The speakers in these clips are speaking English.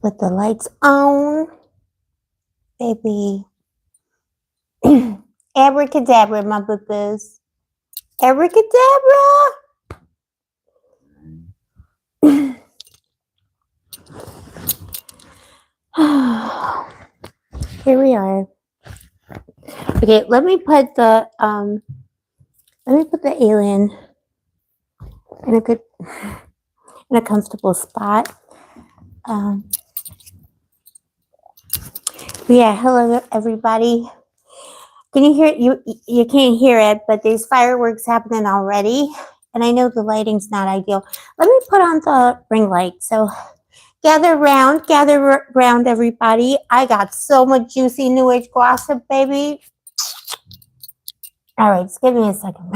Put the lights on, baby. Abracadabra, my boo-boos. Abracadabra. Here we are. Okay, let me put the alien in a comfortable spot. Yeah, hello everybody. Can you hear it? You can't hear it, but there's fireworks happening already, and I know the lighting's not ideal. Let me put on the ring light. So gather round, everybody. I got so much juicy new age gossip, baby. All right, just give me a second.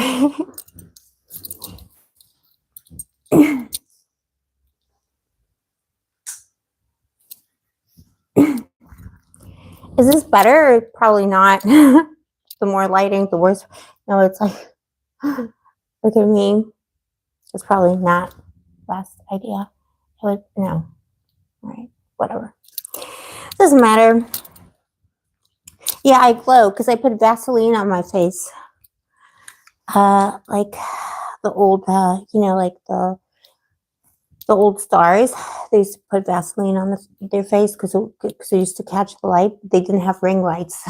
Is this better? Or probably not. The more lighting, the worse. No, it's like, look at me. It's probably not the best idea. No. All right, whatever. Doesn't matter. Yeah, I glow because I put Vaseline on my face. Like the old, like the old stars. They used to put Vaseline on their face because they used to catch the light. They didn't have ring lights.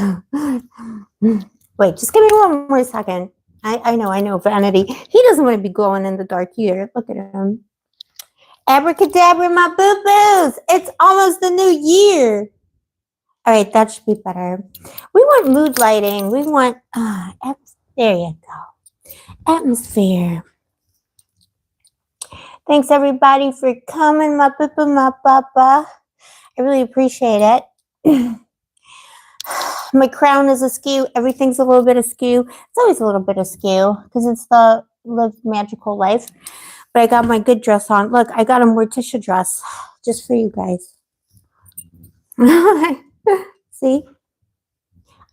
Wait, just give me one more second. I know, vanity. He doesn't want to be glowing in the dark either. Look at him. Abracadabra, my boo-boos. It's almost the new year. All right, that should be better. We want mood lighting. We want, there you go. Atmosphere. Thanks, everybody, for coming, my papa. I really appreciate it. My crown is askew. Everything's a little bit askew. It's always a little bit askew because it's the live magical life. But I got my good dress on. Look, I got a Morticia dress just for you guys. See?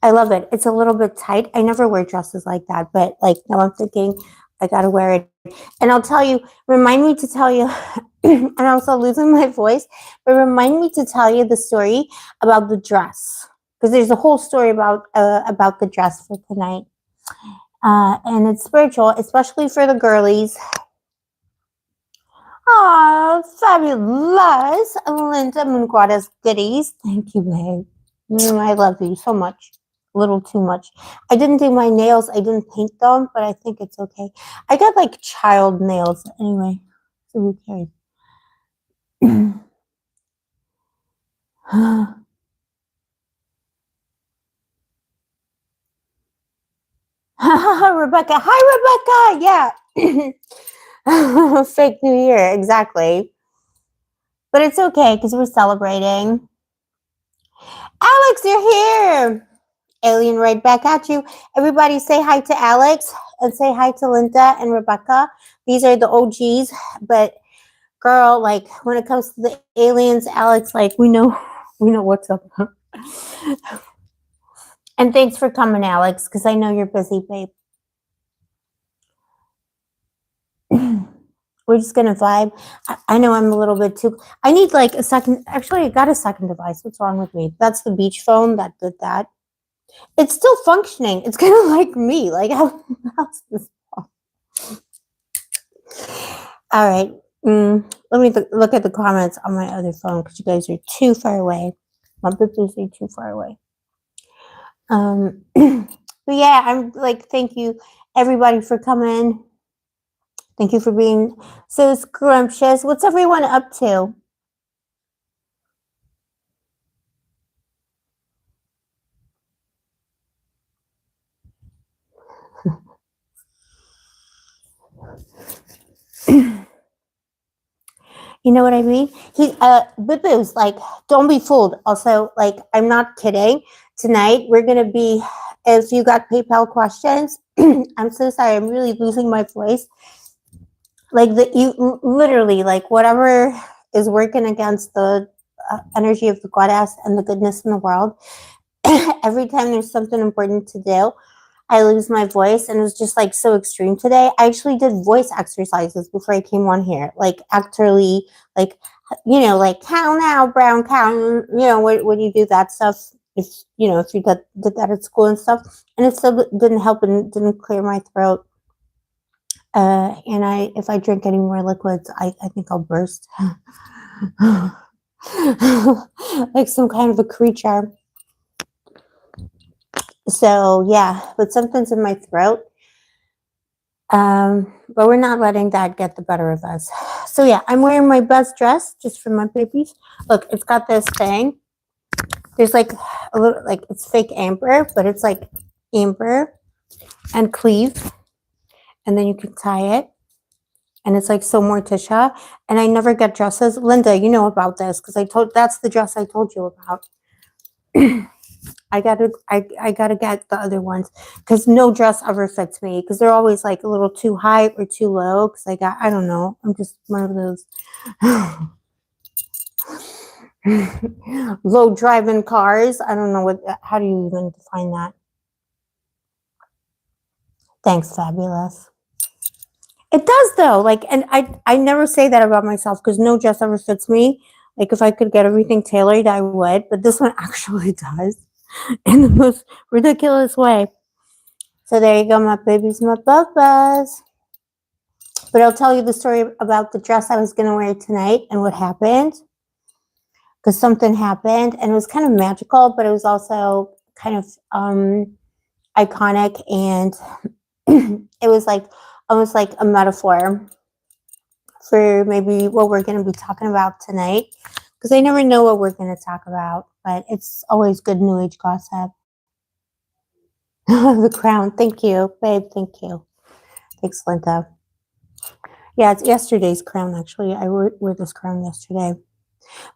I love it. It's a little bit tight. I never wear dresses like that, but like now I'm thinking I got to wear it. And I'll tell you, remind me to tell you, and I'm also losing my voice, but remind me to tell you the story about the dress. Because there's a whole story about the dress for tonight. And it's spiritual, especially for the girlies. Oh, fabulous. Linda Munguada's goodies. Thank you, babe. I love you so much. A little too much. I didn't do my nails. I didn't paint them, but I think it's okay. I got like child nails anyway. So who cares? Rebecca. Hi, Rebecca. Yeah. Fake New Year. Exactly. But it's okay because we're celebrating. Alex, you're here. Alien right back at you. Everybody say hi to Alex and say hi to Linda and Rebecca. These are the OGs, but girl, like when it comes to the aliens, Alex, like we know what's up. And thanks for coming, Alex, because I know you're busy, babe. We're just gonna vibe. I know I'm a little bit too. I need like a second. Actually, I got a second device. What's wrong with me? That's the beach phone that did that. It's still functioning. It's kind of like me. Like how's this? All right. Let me look at the comments on my other phone because you guys are too far away. My boobies are too far away. But yeah, I'm like, thank you everybody for coming. Thank you for being so scrumptious. What's everyone up to? You know what I mean? Boo-boo's like, don't be fooled. Also, like, I'm not kidding. Tonight, we're going to be, if you got PayPal questions, I'm so sorry. I'm really losing my voice. Like, you literally, like, whatever is working against the energy of the goddess and the goodness in the world, every time there's something important to do, I lose my voice, and it was just like so extreme today. I actually did voice exercises before I came on here, like actually like you know, like cow now, brown cow, you know, when you do that stuff, if, you know, if you did that at school and stuff, and it still didn't help and didn't clear my throat. And if I drink any more liquids, I think I'll burst. Like some kind of a creature. So yeah, but something's in my throat. But we're not letting that get the better of us. So yeah, I'm wearing my best dress just for my babies. Look, it's got this thing. There's like a little, like it's fake amber, but it's like amber and cleave, and then you can tie it, and it's like so Morticia. And I never get dresses. Linda, you know about this because that's the dress I told you about. I gotta get the other ones because no dress ever fits me because they're always like a little too high or too low because I don't know, I'm just one of those low driving cars. I don't know how do you even define that? Thanks, fabulous. It does though, like, and I never say that about myself because no dress ever fits me. Like if I could get everything tailored, I would, but this one actually does in the most ridiculous way. So there you go, my babies, my bubas. But I'll tell you the story about the dress I was going to wear tonight and what happened. Because something happened and it was kind of magical, but it was also kind of iconic. And it was like almost like a metaphor for maybe what we're going to be talking about tonight. Because I never know what we're going to talk about, but it's always good New Age gossip. The crown. Thank you, babe. Thank you. Thanks, Linda. Yeah, it's yesterday's crown, actually. I wore this crown yesterday.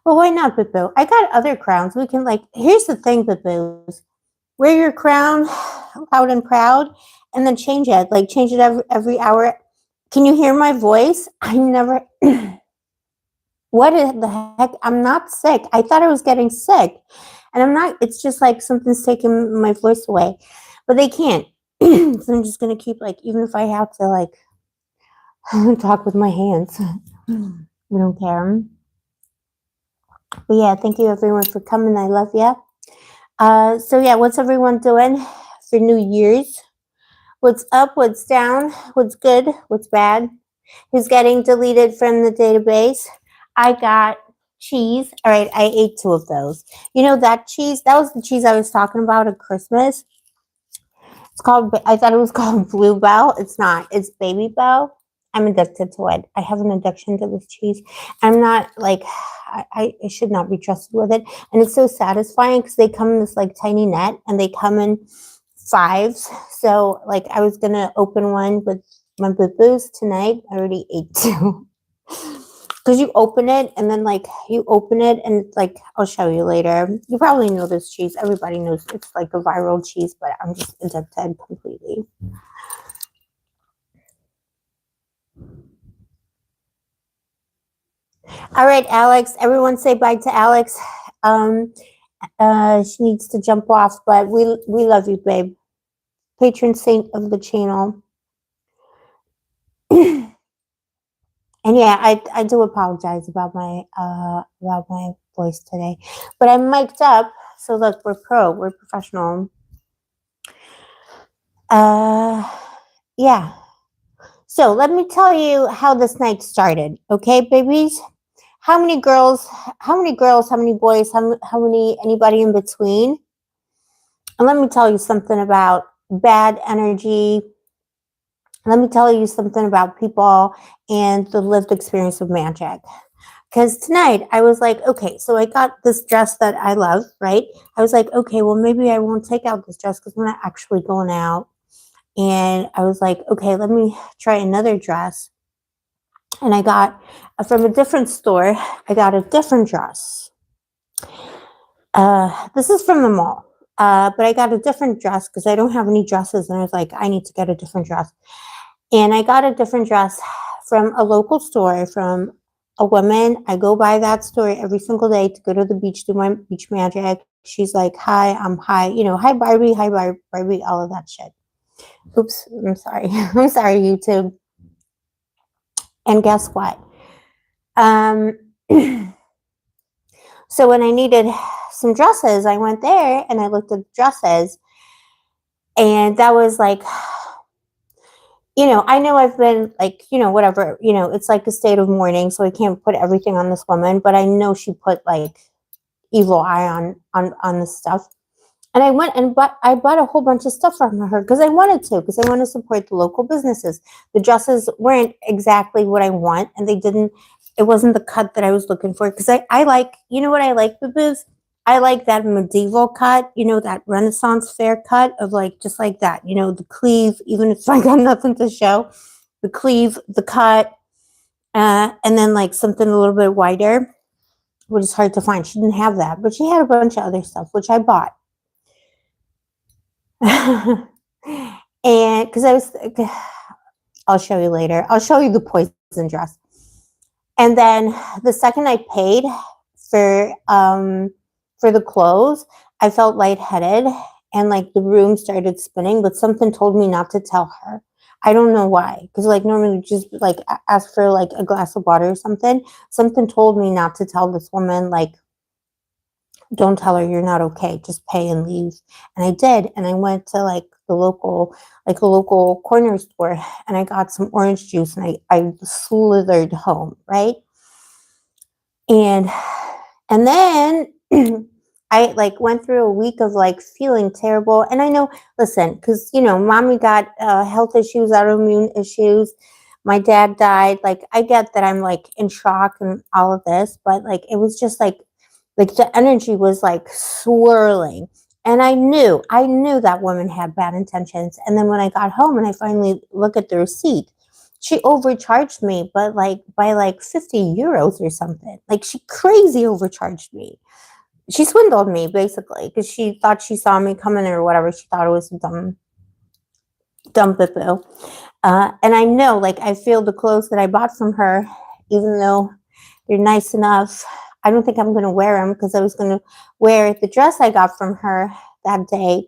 Well, why not, Boo? I got other crowns. We can, like, here's the thing, Boo. Wear your crown loud and proud and then change it. Like, change it every hour. Can you hear my voice? I never... What the heck? I'm not sick. I thought I was getting sick. And I'm not. It's just like something's taking my voice away. But they can't. So I'm just going to keep, like, even if I have to, like, talk with my hands. We don't care. But yeah, thank you everyone for coming. I love you. So yeah, what's everyone doing for New Year's? What's up? What's down? What's good? What's bad? Who's getting deleted from the database? I got cheese. All right, I ate 2 of those. You know that cheese? That was the cheese I was talking about at Christmas. It's called, I thought it was called Blue Bell. It's not. It's Baby Bell. I'm addicted to it. I have an addiction to this cheese. I'm not like, I should not be trusted with it. And it's so satisfying because they come in this like tiny net and they come in 5s. So like I was going to open one with my boo-boos tonight. I already ate 2. Because you open it and then like you open it and it's like, I'll show you later. You probably know this cheese. Everybody knows it's like a viral cheese, but I'm just addicted completely. All right, Alex. Everyone say bye to Alex. She needs to jump off, but we love you, babe. Patron saint of the channel. And yeah, I do apologize about my voice today, but I'm mic'd up. So look, we're professional. Yeah. So let me tell you how this night started, okay, babies? How many girls, how many boys, how many, anybody in between? And let me tell you something about bad energy. Let me tell you something about people and the lived experience of magic. Because tonight I was like, okay, so I got this dress that I love, right? I was like, okay, well, maybe I won't take out this dress because I'm not actually going out. And I was like, okay, let me try another dress. And I got from a different store, I got a different dress. This is from the mall. But I got a different dress because I don't have any dresses. And I was like, I need to get a different dress. And I got a different dress from a local store, from a woman. I go by that store every single day to go to the beach, do my beach magic. She's like, hi, I'm hi, you know, hi Barbie, all of that shit. Oops, I'm sorry. I'm sorry, YouTube. And guess what? So when I needed some dresses, I went there and I looked at the dresses, and that was like, I know I've been like, whatever, it's like a state of mourning, so I can't put everything on this woman, but I know she put like evil eye on this stuff. And I went and I bought a whole bunch of stuff from her because I wanted to, because I want to support the local businesses. The dresses weren't exactly what I want, and it wasn't the cut that I was looking for. Because I like, what I like, Boo-Boos? I like that medieval cut, that Renaissance fair cut of like, just like that, the cleave, even if I got nothing to show, the cleave, the cut, and then like something a little bit wider, which is hard to find. She didn't have that, but she had a bunch of other stuff, which I bought. And because I'll show you later. I'll show you the poison dress. And then the second I paid for the clothes, I felt lightheaded and like the room started spinning, but something told me not to tell her. I don't know why, because like normally just like ask for like a glass of water or something. Something told me not to tell this woman, like, don't tell her you're not okay, just pay and leave. And I did. And I went to like a local corner store, and I got some orange juice, and I slithered home, right? And then I like went through a week of like feeling terrible. And I know, listen, because mommy got health issues, autoimmune issues. My dad died. Like, I get that I'm like in shock and all of this, but like it was just like the energy was like swirling. And I knew that woman had bad intentions. And then when I got home and I finally look at the receipt, she overcharged me, but like by like 50 euros or something. Like, she crazy overcharged me. She swindled me basically, because she thought she saw me coming or whatever. She thought it was a dumb boo. And I know, like, I feel the clothes that I bought from her, even though they're nice enough, I don't think I'm going to wear them, because I was going to wear the dress I got from her that day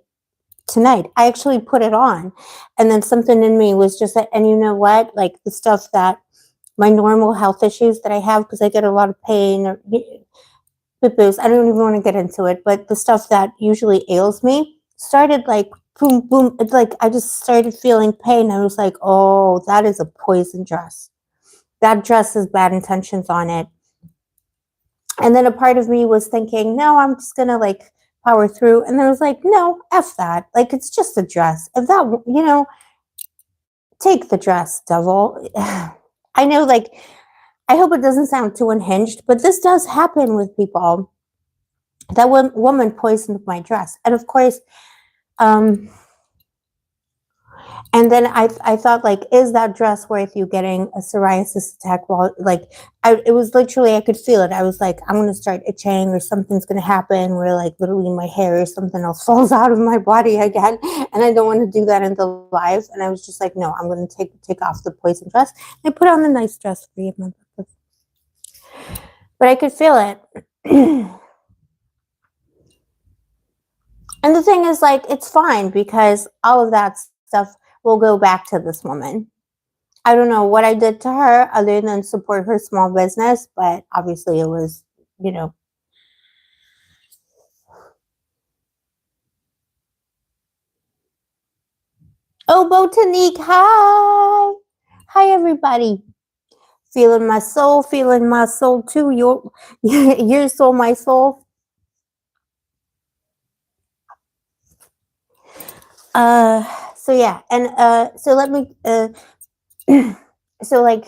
tonight. I actually put it on, and then something in me was just like, and you know what? Like, the stuff that my normal health issues that I have, because I get a lot of pain or boo-boos, I don't even want to get into it, but the stuff that usually ails me started like boom, boom. It's like I just started feeling pain. I was like, oh, that is a poison dress. That dress has bad intentions on it. And then a part of me was thinking, no, I'm just going to like power through. And then I was like, no, F that. Like, it's just a dress. If that, take the dress, devil. I know, like, I hope it doesn't sound too unhinged, but this does happen with people. That woman poisoned my dress. And of course, and then I thought, like, is that dress worth you getting a psoriasis attack? While like, it was literally, I could feel it. I was like, I'm going to start itching, or something's going to happen where like literally my hair or something else falls out of my body again. And I don't want to do that in the live. And I was just like, no, I'm going to take off the poison dress. And I put on the nice dress for you. But I could feel it. And the thing is, like, it's fine, because all of that stuff will go back to this woman. I don't know what I did to her other than support her small business, but obviously it was, Oh, Botanique, hi. Hi, everybody. Feeling my soul too. Your soul, my soul. So yeah, and so let me so like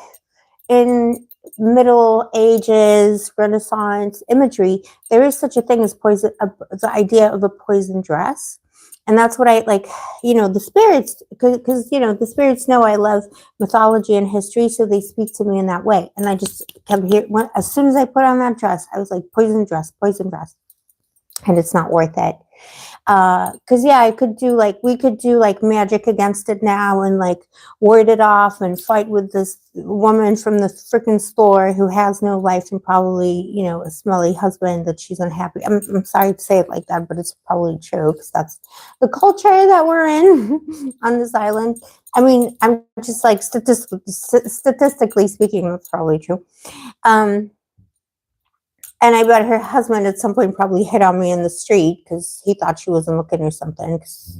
in Middle Ages, Renaissance imagery, there is such a thing as poison, the idea of a poison dress. And that's what I like, the spirits, because the spirits know I love mythology and history, so they speak to me in that way. And I just kept hearing, as soon as I put on that dress, I was like, poison dress, and it's not worth it. Because yeah, we could do like magic against it now, and like ward it off and fight with this woman from the freaking store who has no life, and probably, a smelly husband that she's unhappy. I'm sorry to say it like that, but it's probably true, because that's the culture that we're in on this island. I mean, I'm just like statistically speaking, that's probably true. And I bet her husband at some point probably hit on me in the street because he thought she wasn't looking or something. 'Cause,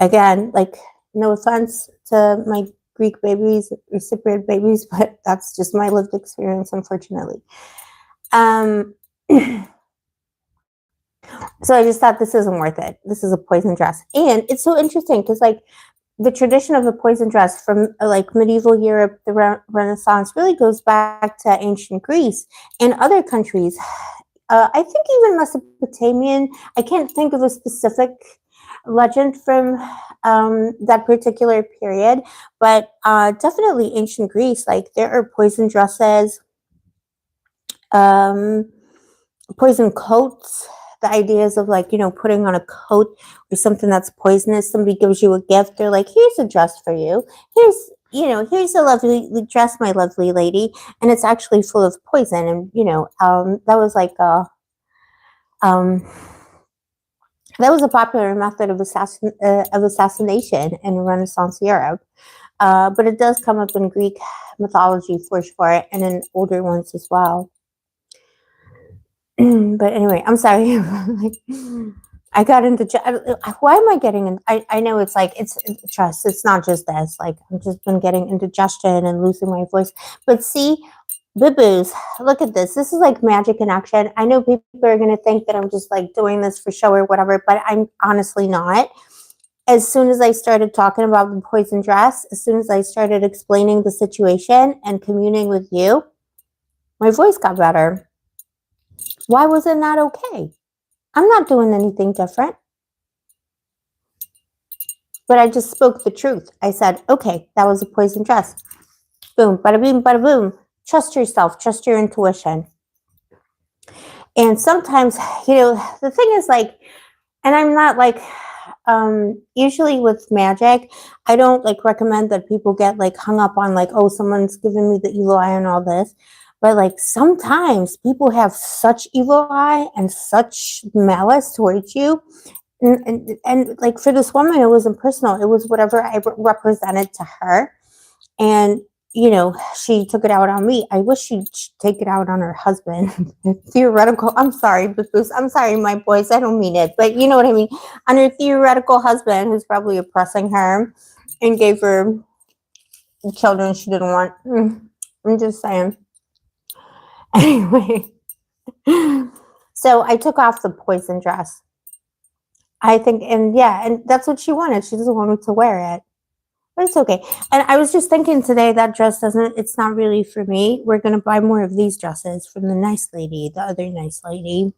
again, like, no offense to my Greek babies or Cypriot babies, but that's just my lived experience, unfortunately. Um, so I just thought this isn't worth it. This is a poison dress. And it's so interesting because, like, the tradition of the poison dress from like medieval Europe, the Renaissance, really goes back to ancient Greece and other countries. I think even Mesopotamian. I can't think of a specific legend from that particular period, but definitely ancient Greece. Like, there are poison dresses, um, poison coats. The ideas of, like, putting on a coat or something that's poisonous. Somebody gives you a gift. They're like, here's a dress for you. Here's a lovely dress, my lovely lady. And it's actually full of poison. And, that was like um, that was a popular method of assassination in Renaissance Europe. But it does come up in Greek mythology for sure, and in older ones as well. But anyway, I'm sorry. I got into, why am I getting in? I know it's like, it's trust. It's not just this. Like, I've just been getting indigestion and losing my voice. But see, boo-boos, look at this. This is like magic in action. I know people are going to think that I'm just like doing this for show or whatever, but I'm honestly not. As soon as I started talking about the poison dress, as soon as I started explaining the situation and communing with you, my voice got better. Why wasn't that okay? I'm not doing anything different. But I just spoke the truth. I said, okay, that was a poison dress. Boom, bada boom, bada boom. Trust yourself, trust your intuition. And sometimes, the thing is, like, and I'm not like, usually with magic, I don't like recommend that people get like hung up on like, oh, someone's giving me the evil eye and all this. But like, sometimes people have such evil eye and such malice towards you. And like, for this woman, it wasn't personal. It was whatever I represented to her. And, she took it out on me. I wish she'd take it out on her husband. Theoretical. I'm sorry, because I'm sorry, my boys. I don't mean it, but you know what I mean. On her theoretical husband, who's probably oppressing her and gave her children she didn't want. I'm just saying. Anyway, so I took off the poison dress. I think, and that's what she wanted. She doesn't want me to wear it. But it's okay. And I was just thinking today, that dress it's not really for me. We're going to buy more of these dresses from the nice lady, the other nice lady.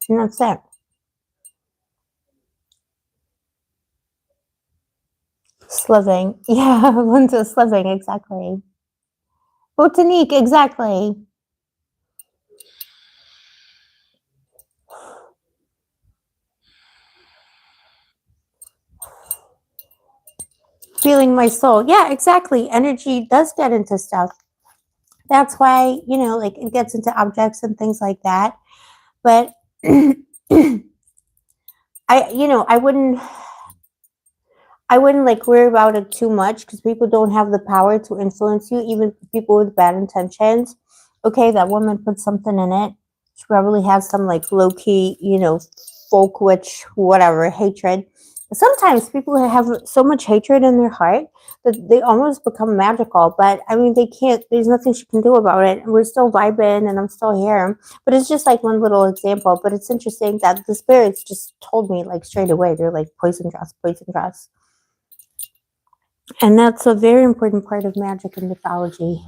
And that's it. Sliving. Yeah, Linda sliving, exactly. Botanique, exactly. Feeling my soul. Yeah, exactly. Energy does get into stuff. That's why, like, it gets into objects and things like that. But I wouldn't like worry about it too much, because people don't have the power to influence you, even people with bad intentions. Okay, that woman put something in it. She probably has some like low key, folk witch, whatever, hatred. Sometimes people have so much hatred in their heart that they almost become magical. But I mean, they can't, there's nothing she can do about it. We're still vibing and I'm still here. But it's just like one little example. But it's interesting that the spirits just told me like straight away. They're like, poison dress, poison dress. And that's a very important part of magic and mythology.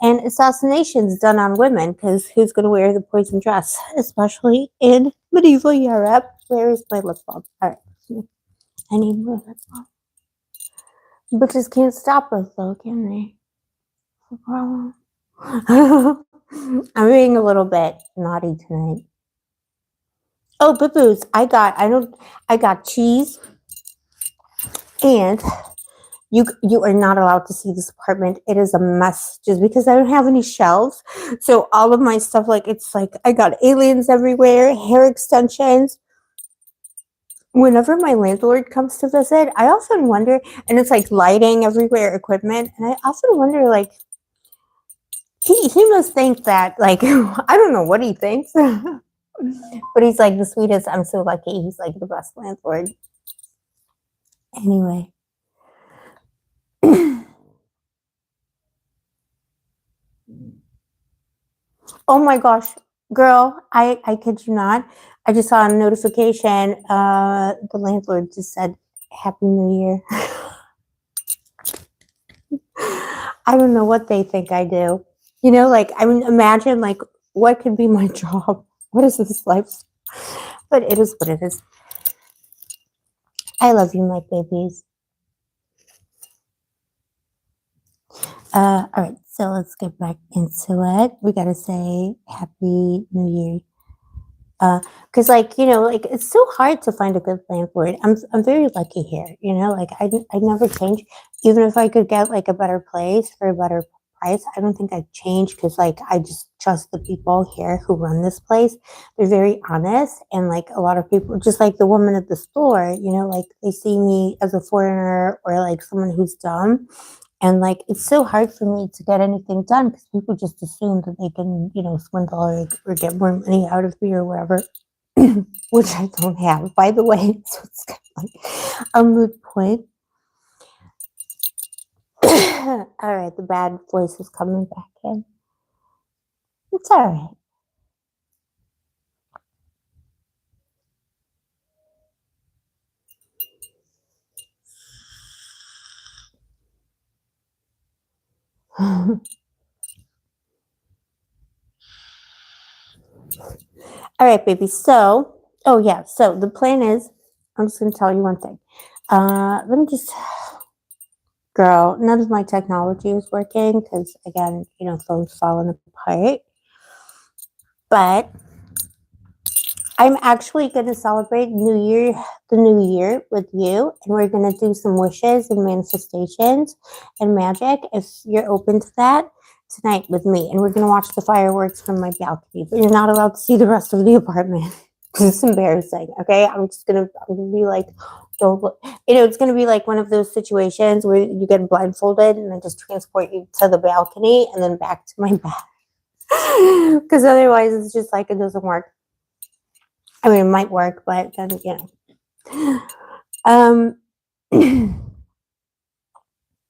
And assassinations done on women, because who's going to wear the poison dress, especially in medieval Europe? Where is my lip balm? All right. I need more lip balm. Bitches can't stop us, though, can they? No problem. I'm being a little bit naughty tonight. Oh, boo-boos. I got cheese, and you are not allowed to see this apartment. It is a mess, just because I don't have any shelves. So all of my stuff, like, it's like I got aliens everywhere, hair extensions. Whenever my landlord comes to visit, I often wonder, and it's like lighting everywhere, equipment, and I often wonder, like, He must think that, like, I don't know what he thinks, but he's like the sweetest. I'm so lucky. He's like the best landlord. Anyway. Oh my gosh, girl, I kid you not. I just saw a notification. The landlord just said, Happy New Year. I don't know what they think I do. You know, like, I mean, imagine, like, what could be my job? What is this life? But it is what it is. I love you, my babies. All right, so let's get back into it. We gotta say Happy New Year. Because, like, you know, like, it's so hard to find a good landlord. I'm very lucky here, you know, like, I never change. Even if I could get like a better place for a better price, I don't think I'd change, because, like, I just trust the people here who run this place. They're very honest, and, like, a lot of people, just like the woman at the store, you know, like, they see me as a foreigner or like someone who's dumb. And, like, it's so hard for me to get anything done, because people just assume that they can, you know, swindle or get more money out of me or whatever, which I don't have, by the way. So it's kind of like a moot point. All right, the bad voice is coming back in. It's all right. All right, baby. So, oh yeah. So the plan is, I'm just gonna tell you one thing. Let me just, girl. None of my technology is working because, again, you know, phone's falling apart. But I'm actually gonna celebrate the New Year with you, and we're gonna do some wishes and manifestations and magic. If you're open to that, tonight with me, and we're gonna watch the fireworks from my balcony. But you're not allowed to see the rest of the apartment. It's embarrassing. Okay, I'm gonna be like, don't look. You know, it's gonna be like one of those situations where you get blindfolded and I just transport you to the balcony and then back to my bed. Because otherwise, it's just like it doesn't work. I mean, it might work, but then, you know.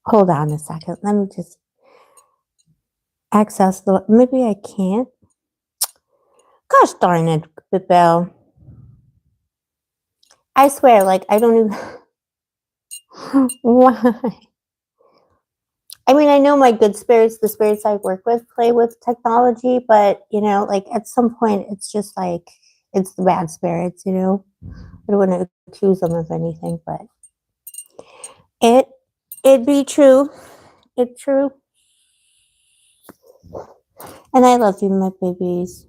Hold on a second. Let me just access the. Maybe I can't. Gosh darn it, Bill. I swear, like, I don't even. Why? I mean, I know my good spirits, the spirits I work with, play with technology, but, you know, like, at some point, it's just like, it's the bad spirits, you know? I don't want to accuse them of anything, but it'd be true. It's true. And I love you, my babies.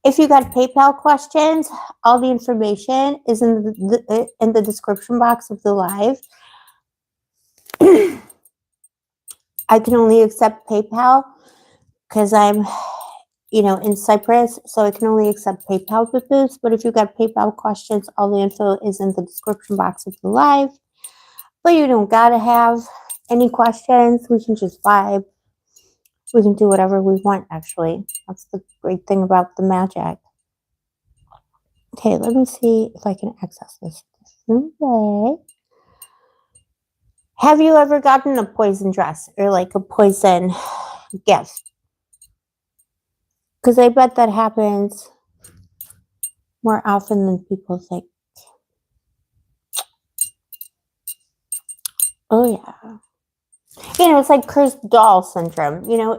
If you got PayPal questions, all the information is in the description box of the live. I can only accept PayPal because I'm, you know, in Cyprus, so I can only accept PayPal with this. But if you got PayPal questions, all the info is in the description box of the live. But you don't gotta have any questions. We can just vibe. We can do whatever we want, actually. That's the great thing about the magic. Okay, let me see if I can access this way. Have you ever gotten a poison dress or like a poison gift? Because I bet that happens more often than people think. Oh, yeah. You know, it's like cursed doll syndrome, you know.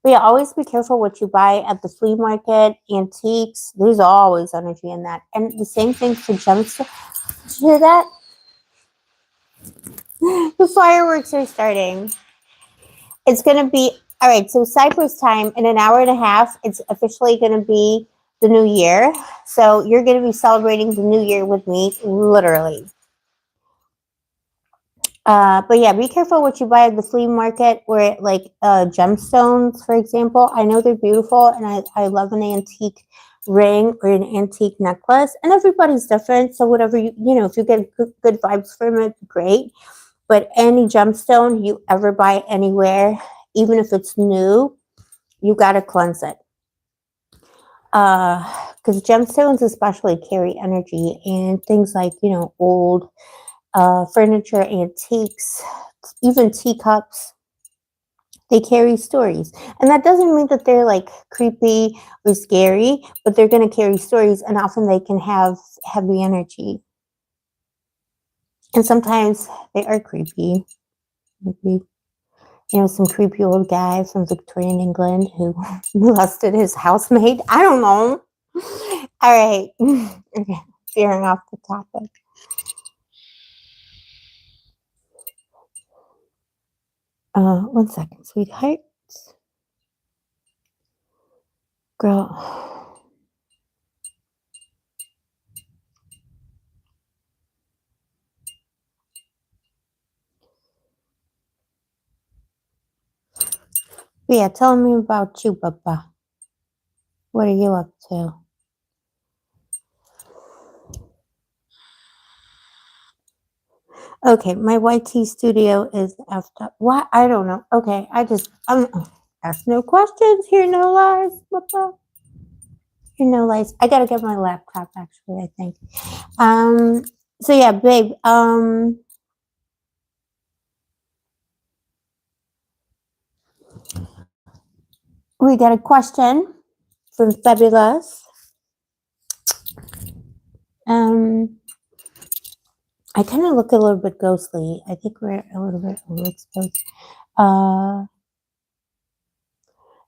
But yeah, always be careful what you buy at the flea market, antiques. There's always energy in that. And the same thing for gemstones. Did you hear that? The fireworks are starting. It's going to be, all right, so Cyprus time in an hour and a half, it's officially going to be the new year. So you're going to be celebrating the new year with me, literally. But yeah, be careful what you buy at the flea market, where like gemstones, for example. I know they're beautiful, and I love an antique ring or an antique necklace, and everybody's different. So whatever you know, if you get good vibes from it, great. But any gemstone you ever buy anywhere, even if it's new, you got to cleanse it. Because gemstones especially carry energy, and things like, old furniture, antiques, even teacups, they carry stories. And that doesn't mean that they're like creepy or scary, but they're going to carry stories, and often they can have heavy energy. And sometimes they are creepy. Maybe, some creepy old guy from Victorian England who molested his housemaid. I don't know. All right. Okay. Veering off the topic. One second, sweetheart. Girl. Yeah, tell me about you, Papa. What are you up to? Okay, my YT studio is after. What? I don't know. Okay, I'm ask no questions, hear no lies, Papa. Hear no lies. I gotta get my laptop actually, I think. So yeah, babe, we got a question from Fabulous. I kind of look a little bit ghostly. I think we're a little bit overexposed.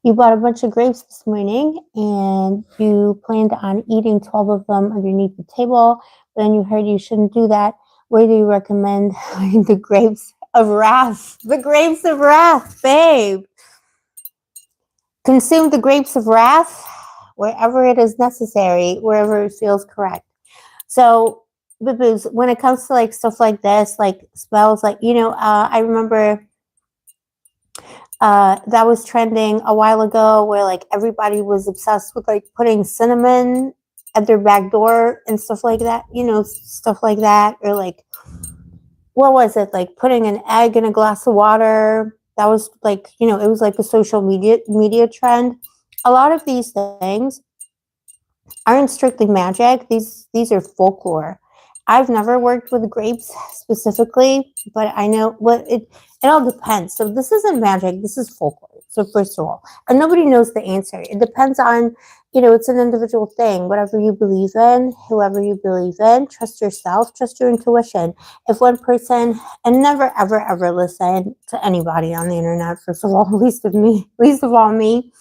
You bought a bunch of grapes this morning, and you planned on eating 12 of them underneath the table. But then you heard you shouldn't do that. Where do you recommend the grapes of wrath? The grapes of wrath, babe. Consume the grapes of wrath wherever it is necessary, wherever it feels correct. So, boo-boos, when it comes to like stuff like this, like spells, like, I remember that was trending a while ago, where like everybody was obsessed with like putting cinnamon at their back door and stuff like that, stuff like that. Or like, what was it? Like putting an egg in a glass of water. That was like, it was like a social media trend. A lot of these things aren't strictly magic. These are folklore. I've never worked with grapes specifically, but I know it all depends. So this isn't magic, this is folklore. So first of all, and nobody knows the answer. It depends on, it's an individual thing. Whatever you believe in, whoever you believe in, trust yourself, trust your intuition. If one person, and never ever ever listen to anybody on the internet, first of all, least of all me.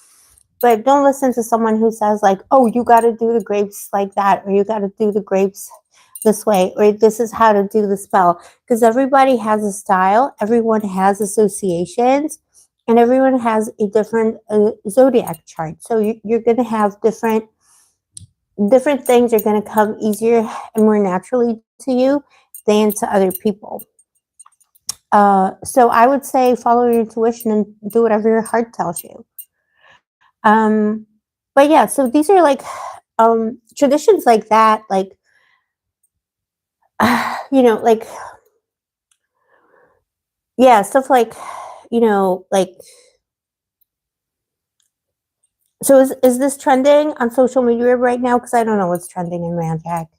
But don't listen to someone who says like, oh, you got to do the grapes like that, or you got to do the grapes this way, or this is how to do the spell. Because everybody has a style, everyone has associations, and everyone has a different zodiac chart. So you're going to have different things are going to come easier and more naturally to you than to other people. So I would say follow your intuition and do whatever your heart tells you. But yeah, so these are like traditions like that, like like, yeah, stuff like, like, so is this trending on social media right now? Because I don't know what's trending in Magic.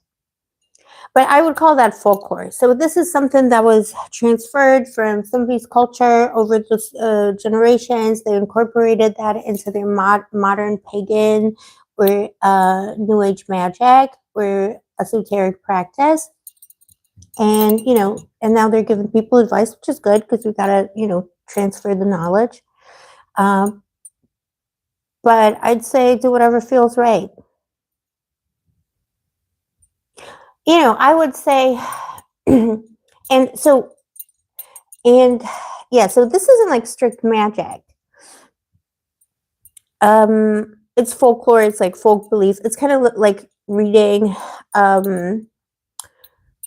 But I would call that folklore. So this is something that was transferred from somebody's culture over the generations. They incorporated that into their modern pagan or New Age magic or esoteric practice. And, and now they're giving people advice, which is good because we got to, transfer the knowledge. But I'd say do whatever feels right. I would say, and yeah, so this isn't like strict magic. It's folklore. It's like folk beliefs. It's kind of like reading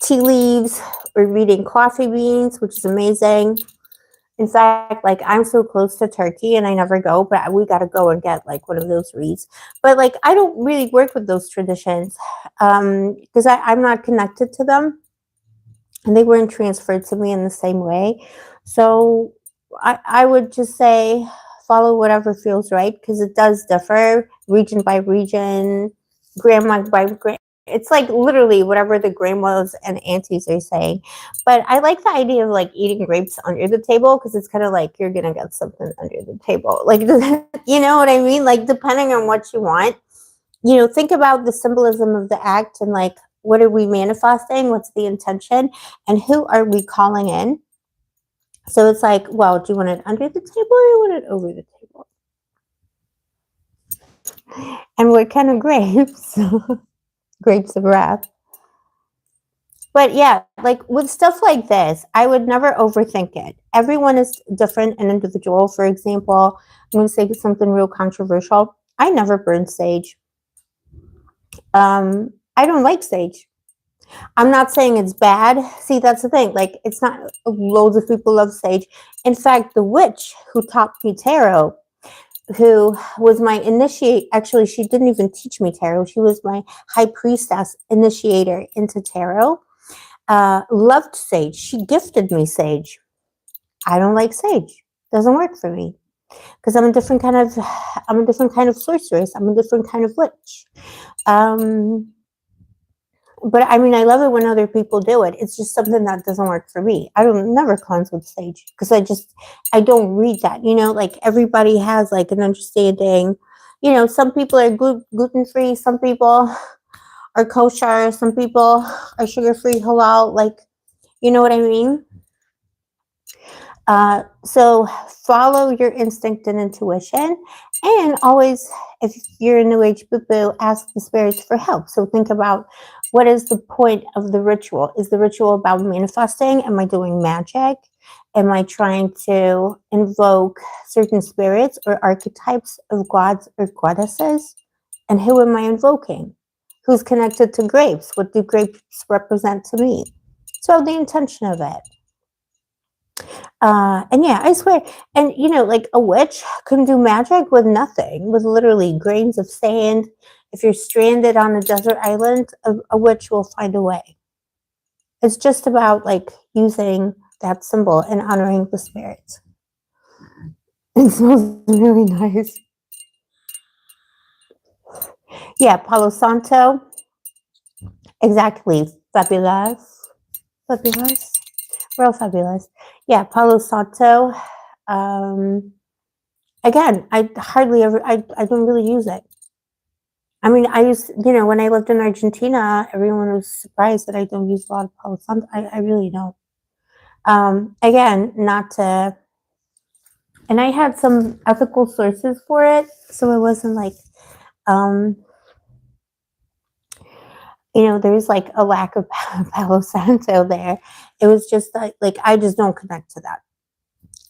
tea leaves or reading coffee beans, which is amazing. In fact, like I'm so close to Turkey and I never go, but we got to go and get like one of those reads. But like, I don't really work with those traditions because I'm not connected to them and they weren't transferred to me in the same way. So I would just say follow whatever feels right, because it does differ region by region, grandma by grandma. It's like literally whatever the grandmas and aunties are saying. But I like the idea of like eating grapes under the table, because it's kind of like you're gonna get something under the table. Like, you know what I mean? Like, depending on what you want, you know, think about the symbolism of the act and like, what are we manifesting? What's the intention? And who are we calling in? So it's like, well, do you want it under the table or do you want it over the table? And what kind of grapes? Grapes of wrath. But yeah, like with stuff like this, I would never overthink it. Everyone is different and individual. For example, I'm going to say something real controversial. I never burn sage. I don't like sage. I'm not saying it's bad. See, that's the thing. Like, it's not loads of people love sage. In fact, the witch who taught me tarot, who was my initiate, actually, she didn't even teach me tarot. She was my high priestess initiator into tarot. Loved sage. She gifted me sage. I don't like sage. Doesn't work for me, because I'm a different kind of sorceress. I'm a different kind of witch. But I mean, I love it when other people do it. It's just something that doesn't work for me. I don't never cleanse with sage, because I don't read that. You know, like everybody has like an understanding. You know, some people are gluten free. Some people are kosher. Some people are sugar free, halal. Like, you know what I mean? So follow your instinct and intuition, and always, if you're a new age boo-boo, ask the spirits for help. So think about, what is the point of the ritual? Is the ritual about manifesting? Am I doing magic? Am I trying to invoke certain spirits or archetypes of gods or goddesses? And who am I invoking? Who's connected to grapes? What do grapes represent to me? So the intention of it. And yeah, I swear. And you know, like a witch can do magic with nothing, with literally grains of sand. If you're stranded on a desert island, a witch will find a way. It's just about like using that symbol and honoring the spirits. It smells really nice. Yeah, Palo Santo. Exactly. Fabulous. Fabulous. Real fabulous. Yeah, Palo Santo. Again, I hardly ever, I don't really use it. I mean, I used, you know, when I lived in Argentina, everyone was surprised that I don't use a lot of Palo Santo. I really don't. Again, not to, and I had some ethical sources for it, so it wasn't like, you know, there's like a lack of Palo Santo there. It was just like I just don't connect to that.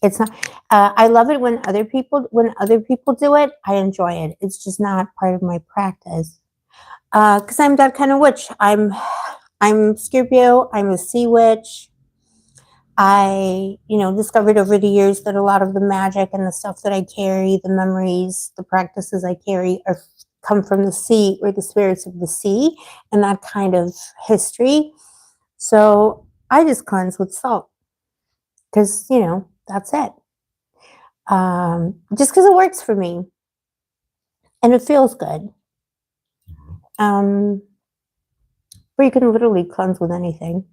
It's not. I love it when other people do it. I enjoy it. It's just not part of my practice. Because I'm that kind of witch. I'm Scorpio. I'm a sea witch. I, you know, discovered over the years that a lot of the magic and the stuff that I carry, the memories, the practices I carry, come from the sea, or the spirits of the sea, and that kind of history. So I just cleanse with salt, because, you know, that's it. Just because it works for me and it feels good. But you can literally cleanse with anything.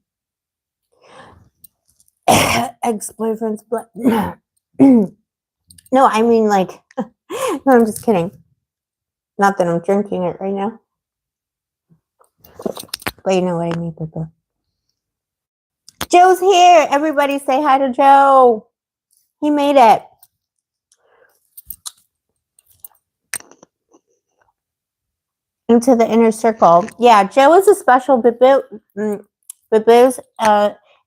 Ex-boyfriend's blood. No, I mean, like, no, I'm just kidding. Not that I'm drinking it right now, but you know what I mean, people. Joe's here. Everybody say hi to Joe. He made it. Into the inner circle. Yeah, Joe is a special boo-boos.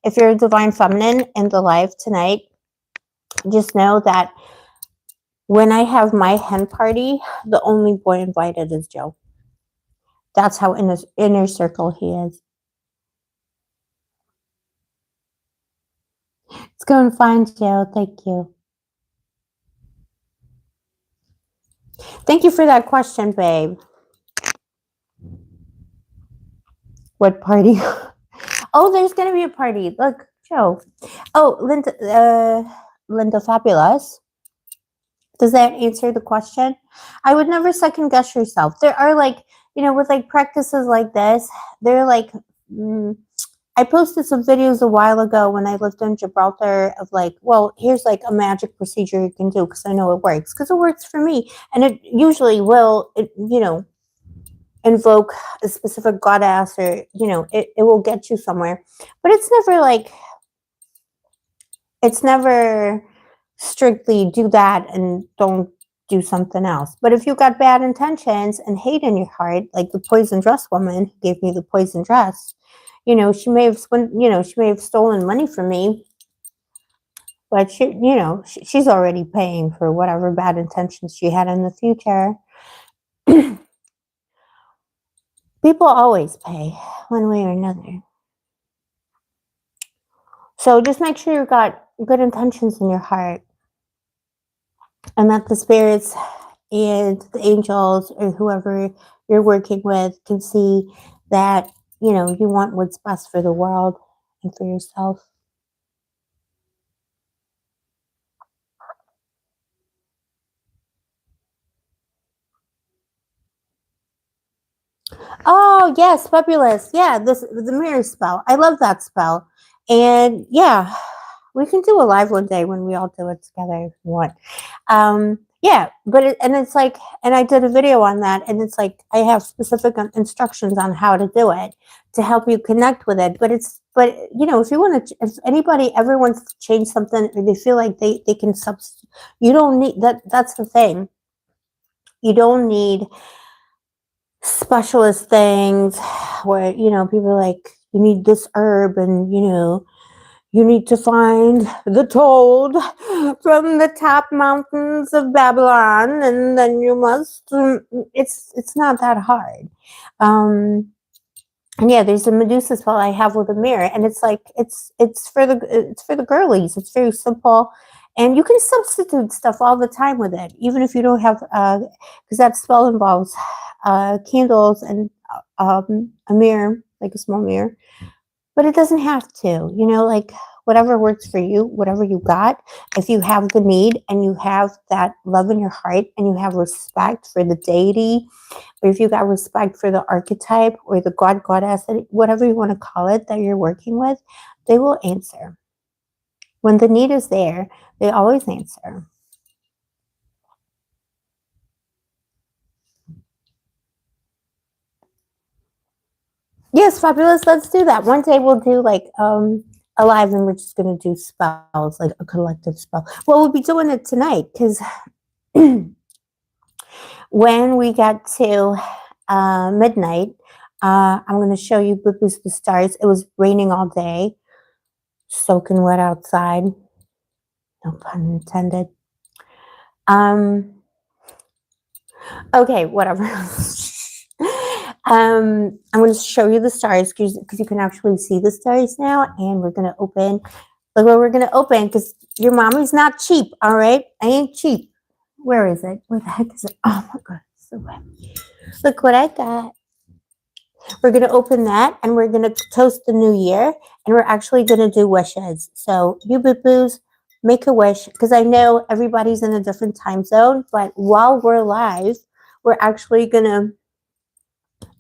If you're a divine feminine in the live tonight, just know that when I have my hen party, the only boy invited is Joe. That's how in his inner circle he is. It's going fine, Joe. Thank you. Thank you for that question, babe. What party? Oh, there's going to be a party. Look, Joe. Oh, Linda Fabulous. Does that answer the question? I would never second guess yourself. There are like, with like practices like this, they're like, I posted some videos a while ago when I lived in Gibraltar of like, well, here's like a magic procedure you can do because I know it works, because it works for me. And it usually will, invoke a specific goddess, or, it will get you somewhere. But it's never strictly do that and don't do something else. But if you got bad intentions and hate in your heart, like the poison dress woman who gave me the poison dress, she may have stolen money from me, but she's already paying for whatever bad intentions she had in the future. People always pay one way or another. So just make sure you've got good intentions in your heart, and that the spirits and the angels or whoever you're working with can see that, you want what's best for the world and for yourself. Oh, yes, fabulous. Yeah, the mirror spell. I love that spell. And yeah, we can do a live one day when we all do it together if you want. Yeah, but it's like, and I did a video on that, and it's like I have specific instructions on how to do it to help you connect with it. But if you want to, if anybody ever wants to change something, or they feel like they can substitute, you don't need that. That's the thing. You don't need specialist things where, people are like, you need this herb, and, you need to find the toad from the top mountains of Babylon, and then you must. It's not that hard. And yeah, there's a Medusa spell I have with a mirror, and it's like it's for the girlies. It's very simple, and you can substitute stuff all the time with it, even if you don't have, because that spell involves candles and a mirror, like a small mirror. But it doesn't have to, like whatever works for you, whatever you got. If you have the need and you have that love in your heart and you have respect for the deity, or if you got respect for the archetype or the god, goddess, whatever you want to call it that you're working with, they will answer. When the need is there, they always answer. Yes, fabulous. Let's do that. One day we'll do like a live, and we're just going to do spells, like a collective spell. Well, we'll be doing it tonight because when we get to midnight, I'm going to show you Boo-Boo's the stars. It was raining all day, soaking wet outside. No pun intended. Okay, whatever. I'm going to show you the stars because you can actually see the stars now, and we're going to open. Look what we're going to open, because your mommy's not cheap, all right? I ain't cheap. Where is it? Where the heck is it? Oh my God, it's so wet. Look what I got. We're going to open that, and we're going to toast the new year, and we're actually going to do wishes. So you boo-boos, make a wish, because I know everybody's in a different time zone, but while we're live, we're actually going to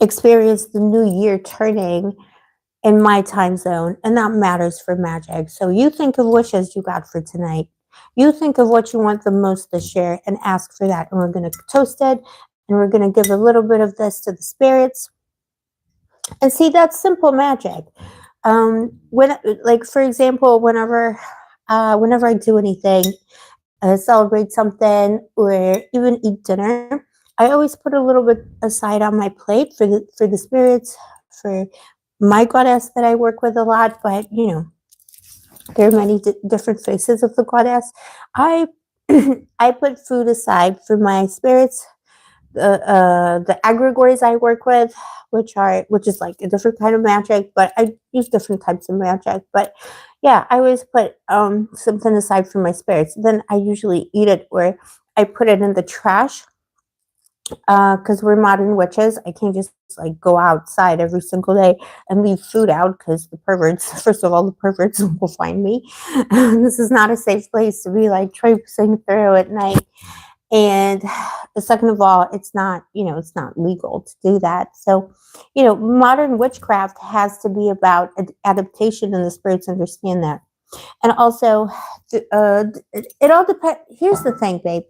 experience the new year turning in my time zone, and that matters for magic. So you think of wishes you got for tonight. You think of what you want the most this year and ask for that, and we're going to toast it, and we're going to give a little bit of this to the spirits. And see, that's simple magic. Like for example, whenever I do anything, celebrate something, or even eat dinner, I always put a little bit aside on my plate for the spirits, for my goddess that I work with a lot. But there are many different faces of the goddess. I I put food aside for my spirits, the egregores I work with, which is like a different kind of magic, but I use different types of magic. But yeah, I always put something aside for my spirits. Then I usually eat it, or I put it in the trash, because we're modern witches. I can't just like go outside every single day and leave food out, because the perverts, first of all, the perverts will find me. This is not a safe place to be like traipsing through at night. And second of all, it's not, it's not legal to do that. So, modern witchcraft has to be about adaptation, and the spirits understand that. And also, it all depends. Here's the thing, babe.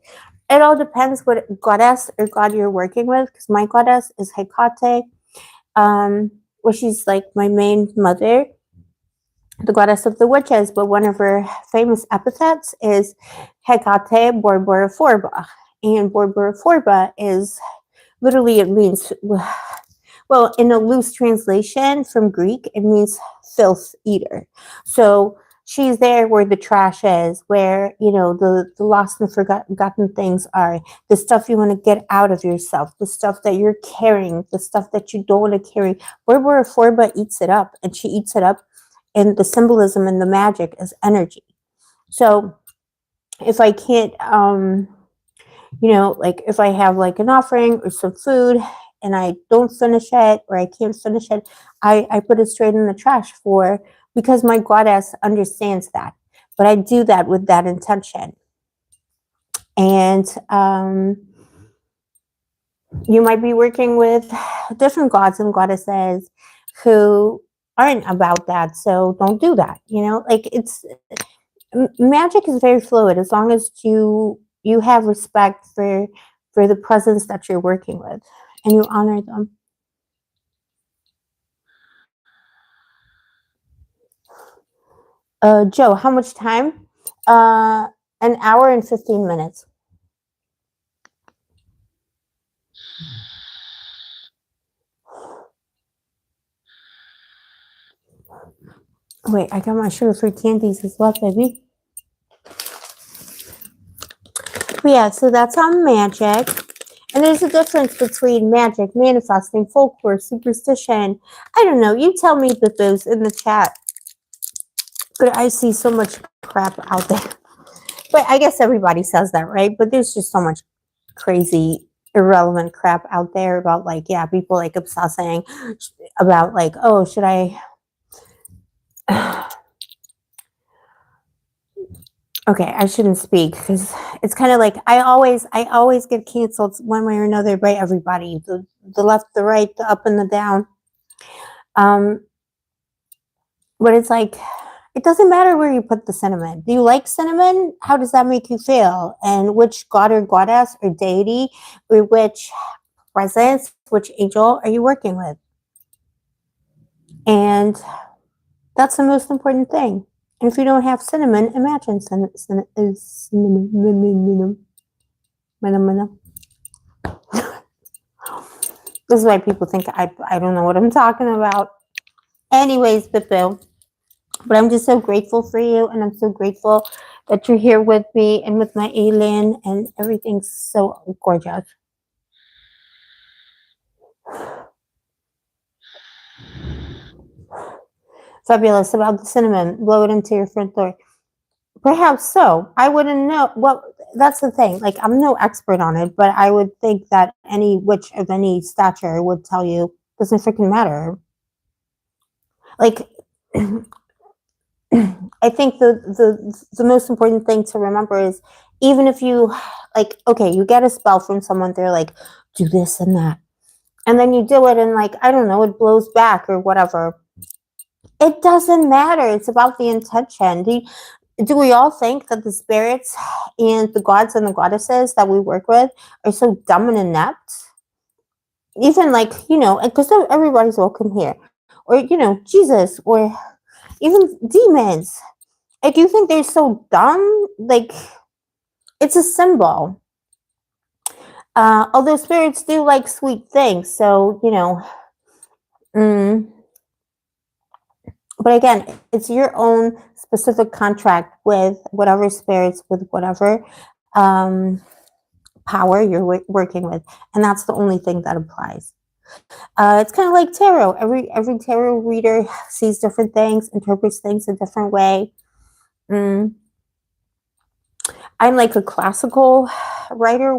It all depends what goddess or god you're working with. Because my goddess is Hecate, well, she's like my main mother, the goddess of the witches. But one of her famous epithets is Hecate Borboraforba, and Borboraforba is literally, it means, well, in a loose translation from Greek, it means filth eater. So she's there where the trash is, where, the lost and forgotten things are, the stuff you want to get out of yourself, the stuff that you're carrying, the stuff that you don't want to carry. Barbara Forba eats it up, and she eats it up, and the symbolism and the magic is energy. So if I can't, like if I have like an offering or some food and I don't finish it, or I can't finish it, I put it straight in the trash, because my goddess understands that. But I do that with that intention. And you might be working with different gods and goddesses who aren't about that. So don't do that. Like, magic is very fluid, as long as you have respect for the presence that you're working with, and you honor them. Joe, how much time? An hour and 15 minutes. Wait, I got my sugar-free candies as well, baby. But yeah, so that's on magic. And there's a difference between magic, manifesting, folklore, superstition. I don't know. You tell me, Bippos, in the chat. But I see so much crap out there. But I guess everybody says that, right? But there's just so much crazy, irrelevant crap out there about, like, yeah, people like obsessing about, like, oh, should I... Okay, I shouldn't speak, because it's kind of like I always get canceled one way or another by everybody, the left, the right, the up and the down. But it's like, it doesn't matter where you put the cinnamon. Do you like cinnamon? How does that make you feel? And which god or goddess or deity, or which presence, which angel are you working with? And that's the most important thing. And if you don't have cinnamon, imagine cinnamon. This is why people think I don't know what I'm talking about. Anyways, Bill, but I'm just so grateful for you, and I'm so grateful that you're here with me and with my alien, and everything's so gorgeous. Fabulous. About the cinnamon, blow it into your front door. Perhaps so. I wouldn't know. Well, that's the thing. Like, I'm no expert on it, but I would think that any witch of any stature would tell you, doesn't freaking matter. Like, I think the most important thing to remember is, even if you, like, okay, you get a spell from someone, they're like, do this and that, and then you do it, and, like, I don't know, it blows back or whatever. It doesn't matter. It's about the intention. Do we all think that the spirits and the gods and the goddesses that we work with are so dumb and inept? Even, like, because everybody's welcome here. Or, Jesus, or even demons. Like, you think they're so dumb? Like, it's a symbol. Although spirits do like sweet things, so, but again, it's your own specific contract with whatever spirits, with whatever power you're working with, and that's the only thing that applies. It's kind of like tarot. Every tarot reader sees different things, interprets things a different way. I'm like a classical reader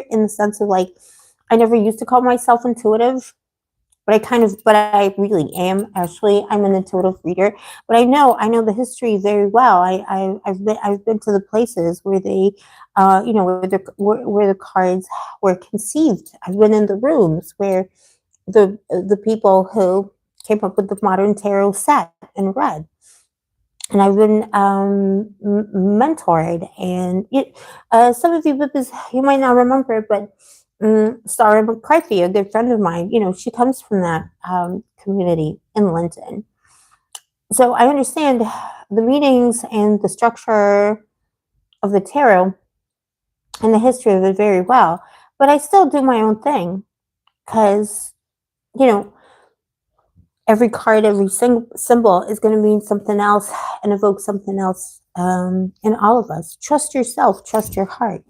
in the sense of, like, I never used to call myself intuitive. but I really am actually. I'm an intuitive reader, but I know the history very well. I've been to the places where they, where the cards were conceived. I've been in the rooms where the people who came up with the modern tarot sat and read, and I've been mentored. And some of you, because you might not remember, but Starra McCarthy, a good friend of mine, she comes from that community in London. So I understand the meanings and the structure of the tarot and the history of it very well. But I still do my own thing because, you know, every card, every symbol is going to mean something else and evoke something else in all of us. Trust yourself, trust your heart.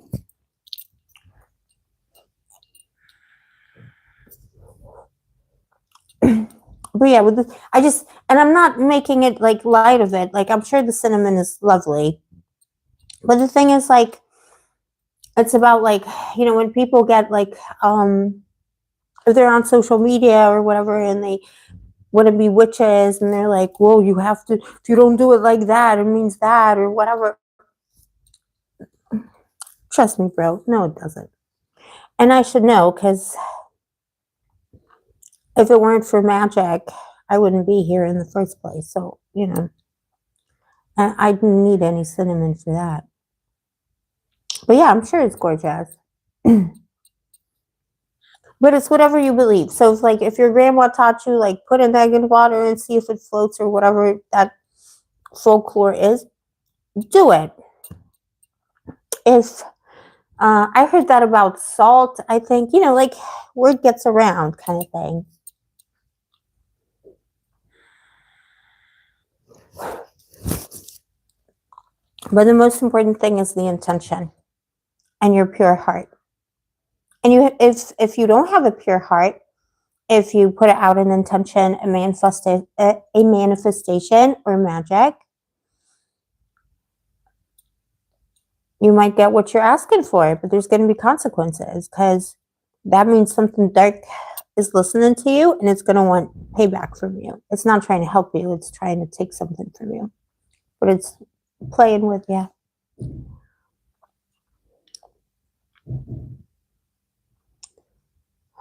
But yeah, with this, and I'm not making it like light of it. Like, I'm sure the cinnamon is lovely, but the thing is, like, it's about, like, when people get like, if they're on social media or whatever, and they want to be witches, and they're like, whoa, you have to, if you don't do it like that, it means that, or whatever. Trust me, bro. No, it doesn't. And I should know, because if it weren't for magic, I wouldn't be here in the first place. So, I didn't need any cinnamon for that. But yeah, I'm sure it's gorgeous. But it's whatever you believe. So it's like, if your grandma taught you, like, put an egg in water and see if it floats, or whatever that folklore is, do it. If I heard that about salt, I think, like, word gets around kind of thing. But the most important thing is the intention and your pure heart. And if you don't have a pure heart, if you put out an intention, a manifestation or magic, you might get what you're asking for, but there's going to be consequences, because that means something dark is listening to you, and it's going to want payback from you. It's not trying to help you. It's trying to take something from you, but it's playing with you.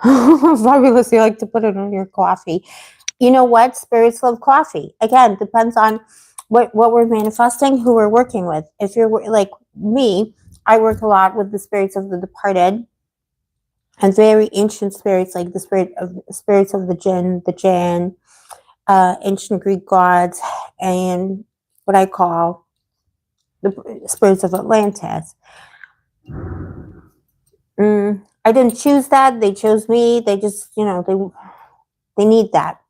Fabulous. You like to put it on your coffee. You know what? Spirits love coffee. Again, depends on what we're manifesting, who we're working with. If you're like me, I work a lot with the spirits of the departed and very ancient spirits, like the spirits of the Jinn, ancient Greek gods, and what I call the spirits of Atlantis. I didn't choose that. They chose me. They just, they need that.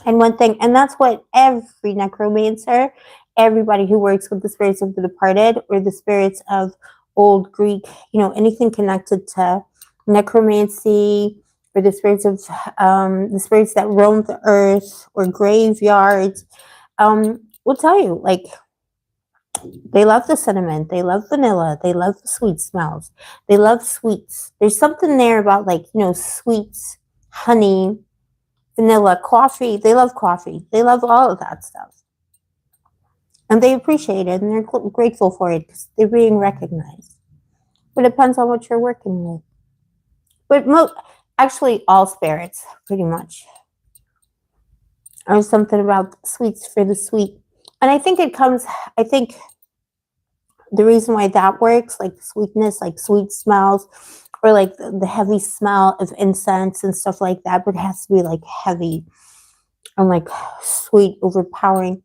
And one thing, and that's what every necromancer, everybody who works with the spirits of the departed or the spirits of old Greek, anything connected to necromancy, or the spirits of the spirits that roam the earth or graveyards, will tell you, like, they love the cinnamon, they love vanilla, they love the sweet smells, they love sweets. There's something there about, like, sweets, honey, vanilla, coffee. They love coffee. They love all of that stuff. And they appreciate it, and they're grateful for it because they're being recognized. But it depends on what you're working with. But actually, all spirits, pretty much, are something about sweets for the sweet. And I think the reason why that works, like sweetness, like sweet smells, or like the heavy smell of incense and stuff like that, but it has to be like heavy and like sweet, overpowering.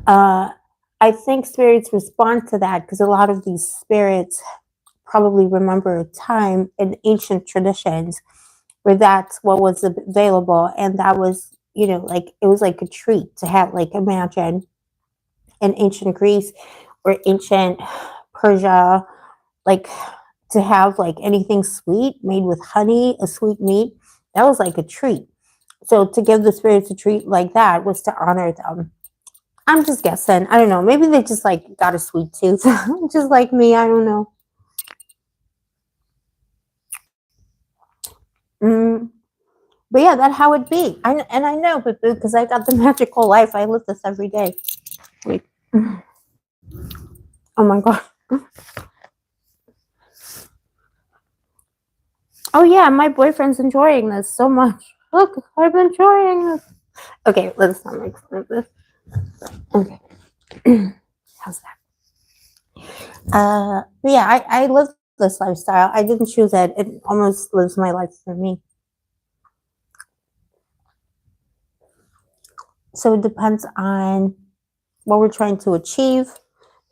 I think spirits respond to that because a lot of these spirits probably remember a time in ancient traditions where that's what was available, and that was, like, it was like a treat to have, like, imagine in ancient Greece or ancient Persia, like, to have like anything sweet made with honey, a sweet meat, that was like a treat. So to give the spirits a treat like that was to honor them. I'm just guessing. I don't know. Maybe they just, like, got a sweet tooth, just like me. I don't know. But yeah, that's how it be. And I know, but because I got the magical life, I live this every day. Wait. Oh my god. Oh yeah, my boyfriend's enjoying this so much. Look, I'm enjoying this. Okay, let's not make fun of this. Okay. How's that? Yeah, I live this lifestyle. I didn't choose it. It almost lives my life for me. So it depends on what we're trying to achieve,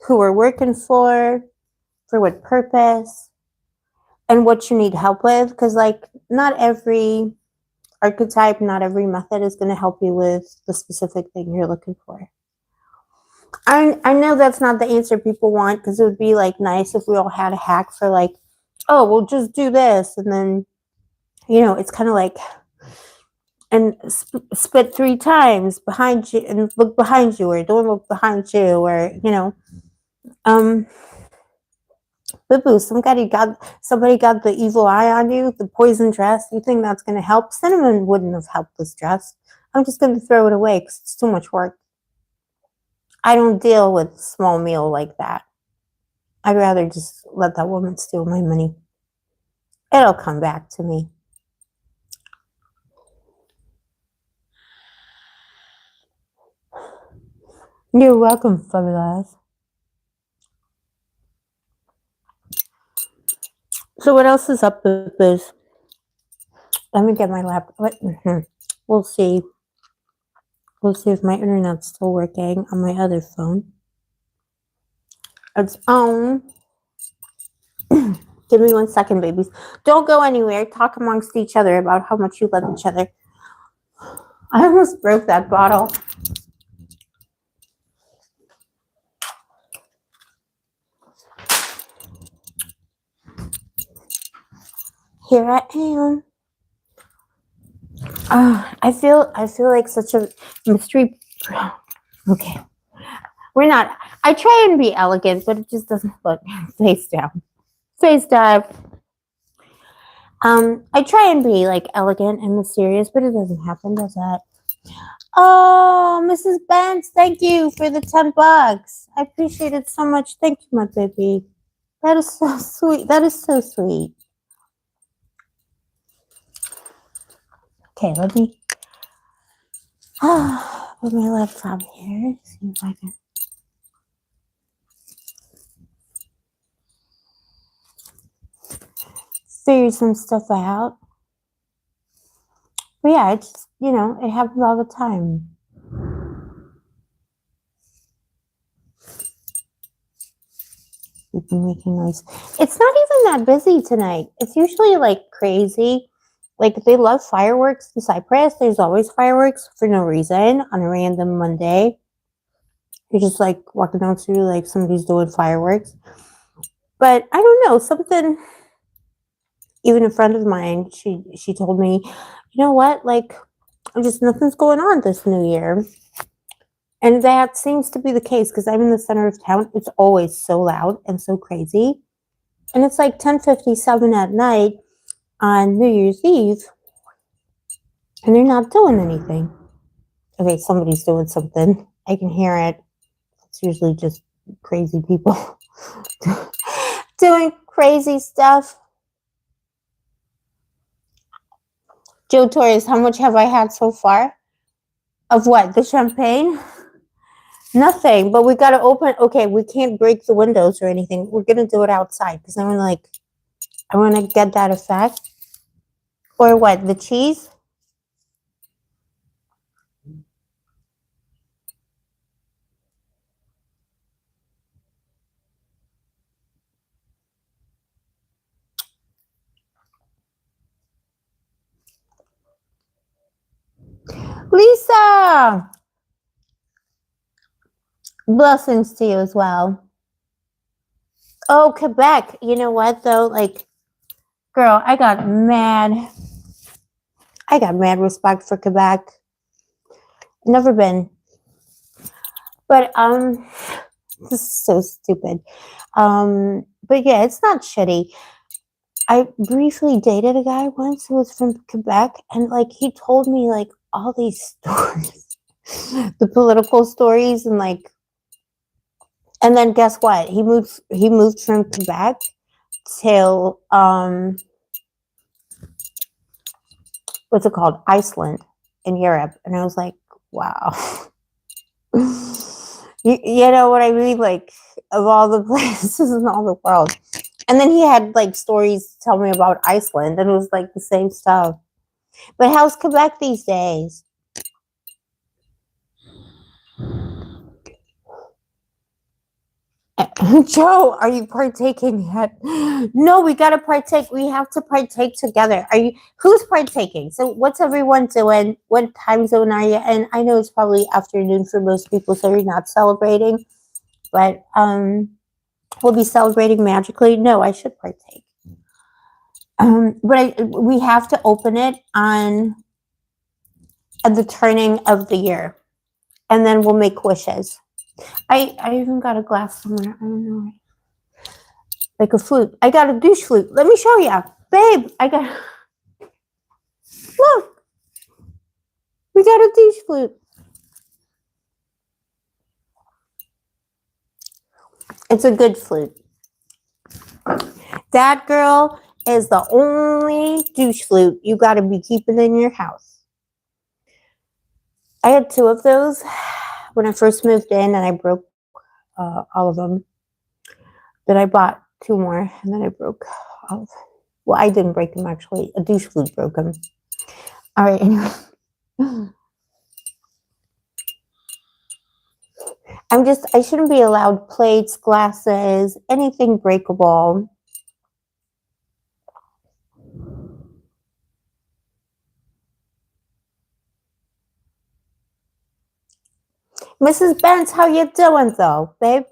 who we're working for what purpose, and what you need help with. Because, like, not every archetype, not every method is going to help you with the specific thing you're looking for. I know that's not the answer people want, because it would be like nice if we all had a hack for like, oh, we'll just do this, and then, you know, it's kind of like, and spit 3 times behind you and look behind you, or don't look behind you, or, you know, boo-boo, somebody got the evil eye on you, the poison dress. You think that's going to help? Cinnamon wouldn't have helped this dress. I'm just going to throw it away because it's too much work. I don't deal with small meal like that. I'd rather just let that woman steal my money. It'll come back to me. You're welcome, fabulous. So what else is up with this? Let me get my laptop. We'll see. We'll see if my internet's still working on my other phone. It's on. Give me 1 second, babies. Don't go anywhere. Talk amongst each other about how much you love each other. I almost broke that bottle. Here I am. I feel like such a mystery. Okay. We're not. I try and be elegant, but it just doesn't look. Face down. Face dive. I try and be like elegant and mysterious, but it doesn't happen, does that? Oh, Mrs. Benz, thank you for the $10. I appreciate it so much. Thank you, my baby. That is so sweet. That is so sweet. Okay, let me put my laptop here. See if I can. Figure some stuff out. But yeah, it's just, you know, it happens all the time. We've been making noise. It's not even that busy tonight. It's usually like crazy. Like, they love fireworks in Cyprus. There's always fireworks for no reason on a random Monday. You're just like walking down through, like somebody's doing fireworks. But I don't know, something. Even a friend of mine, she told me, you know what, like, just nothing's going on this new year. And that seems to be the case, because I'm in the center of town. It's always so loud and so crazy. And it's like 10:57 at night on New Year's Eve, and they're not doing anything. Okay, somebody's doing something. I can hear it. It's usually just crazy people doing crazy stuff. Joe Torres, how much have I had so far? Of what? The champagne? Nothing, but we got to open. Okay, we can't break the windows or anything. We're going to do it outside, because I want to get that effect. Or what? The cheese? Lisa! Blessings to you as well. Oh, Quebec. You know what, though? Like, girl, I got mad respect for Quebec. Never been. But, this is so stupid. But yeah, it's not shitty. I briefly dated a guy once who was from Quebec, and like he told me like all these stories, the political stories, and like, and then guess what? He moved from Quebec to what's it called? Iceland in Europe, and I was like, wow. You know what I mean? Like, of all the places in all the world. And then he had like stories to tell me about Iceland, and it was like the same stuff. But how's Quebec these days? Joe, are you partaking yet? No, we gotta partake. We have to partake together. Are you? Who's partaking? So, what's everyone doing? What time zone are you in? I know it's probably afternoon for most people, so you're not celebrating. But we'll be celebrating magically. No, I should partake. But we have to open it on at the turning of the year, and then we'll make wishes. I even got a glass somewhere. I don't know. Like a flute. I got a douche flute. Let me show you. Babe, I got... Look. We got a douche flute. It's a good flute. That girl is the only douche flute you got to be keeping in your house. I had 2 of those when I first moved in, and I broke all of them. Then I bought 2 more, and then I broke all of them. Well, I didn't break them, actually. A douche flute broke them. All right, anyway. I shouldn't be allowed plates, glasses, anything breakable. Mrs. Benz, how you doing, though, babe?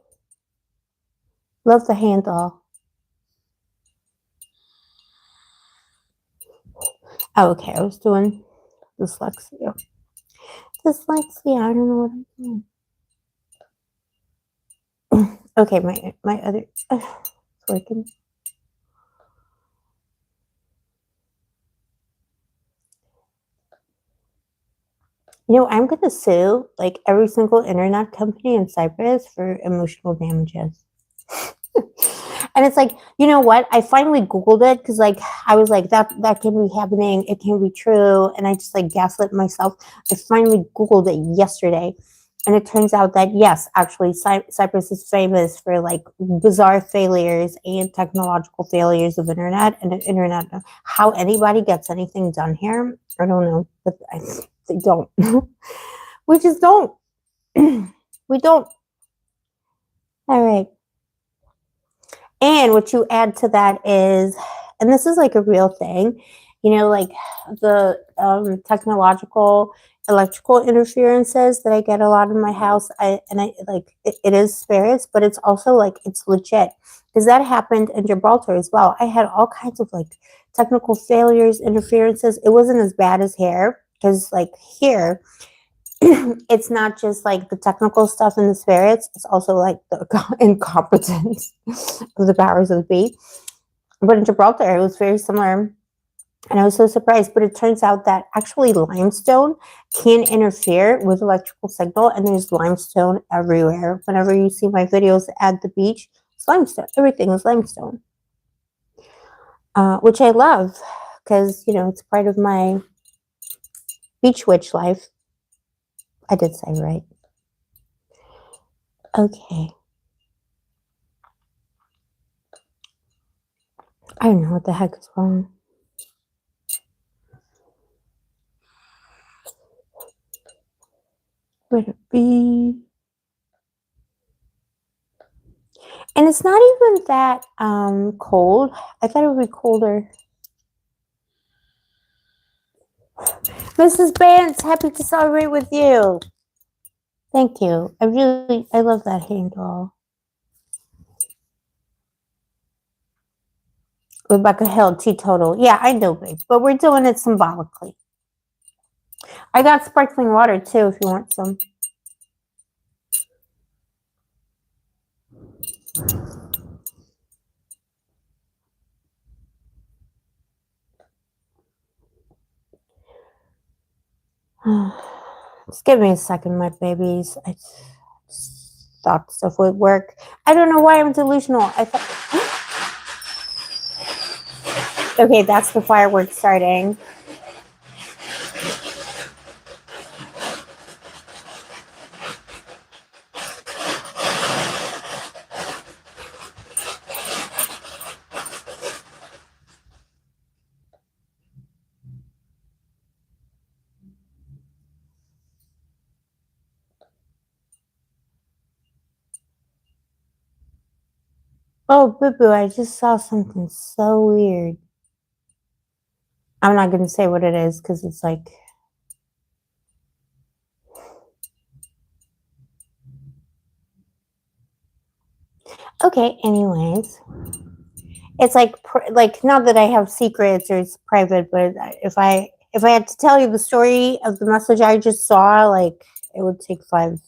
Love the handle. Oh, okay, I was doing dyslexia. Dyslexia, I don't know what I'm doing. Okay, my other, it's working. You know, I'm going to sue like every single internet company in Cyprus for emotional damages. And it's like, you know what? I finally Googled it because like I was like, that can be happening. It can be true. And I just like gaslit myself. I finally Googled it yesterday. And it turns out that yes, actually Cyprus is famous for like bizarre failures and technological failures of internet and internet. How anybody gets anything done here, I don't know, but they don't. We just don't. We don't. All right. And what you add to that is, and this is like a real thing, you know, like the technological electrical interferences that I get a lot in my house. I like it is spirits, but it's also like it's legit because that happened in Gibraltar as well. I had all kinds of like technical failures, interferences. It wasn't as bad as here because like here it's not just like the technical stuff in the spirits, it's also like the incompetence of the powers of the be. But in Gibraltar, it was very similar. And I was so surprised. But it turns out that actually limestone can interfere with electrical signal, and there's limestone everywhere. Whenever you see my videos at the beach, it's limestone. Everything is limestone. Which I love because, you know, it's part of my beach witch life. I did say right. Okay. I don't know what the heck is wrong. Would it be? And it's not even that cold. I thought it would be colder. Mrs. Bance, happy to celebrate with you. Thank you. I love that handle. Rebecca Hill, teetotal. Yeah, I know, babe, but we're doing it symbolically. I got sparkling water too if you want some. Just give me a second, my babies. I just thought stuff would work. I don't know why I'm delusional. I thought. Okay, that's the fireworks starting. Oh, Boo Boo, I just saw something so weird. I'm not going to say what it is because it's like. Okay, anyways. It's like not that I have secrets or it's private, but if I had to tell you the story of the message I just saw, like it would take 5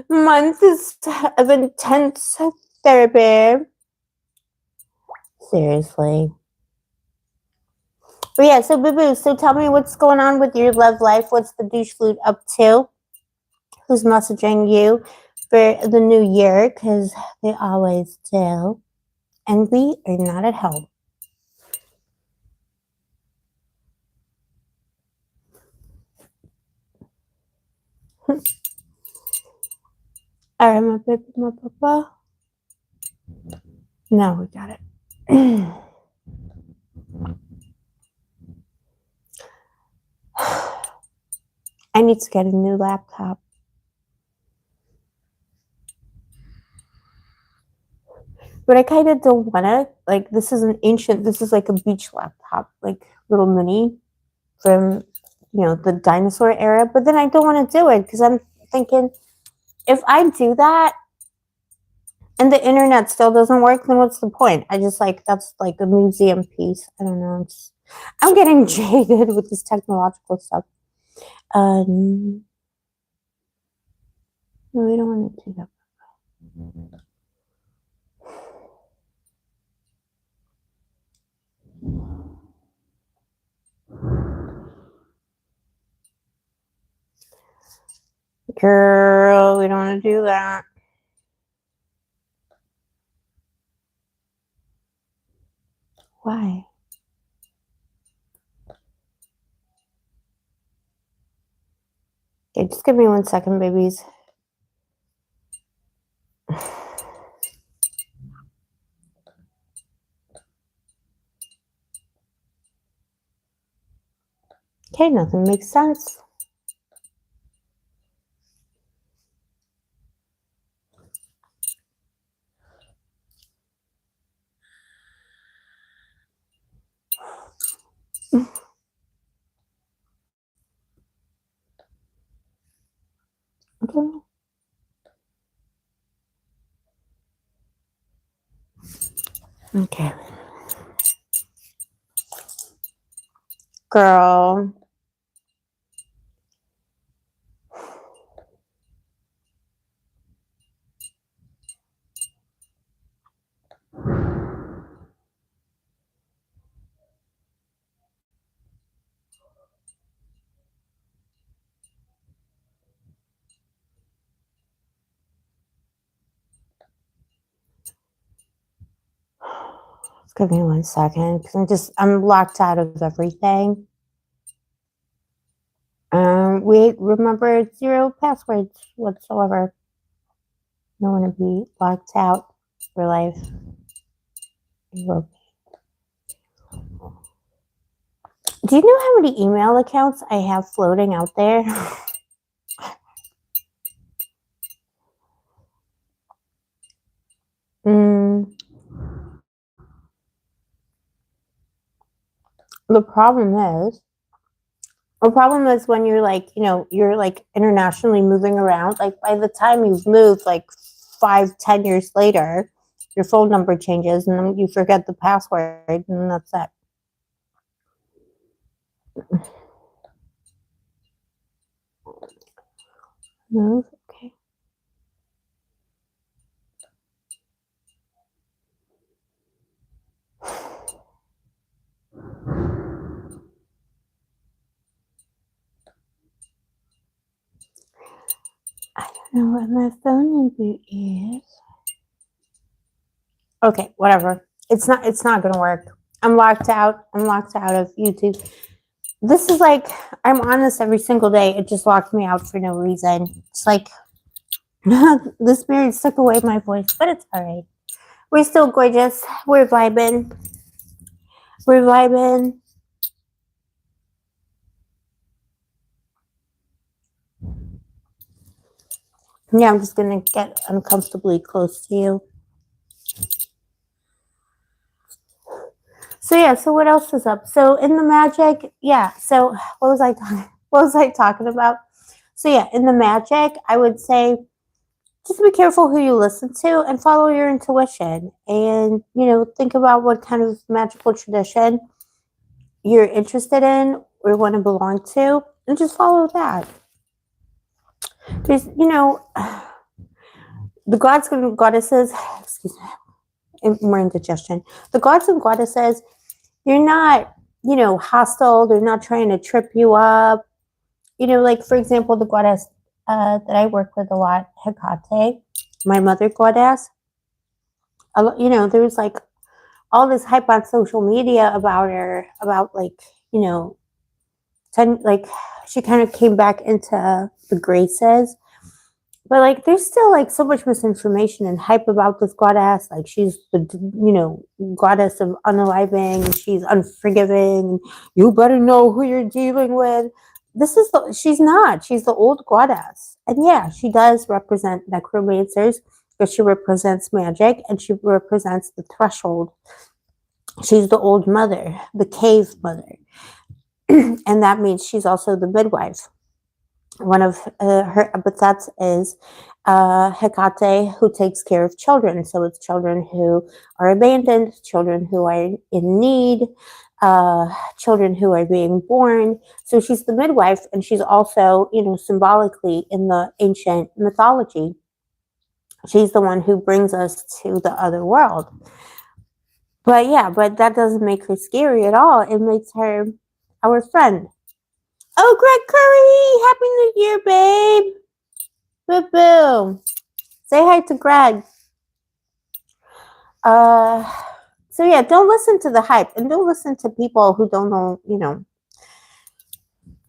months of intense therapy. Seriously. But yeah, so Boo Boo, so tell me what's going on with your love life. What's the douche flute up to? Who's messaging you for the new year? Because they always do. And we are not at home. All right, my baby, my papa. No, we got it. I need to get a new laptop. But I kind of don't want to. Like, this is like a beach laptop, like little mini from, the dinosaur era. But then I don't want to do it because I'm thinking if I do that and the internet still doesn't work, then what's the point? That's like a museum piece. I don't know. I'm getting jaded with this technological stuff. No, we don't want to do that. Girl, we don't want to do that. Why? Okay, just give me 1 second, babies. Okay, nothing makes sense. Okay. Girl. Just give me 1 second because I'm locked out of everything. We remember 0 passwords whatsoever. I don't want to be locked out for life. Do you know how many email accounts I have floating out there? The problem is when you're you're like internationally moving around, like by the time you've moved like 5-10 years later, your phone number changes and then you forget the password and that's it. Move, okay. know what my phone number is. Okay, whatever. It's not gonna work. I'm locked out. I'm locked out of YouTube. This is like, I'm on this every single day. It just locked me out for no reason. It's like the spirit took away my voice, but it's all right. We're still gorgeous. We're vibing. We're vibing. Yeah, I'm just gonna get uncomfortably close to you. So yeah, so what else is up? So in the magic, yeah. So what was I talking about? So yeah, in the magic, I would say just be careful who you listen to and follow your intuition, and think about what kind of magical tradition you're interested in or want to belong to, and just follow that. There's the gods and goddesses, excuse me, more indigestion. The gods and goddesses, they're not, hostile. They're not trying to trip you up. Like for example, the goddess that I work with a lot, Hecate, my mother goddess. There was like all this hype on social media about her, about like, like she kind of came back into the graces. But like, there's still like so much misinformation and hype about this goddess. Like, she's the goddess of unaliving. She's unforgiving. You better know who you're dealing with. She's not. She's the old goddess, and yeah, she does represent necromancers because she represents magic and she represents the threshold. She's the old mother, the cave mother, and that means she's also the midwife. One of her epithets is Hecate, who takes care of children. So it's children who are abandoned, children who are in need, children who are being born. So she's the midwife, and she's also, symbolically in the ancient mythology. She's the one who brings us to the other world. But yeah, but that doesn't make her scary at all. It makes her our friend. Oh, Greg Curry! Happy New Year, babe! Boo boo! Say hi to Greg. So yeah, don't listen to the hype and don't listen to people who don't know,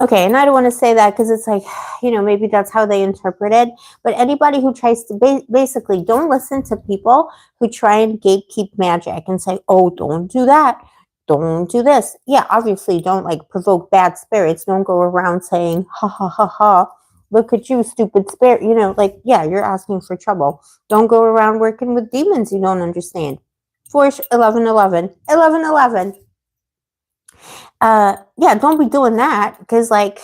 Okay, and I don't want to say that because it's like, maybe that's how they interpret it. But anybody who tries to basically don't listen to people who try and gatekeep magic and say, oh, don't do that. Don't do this. Yeah, obviously don't like provoke bad spirits. Don't go around saying, ha, ha, ha, ha. Look at you, stupid spirit. Yeah, you're asking for trouble. Don't go around working with demons you don't understand. Force 1111. 1111. Yeah, don't be doing that because like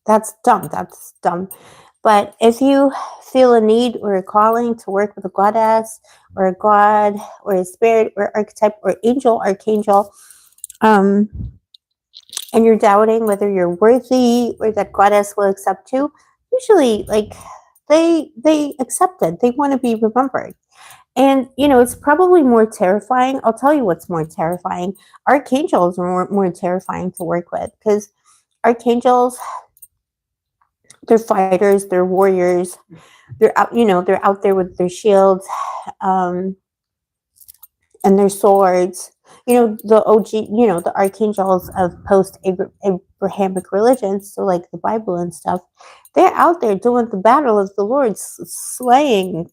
that's dumb. But if you feel a need or a calling to work with a goddess or a god or a spirit or archetype or angel, archangel, and you're doubting whether you're worthy or that goddess will accept you, usually like they accept it. They want to be remembered. And, it's probably more terrifying. I'll tell you what's more terrifying. Archangels are more terrifying to work with because archangels, they're fighters, they're warriors. They're out, they're out there with their shields and their swords. The OG, the archangels of post-Abrahamic religions, so like the Bible and stuff, they're out there doing the battle of the Lord, slaying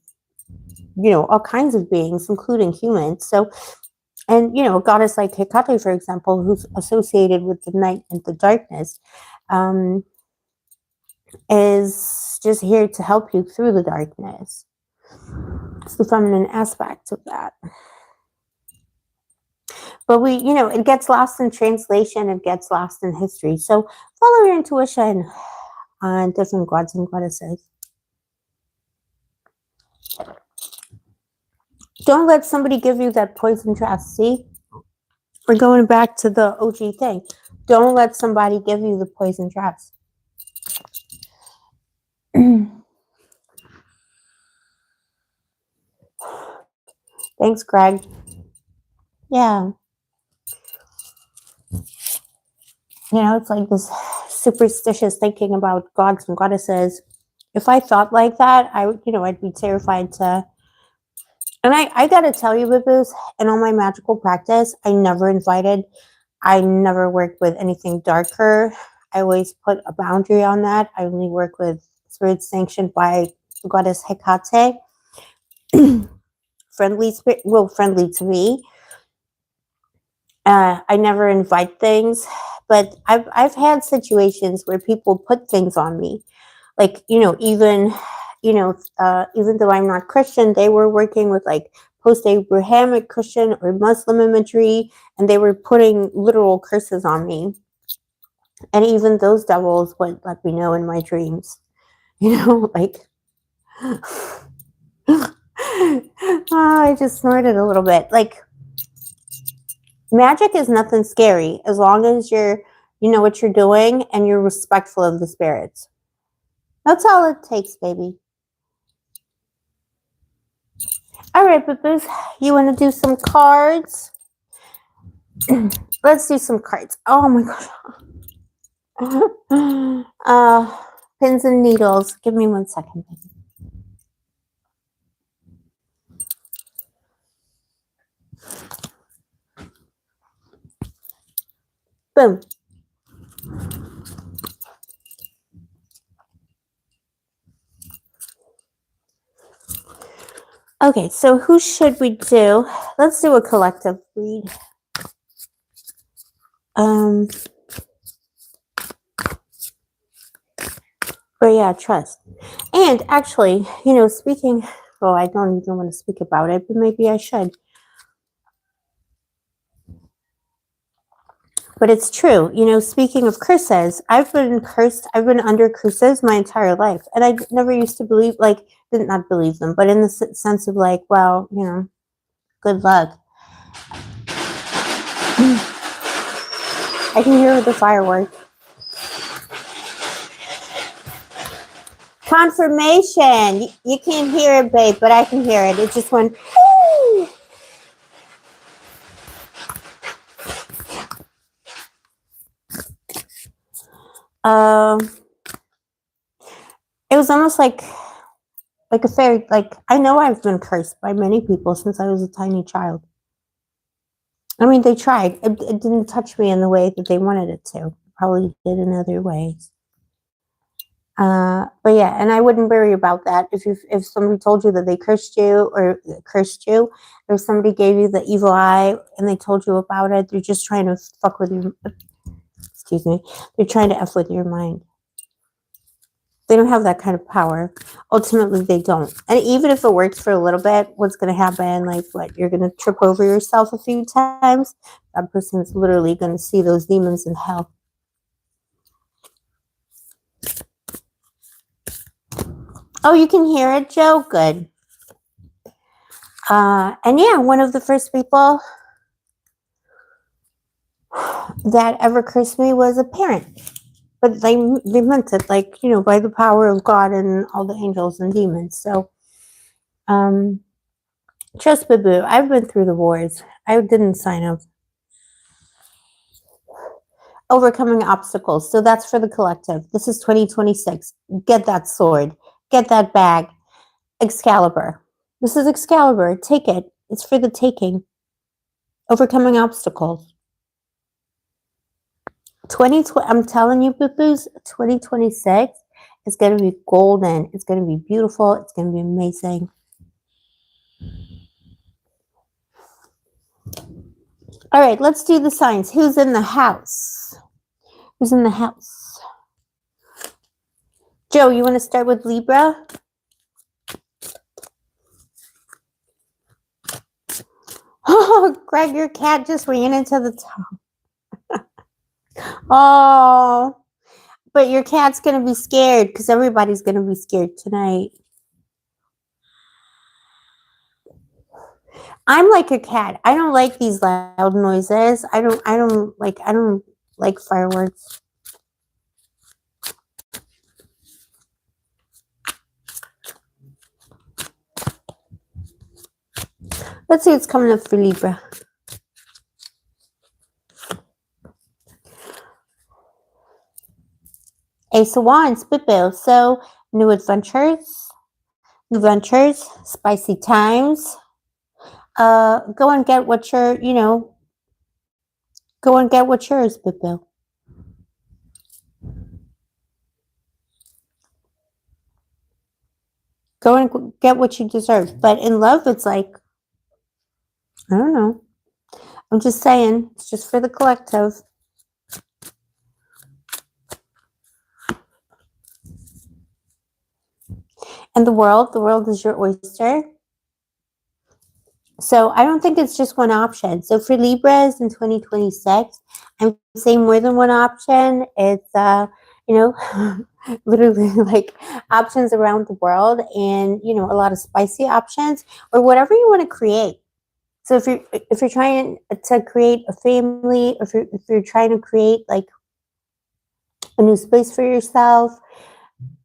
all kinds of beings, including humans. So, and, a goddess like Hecate, for example, who's associated with the night and the darkness, is just here to help you through the darkness. It's the feminine aspect of that. But it gets lost in translation, it gets lost in history. So follow your intuition on different gods and goddesses. Don't let somebody give you that poison dress. See? We're going back to the OG thing. Don't let somebody give you the poison dress. Thanks, Greg. Yeah. It's like this superstitious thinking about gods and goddesses. if I thought like that, I would, I'd be terrified to. And I got to tell you, boo-boos, in all my magical practice, I never worked with anything darker. I always put a boundary on that. I only work with spirits sanctioned by the goddess Hecate. Friendly spirit, well, friendly to me. I never invite things, but I've had situations where people put things on me, like even though I'm not Christian, they were working with like post-Abrahamic Christian or Muslim imagery, and they were putting literal curses on me. And even those devils would let me know in my dreams, like. I just snorted a little bit. Like, magic is nothing you as long as you know what you're doing and you're respectful of the spirits. That's all it takes, baby. All right, boo-boos, you want to do some cards? Let's do some cards. Oh my gosh. Pins and needles. Give me 1 second, baby. Boom. Okay, so who should we do? Let's do a collective read. But yeah, trust. And actually, speaking, well, I don't even want to speak about it, but maybe I should. But it's true. Speaking of curses, I've been under curses my entire life. And I never used to believe, did not believe them, but in the sense of like, well, good luck. I can hear the fireworks. Confirmation. You can't hear it, babe, but I can hear it. It just went, whoo! It was almost like a fairy, I know I've been cursed by many people since I was a tiny child. I mean, they tried. It didn't touch me in the way that they wanted it to. Probably did in other ways. But yeah, and I wouldn't worry about that. If somebody told you that they cursed you, or if somebody gave you the evil eye and they told you about it, they're just trying to fuck with your, excuse me, they're trying to F with your mind. They don't have that kind of power. Ultimately, they don't. And even if it works for a little bit, what's going to happen? Like, what? You're going to trip over yourself a few times. That person's literally going to see those demons in hell. Oh, you can hear it, Joe? Good. And yeah, one of the first people that ever cursed me was a parent. But they meant it, by the power of God and all the angels and demons. So, trust boo-boo. I've been through the wars. I didn't sign up. Overcoming obstacles. So that's for the collective. This is 2026. Get that sword. Get that bag. Excalibur. This is Excalibur. Take it. It's for the taking. Overcoming obstacles. I'm telling you, boo-boos, 2026 is going to be golden. It's going to be beautiful. It's going to be amazing. All right, let's do the signs. Who's in the house? Who's in the house? Joe, you want to start with Libra? Oh, Greg, your cat just ran into the top. Oh, but your cat's going to be scared because everybody's going to be scared tonight. I'm like a cat. I don't like these loud noises. I don't like fireworks. Let's see what's coming up for Libra. Ace of Wands, boo-boo. So new adventures, spicy times. Go and get what you're, go and get what's yours, Big Bill. Go and get what you deserve. But in love, it's like, I don't know. I'm just saying, it's just for the collective. And the world is your oyster. So I don't think it's just one option. So for Libras in 2026, I'm saying more than one option. It's, literally like options around the world and, a lot of spicy options or whatever you want to create. So if you're trying to create a family, if you're trying to create like a new space for yourself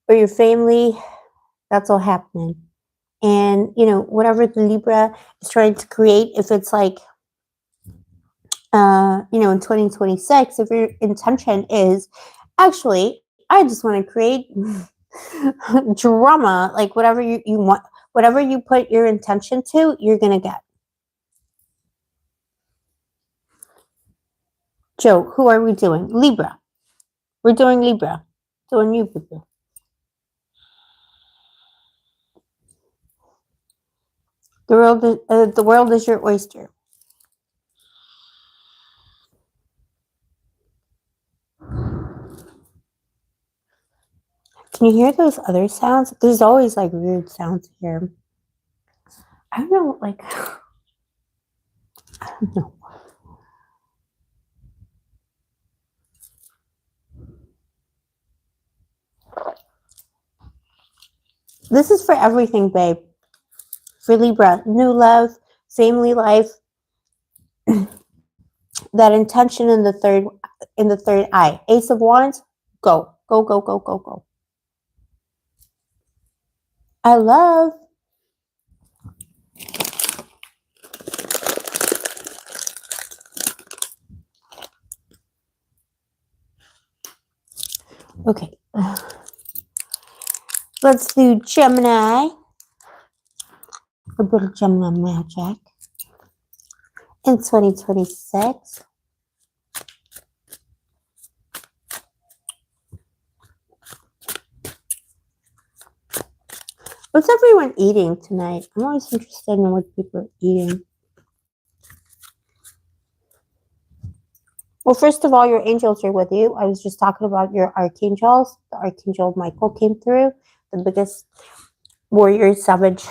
or your family, that's all happening. And, whatever the Libra is trying to create, if it's like, in 2026, if your intention is actually, I just want to create drama, like whatever you want, whatever you put your intention to, you're going to get. Joe, who are we doing? Libra. We're doing Libra. Doing you, Libra. The world is your oyster. Can you hear those other sounds? There's always like weird sounds here. I don't know, like, I don't know. This is for everything, babe. For Libra, new love, family life, that intention in the third eye. Ace of Wands, go. Go, go, go, go, go. I love. Okay. Let's do Gemini. A bit of Gemini magic in 2026. What's everyone eating tonight? I'm always interested in what people are eating. Well, first of all, your angels are with you. I was just talking about your archangels. The Archangel Michael came through, the biggest warrior, savage.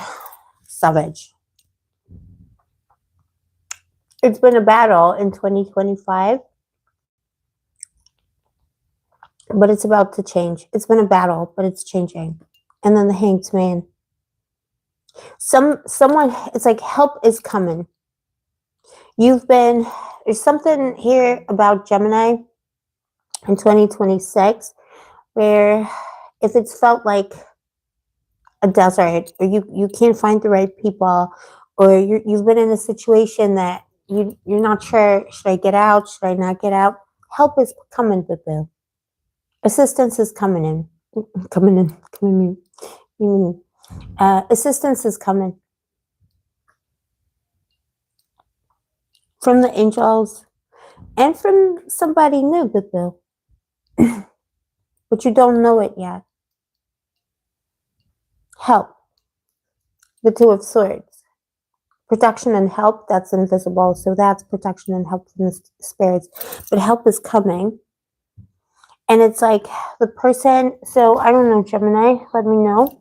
It's been a battle in 2025, but it's about to change. It's been a battle, but it's changing. And then the Hanged Man. Someone, it's like help is coming. There's something here about Gemini in 2026 where if it's felt like a desert or you can't find the right people or you've been in a situation that you're not sure, should I get out, should I not get out, help is coming, boo. Assistance is coming in. Assistance is coming from the angels and from somebody new, boo. But you don't know it yet. Help. The Two of Swords. Protection and help, that's invisible. So that's protection and help from the spirits. But help is coming. And it's like the person, so I don't know, Gemini, let me know.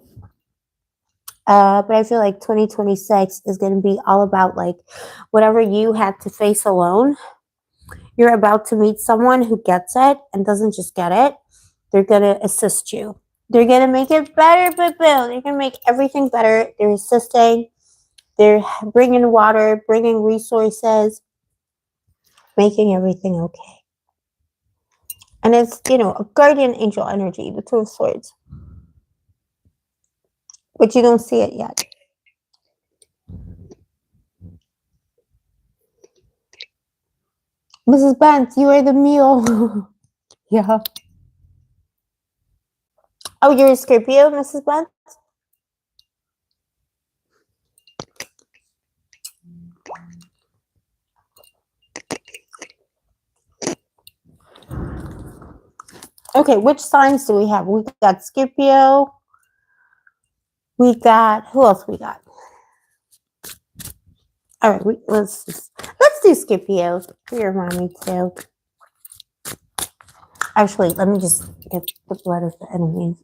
But I feel like 2026 is going to be all about like whatever you had to face alone. You're about to meet someone who gets it and doesn't just get it. They're going to assist you. They're going to make it better, but they're going to make everything better. They're assisting. They're bringing water, bringing resources, making everything okay. And it's, a guardian angel energy, the Two of Swords. But you don't see it yet. Mrs. Bent, you are the meal. Yeah. Oh, you're a Scorpio, Mrs. Blunt? Okay, which signs do we have? We got Scorpio. We got, who else we got? All right, let's do Scorpio for your mommy too. Actually, let me just get the blood of the enemies.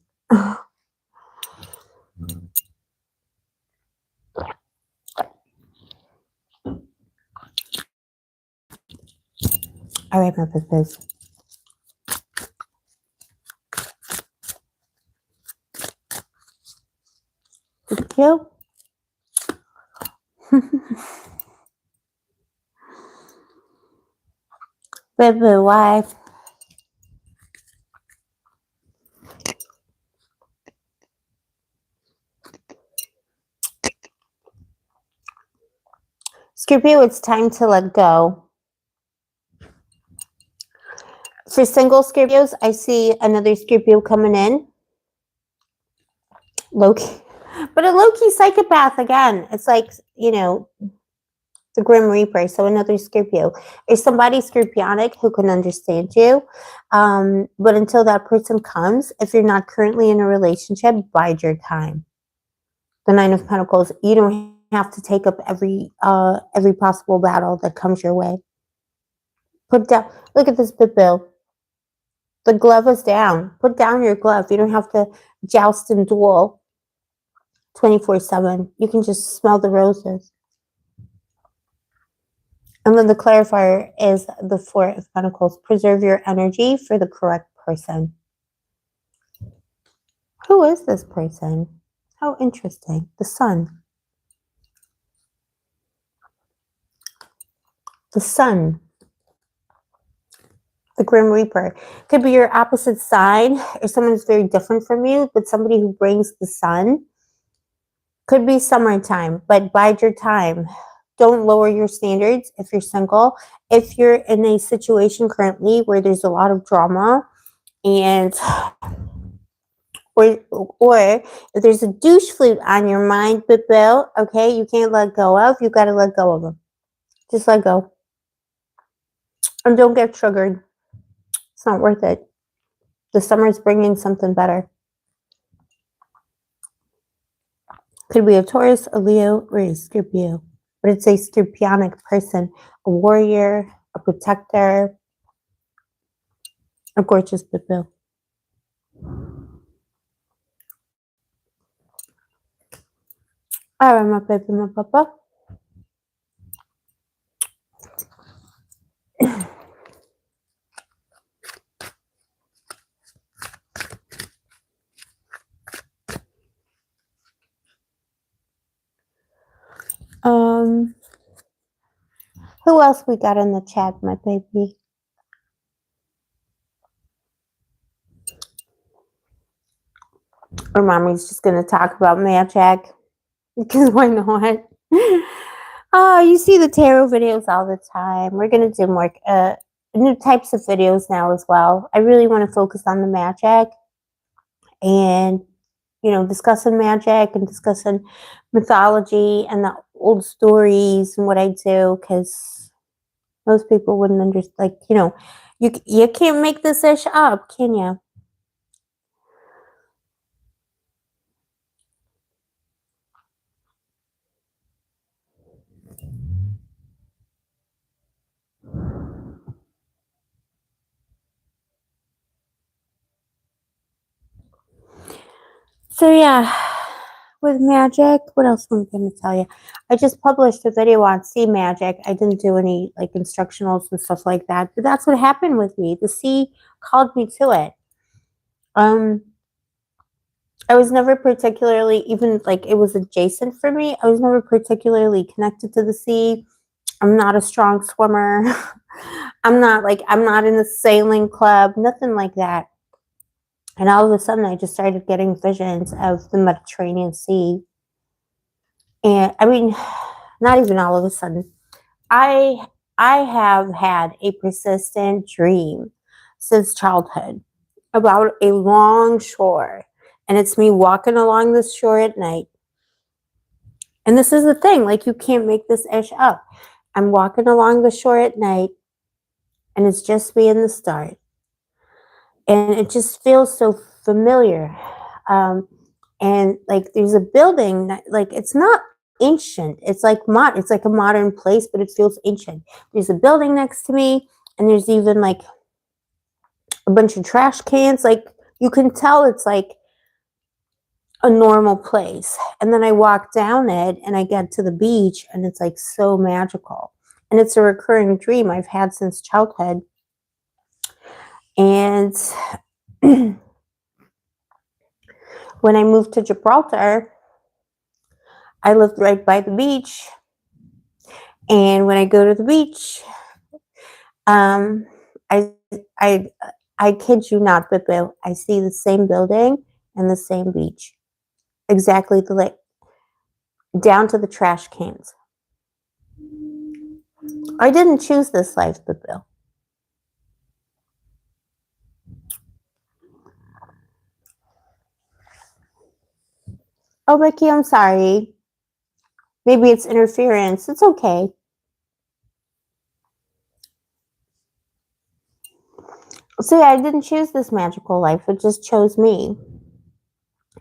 All right, my business. Thank you. Baby wife. Scorpio, it's time to let go. For single Scorpios, I see another Scorpio coming in. Low-key. But a low-key psychopath again. It's like, you know, the Grim Reaper. So another Scorpio. Is somebody Scorpionic who can understand you. But until that person comes, if you're not currently in a relationship, bide your time. The Nine of Pentacles, you don't have to take up every possible battle that comes your way. Put down, look at this Bill. The glove is down. Put down your glove. You don't have to joust and duel 24/7. You can just smell the roses. And then the clarifier is the Four of Pentacles. Preserve your energy for the correct person. Who is this person? How interesting. The Sun. The Sun. The Grim Reaper. Could be your opposite sign or someone who's very different from you, but somebody who brings the sun. Could be summertime, but bide your time. Don't lower your standards if you're single. If you're in a situation currently where there's a lot of drama and or if there's a douche flute on your mind, Bill, okay, you can't let go of, you got to let go of them. Just let go. And don't get triggered. It's not worth it. The summer's bringing something better. Could be a Taurus, a Leo, or a Scorpio. But it's a Scorpionic person, a warrior, a protector, a gorgeous Bill. All right, my baby, my papa. Who else we got in the chat, my baby? Or mommy's just gonna talk about magic. Because why not? Oh, you see the tarot videos all the time. We're gonna do more new types of videos now as well. I really want to focus on the magic and, you know, discussing magic and discussing mythology and the old stories and what I do, because most people wouldn't understand. Like, you know, you can't make this ish up, can you? So yeah, with magic, what else am I going to tell you? I just published a video on sea magic. I didn't do any like instructionals and stuff like that, but that's what happened with me. The sea called me to it. I was never particularly, even like it was adjacent for me. I was never particularly connected to the sea. I'm not a strong swimmer. I'm not in the sailing club, nothing like that. And all of a sudden, I just started getting visions of the Mediterranean Sea. And I mean, not even all of a sudden. I have had a persistent dream since childhood about a long shore And it's me walking along the shore at night. And this is the thing, like, you can't make this ish up. I'm walking along the shore at night, and it's just me and the stars. And it just feels so familiar. And like, there's a building that, like, it's not ancient. It's like it's like a modern place, but it feels ancient. There's a building next to me, and there's even like a bunch of trash cans. Like, you can tell it's like a normal place. And then I walk down it and I get to the beach, and it's like so magical. And it's a recurring dream I've had since childhood. And when I moved to Gibraltar, I lived right by the beach. And when I go to the beach, I I I kid you not, Bill, I see the same building and the same beach. Exactly the lake, down to the trash cans. I didn't choose this life, Bill. Oh, Becky, I'm sorry. Maybe it's interference. It's okay. So yeah, I didn't choose this magical life. It just chose me.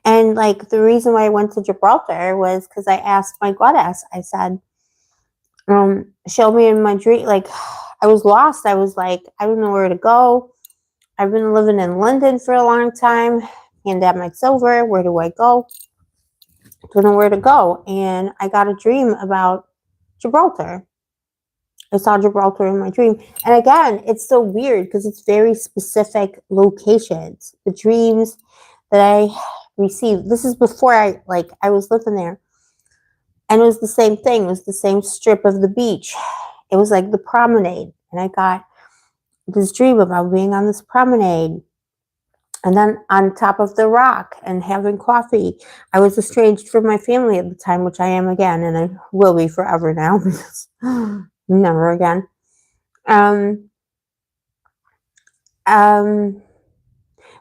And like, the reason why I went to Gibraltar was because I asked my goddess. I said, show me in my dream. Like, I was lost. I was like, I don't know where to go. I've been living in London for a long time. Pandemic's over. Where do I go? Don't know where to go. And I got a dream about Gibraltar. I saw Gibraltar in my dream. And again, it's so weird because it's very specific locations. The dreams that I received. This is before I was living there. And it was the same thing. It was the same strip of the beach. It was like the promenade. And I got this dream about being on this promenade. And then on top of the rock and having coffee. I was estranged from my family at the time, which I am again. And I will be forever now. Because never again.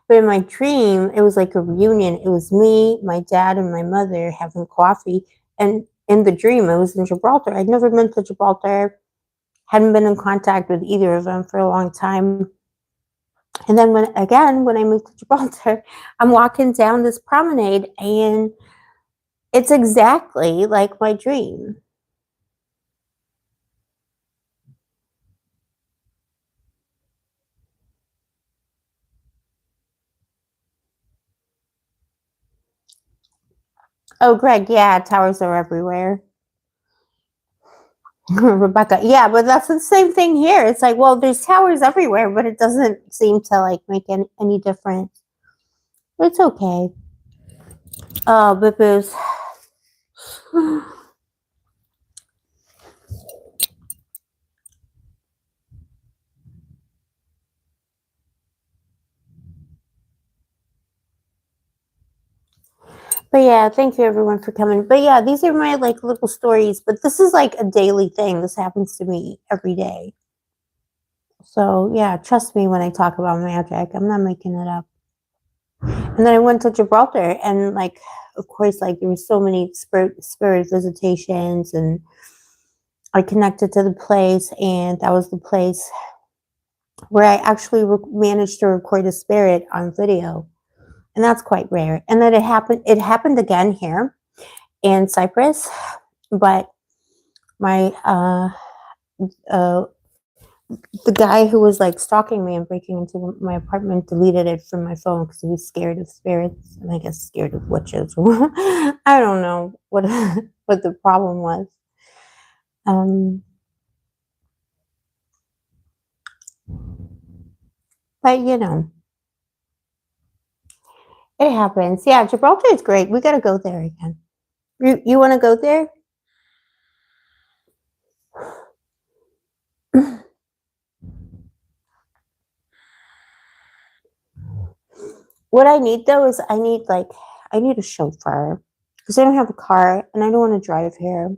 But in my dream, it was like a reunion. It was me, my dad, and my mother having coffee. And in the dream, I was in Gibraltar. I'd never been to Gibraltar, hadn't been in contact with either of them for a long time. And then when I moved to Gibraltar, I'm walking down this promenade, and it's exactly like my dream. Oh, Greg, yeah, towers are everywhere. Rebecca, yeah, but that's the same thing here. It's like, well, there's towers everywhere, but it doesn't seem to like make any difference. But it's okay. Oh, boo-boos. But yeah, thank you everyone for coming. But yeah, these are my like little stories, but this is like a daily thing. This happens to me every day. So yeah, trust me when I talk about magic. I'm not making it up. And then I went to Gibraltar, and like, of course, like, there were so many spirit visitations, and I connected to the place, and that was the place where I actually managed to record a spirit on video. And that's quite rare. And then it happened again here in Cyprus, but my the guy who was like stalking me and breaking into my apartment deleted it from my phone because he was scared of spirits, and I guess scared of witches. I don't know what what the problem was. But you know, it happens. Yeah, Gibraltar is great. We got to go there again. You want to go there? What I need though is I need a chauffeur because I don't have a car and I don't want to drive here.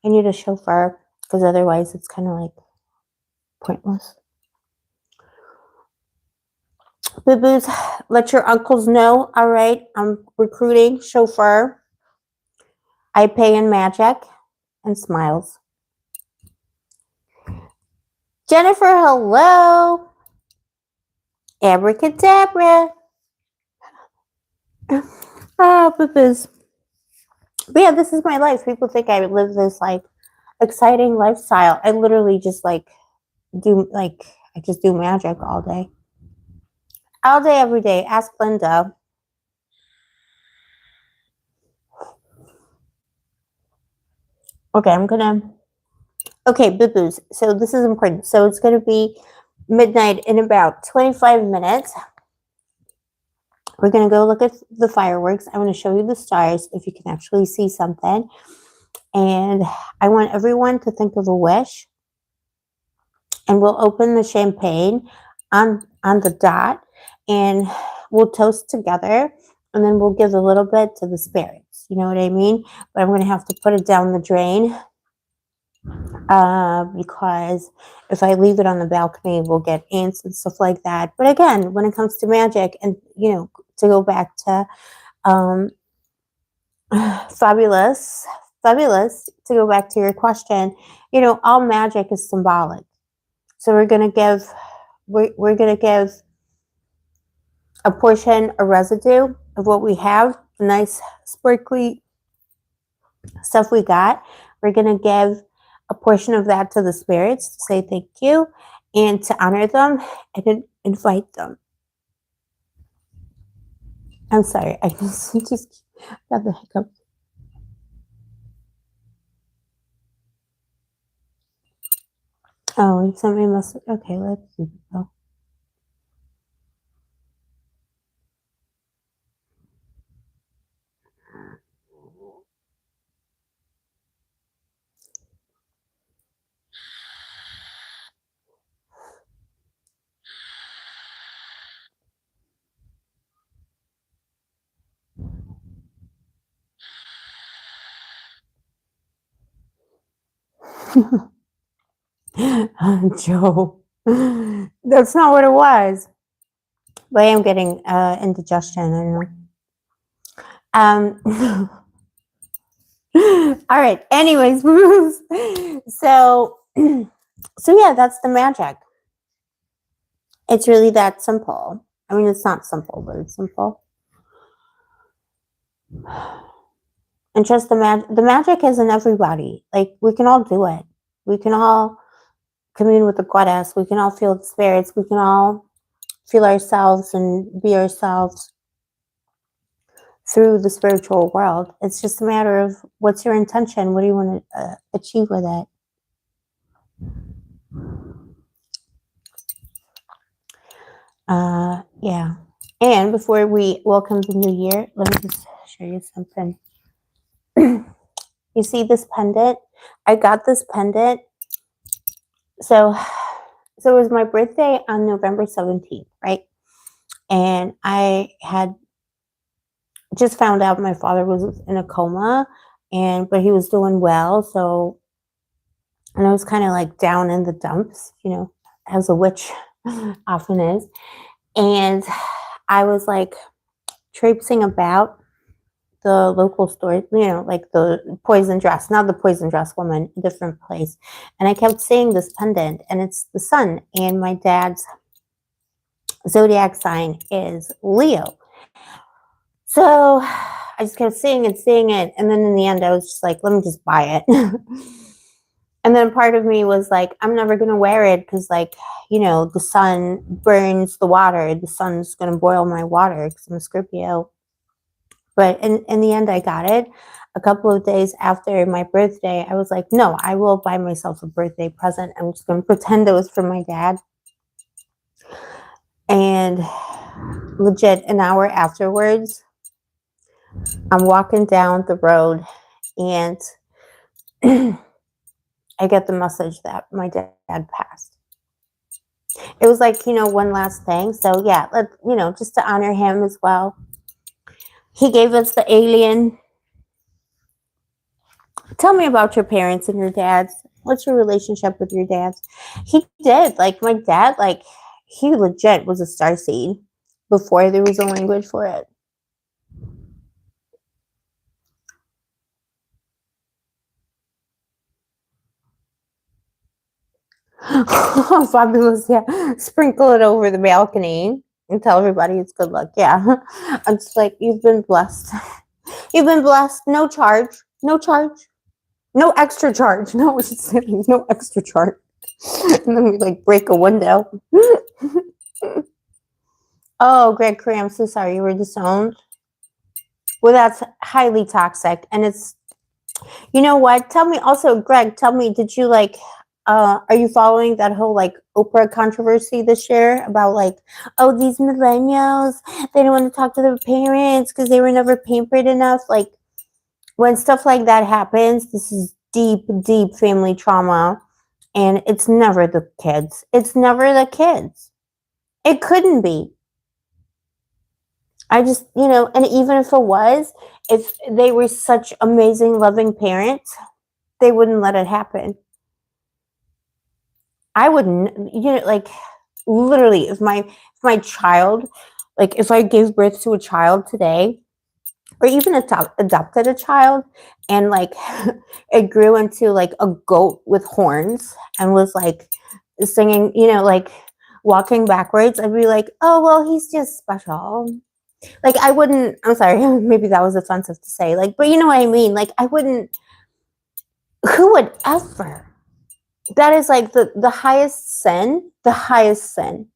I need a chauffeur because otherwise it's kind of like pointless. Boo-boos, let your uncles know. All right, I'm recruiting chauffeur. I pay in magic and smiles. Jennifer, hello. Abracadabra. Ah, boo-boos. But yeah, this is my life. People think I live this like exciting lifestyle. I literally just like I just do magic all day. All day, every day. Ask Linda. Okay, okay, boo-boos. So this is important. So it's gonna be midnight in about 25 minutes. We're gonna go look at the fireworks. I want to show you the stars if you can actually see something. And I want everyone to think of a wish. And we'll open the champagne on the dot, and we'll toast together, and then we'll give a little bit to the spirits. You know what I mean? But I'm going to have to put it down the drain because if I leave it on the balcony, we'll get ants and stuff like that. But again, when it comes to magic, and you know, to go back to fabulous, to go back to your question, you know, all magic is symbolic. So we're gonna give a portion, a residue of what we have, the nice sparkly stuff we got. We're gonna give a portion of that to the spirits to say thank you and to honor them and invite them. I'm sorry, I just got the hiccup. Oh, somebody must. Okay, let's see. Oh. Joe, that's not what it was. But I am getting indigestion. I know. All right. Anyways, so yeah, that's the magic. It's really that simple. I mean, it's not simple, but it's simple. And trust the magic. The magic is in everybody. Like, we can all do it. We can all commune with the goddess. We can all feel the spirits. We can all feel ourselves and be ourselves through the spiritual world. It's just a matter of what's your intention. What do you want to achieve with it? Yeah. And before we welcome the new year, let me just show you something. You see this pendant? I got this pendant. So it was my birthday on November 17th, right? And I had just found out my father was in a coma, but he was doing well. So, and I was kind of like down in the dumps, you know, as a witch often is. And I was like traipsing about the local store, you know, like the poison dress, not the poison dress woman, a different place. And I kept seeing this pendant, and it's the sun. And my dad's zodiac sign is Leo. So I just kept seeing it. And then in the end, I was just like, let me just buy it. And then part of me was like, I'm never going to wear it because, like, you know, the sun burns the water. The sun's going to boil my water because I'm a Scorpio. But in the end, I got it. A couple of days after my birthday, I was like, no, I will buy myself a birthday present. I'm just going to pretend it was from my dad. And legit, an hour afterwards, I'm walking down the road, and I get the message that my dad passed. It was like, you know, one last thing. So yeah, you know, just to honor him as well. He gave us the alien. Tell me about your parents and your dads. What's your relationship with your dads? He did. Like, my dad, like, he legit was a starseed. before there was a language for it. Fabulous, yeah. Sprinkle it over the balcony and tell everybody it's good luck. Yeah. I'm just like, you've been blessed. You've been blessed. No charge. No charge. No extra charge. No, no extra charge. And then we like break a window. Oh, Greg Curry, I'm so sorry. You were disowned. Well, that's highly toxic. And it's, you know what? Tell me also, Greg, tell me, did you like, are you following that whole like Oprah controversy this year about like, oh, these millennials, they don't want to talk to their parents because they were never pampered enough? Like, when stuff like that happens, this is deep, deep family trauma. And it's never the kids. It's never the kids. It couldn't be. I just, you know, and even if it was, if they were such amazing, loving parents, they wouldn't let it happen. I wouldn't, you know, like literally if my child, like if I gave birth to a child today, or even adopted a child and like it grew into like a goat with horns and was like singing, you know, like walking backwards, I'd be like, oh, well, he's just special. Like I wouldn't, I'm sorry, maybe that was offensive to say, like, but you know what I mean? Like I wouldn't, who would ever? That is like the highest sin, the highest sin.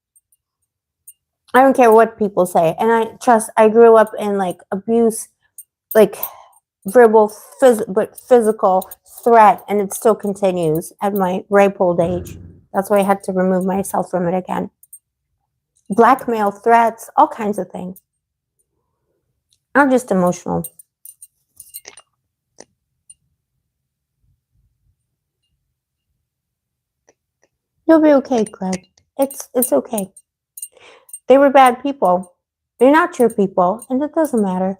I don't care what people say. And I grew up in like abuse, like verbal, but physical threat, and it still continues at my ripe old age. That's why I had to remove myself from it again. Blackmail, threats, all kinds of things. I'm just emotional. You'll be okay, Greg. It's okay. They were bad people. They're not your people, and it doesn't matter.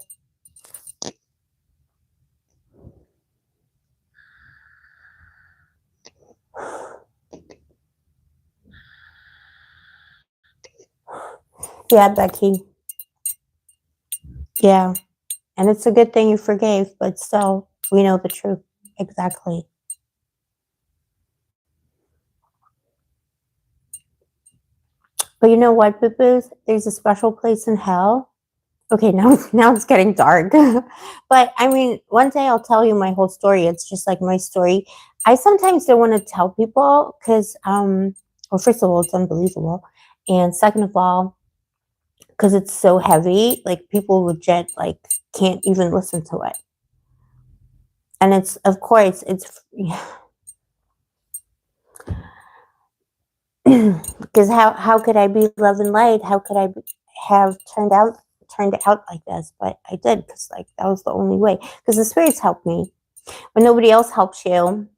Yeah, Becky. Yeah. And it's a good thing you forgave, but still, we know the truth. Exactly. But you know what, boo-boos? There's a special place in hell. Okay, now it's getting dark. But I mean, one day I'll tell you my whole story. It's just like my story. I sometimes don't want to tell people because, well, first of all, it's unbelievable. And second of all, because it's so heavy, like people legit like can't even listen to it. And it's, of course, it's because how could I be love and light? How could I have turned out like this? But I did, because like that was the only way. Because the spirits helped me. When nobody else helps you,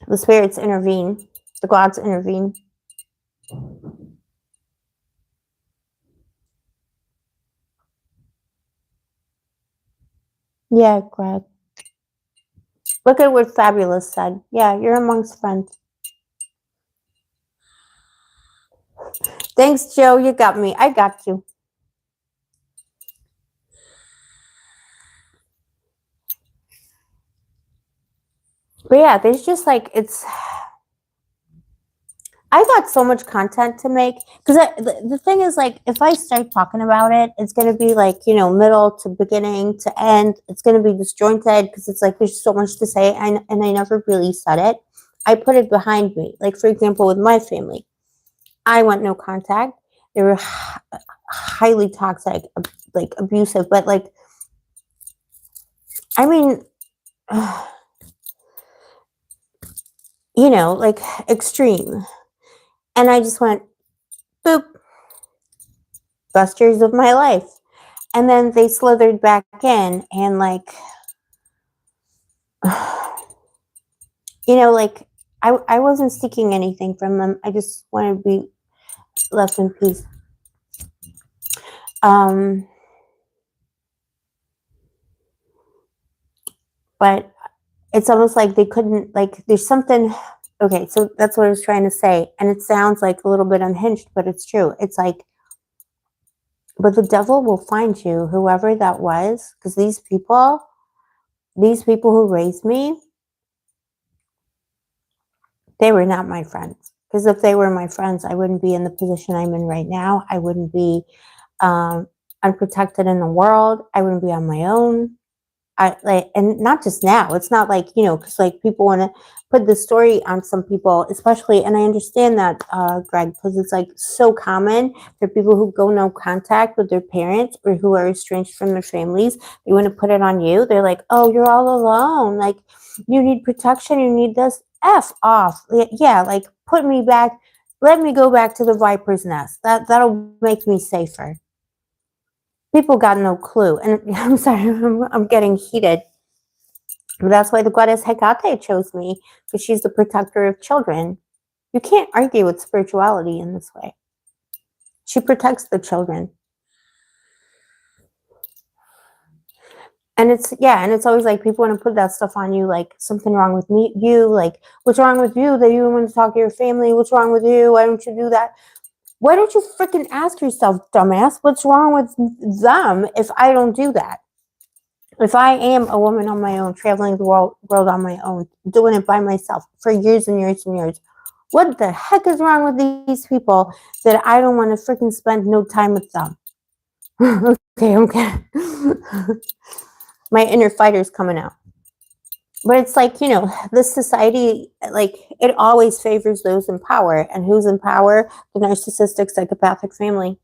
the spirits intervene. The gods intervene. Yeah, Greg. Look at what Fabulous said. Yeah, you're amongst friends. Thanks, Joe. You got me. I got you. But yeah, there's just like, I got so much content to make, because the thing is, like, if I start talking about it, it's going to be like, you know, middle to beginning to end. It's going to be disjointed because it's like there's so much to say, and I never really said it. I put it behind me. Like, for example, with my family, I want no contact. They were highly toxic, like abusive, but like, I mean, you know, like extreme. And I just went, boop, best years of my life. And then they slithered back in, and like, you know, like I wasn't seeking anything from them. I just wanted to be left in peace. But it's almost like they couldn't, like, there's something. Okay, so that's what I was trying to say. And it sounds like a little bit unhinged, but it's true. It's like, But the devil will find you, whoever that was, because these people who raised me, they were not my friends. Because if they were my friends, I wouldn't be in the position I'm in right now. I wouldn't be unprotected in the world. I wouldn't be on my own. I like, and not just now. It's not like, because like people want to put the story on some people, especially, and I understand that, Greg, because it's like so common for people who go no contact with their parents or who are estranged from their families. They want to put it on you. They're like, oh, you're all alone. Like, you need protection. You need this. F off. Yeah, like put me back. Let me go back to the viper's nest. That'll make me safer. People got no clue. And I'm sorry, I'm getting heated. But that's why the goddess Hecate chose me, because she's the protector of children. You can't argue with spirituality in this way. She protects the children. And it's always like people want to put that stuff on you, like something wrong with you, like what's wrong with you that you don't want to talk to your family? What's wrong with you? Why don't you do that? Why don't you freaking ask yourself, dumbass, what's wrong with them if I don't do that? If I am a woman on my own, traveling the world on my own, doing it by myself for years and years and years, what the heck is wrong with these people that I don't want to freaking spend no time with them? Okay. My inner fighter's coming out. But it's like, this society, like, it always favors those in power. And who's in power? The narcissistic, psychopathic family.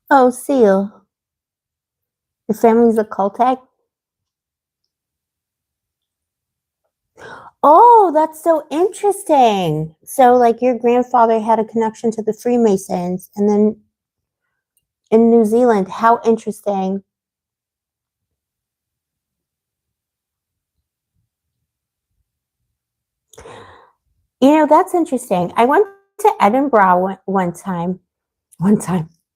Oh, Seal. Your family's a cultic? Oh, that's so interesting. So, like, your grandfather had a connection to the Freemasons, and then in New Zealand. How interesting. That's interesting. I went to Edinburgh one time,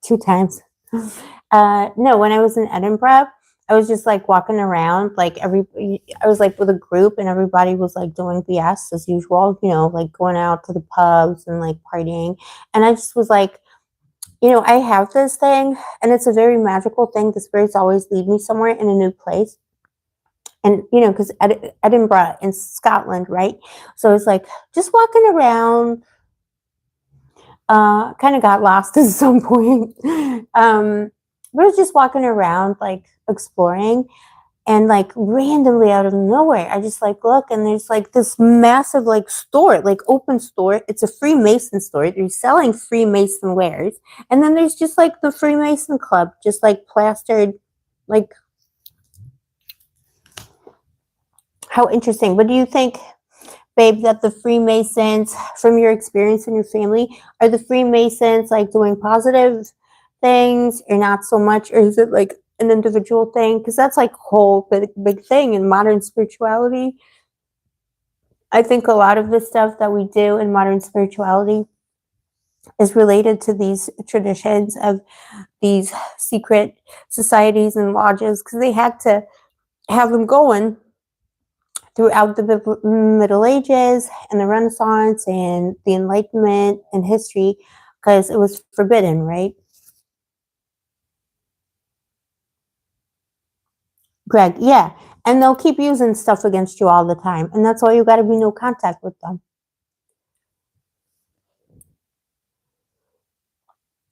two times. No, when I was in Edinburgh, I was just like walking around, like I was like with a group, and everybody was like doing BS as usual, like going out to the pubs and like partying. And I just was like, I have this thing, and it's a very magical thing. The spirits always lead me somewhere in a new place. And, because Edinburgh in Scotland, right? So it's like just walking around, kind of got lost at some point. We were just walking around, like exploring, and like randomly out of nowhere, I just like look, and there's like this massive like store, like open store. It's a Freemason store. They're selling Freemason wares. And then there's just like the Freemason Club, just like plastered, like, how interesting. What do you think, babe, that the Freemasons, from your experience in your family, are the Freemasons like doing positive things or not so much? Or is it like an individual thing? Because that's like a whole big thing in modern spirituality. I think a lot of the stuff that we do in modern spirituality is related to these traditions of these secret societies and lodges, because they had to have them going throughout the Middle Ages and the Renaissance and the Enlightenment and history, because it was forbidden, right? Greg, yeah. And they'll keep using stuff against you all the time. And that's why you got to be no contact with them.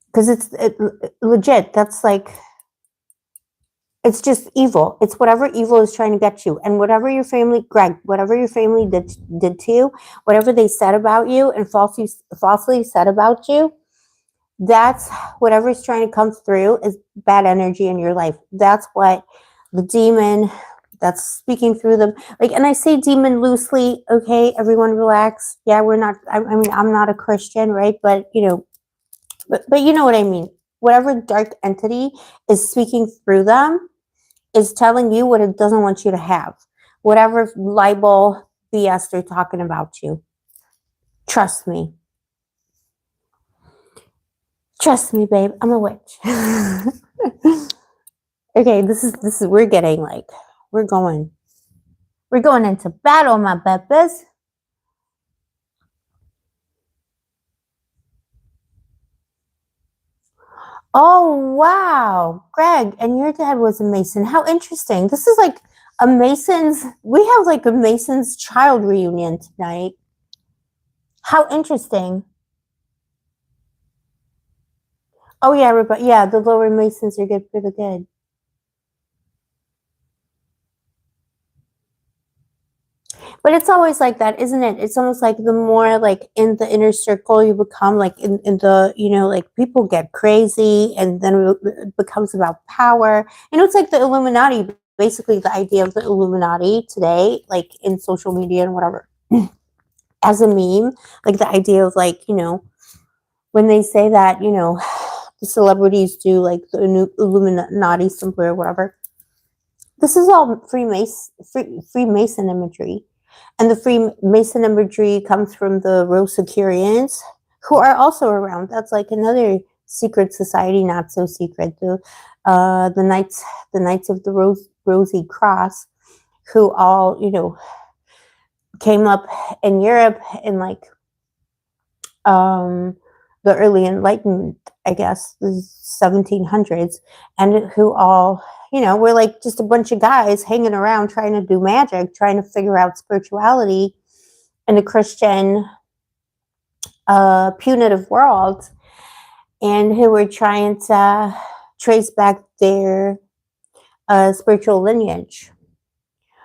Because it's legit. That's like, it's just evil. It's whatever evil is trying to get you. And whatever your family, Greg, whatever your family did to you, whatever they said about you and falsely said about you, that's whatever's trying to come through is bad energy in your life. That's what the demon that's speaking through them, like, and I say demon loosely, okay, everyone relax. Yeah, we're not, I mean, I'm not a Christian, right? But but you know what I mean. Whatever dark entity is speaking through them is telling you what it doesn't want you to have. Whatever libel BS they're talking about you. Trust me. Trust me, babe. I'm a witch. Okay, this is we're getting like We're going into battle, my peppers. Oh, wow. Greg, and your dad was a Mason. How interesting. This is like a Mason's, we have like a Mason's child reunion tonight. How interesting. Oh, yeah, everybody. Yeah, the lower Masons are good for the good. But it's always like that, isn't it? It's almost like the more like in the inner circle you become, like in the, you know, like people get crazy and then it becomes about power. You know, it's like the Illuminati, basically the idea of the Illuminati today, like in social media and whatever, as a meme, like the idea of like, you know, when they say that, you know, the celebrities do like the Illuminati symbol or whatever. This is all Freemason imagery. And the Freemason imagery comes from the Rosicrucians, who are also around. That's like another secret society, not so secret. The Knights of the Rosy Cross, who all, you know, came up in Europe in like the early Enlightenment, I guess, the 1700s, and who all, you know, we're like just a bunch of guys hanging around trying to do magic, trying to figure out spirituality in a Christian punitive world, and who were trying to trace back their spiritual lineage.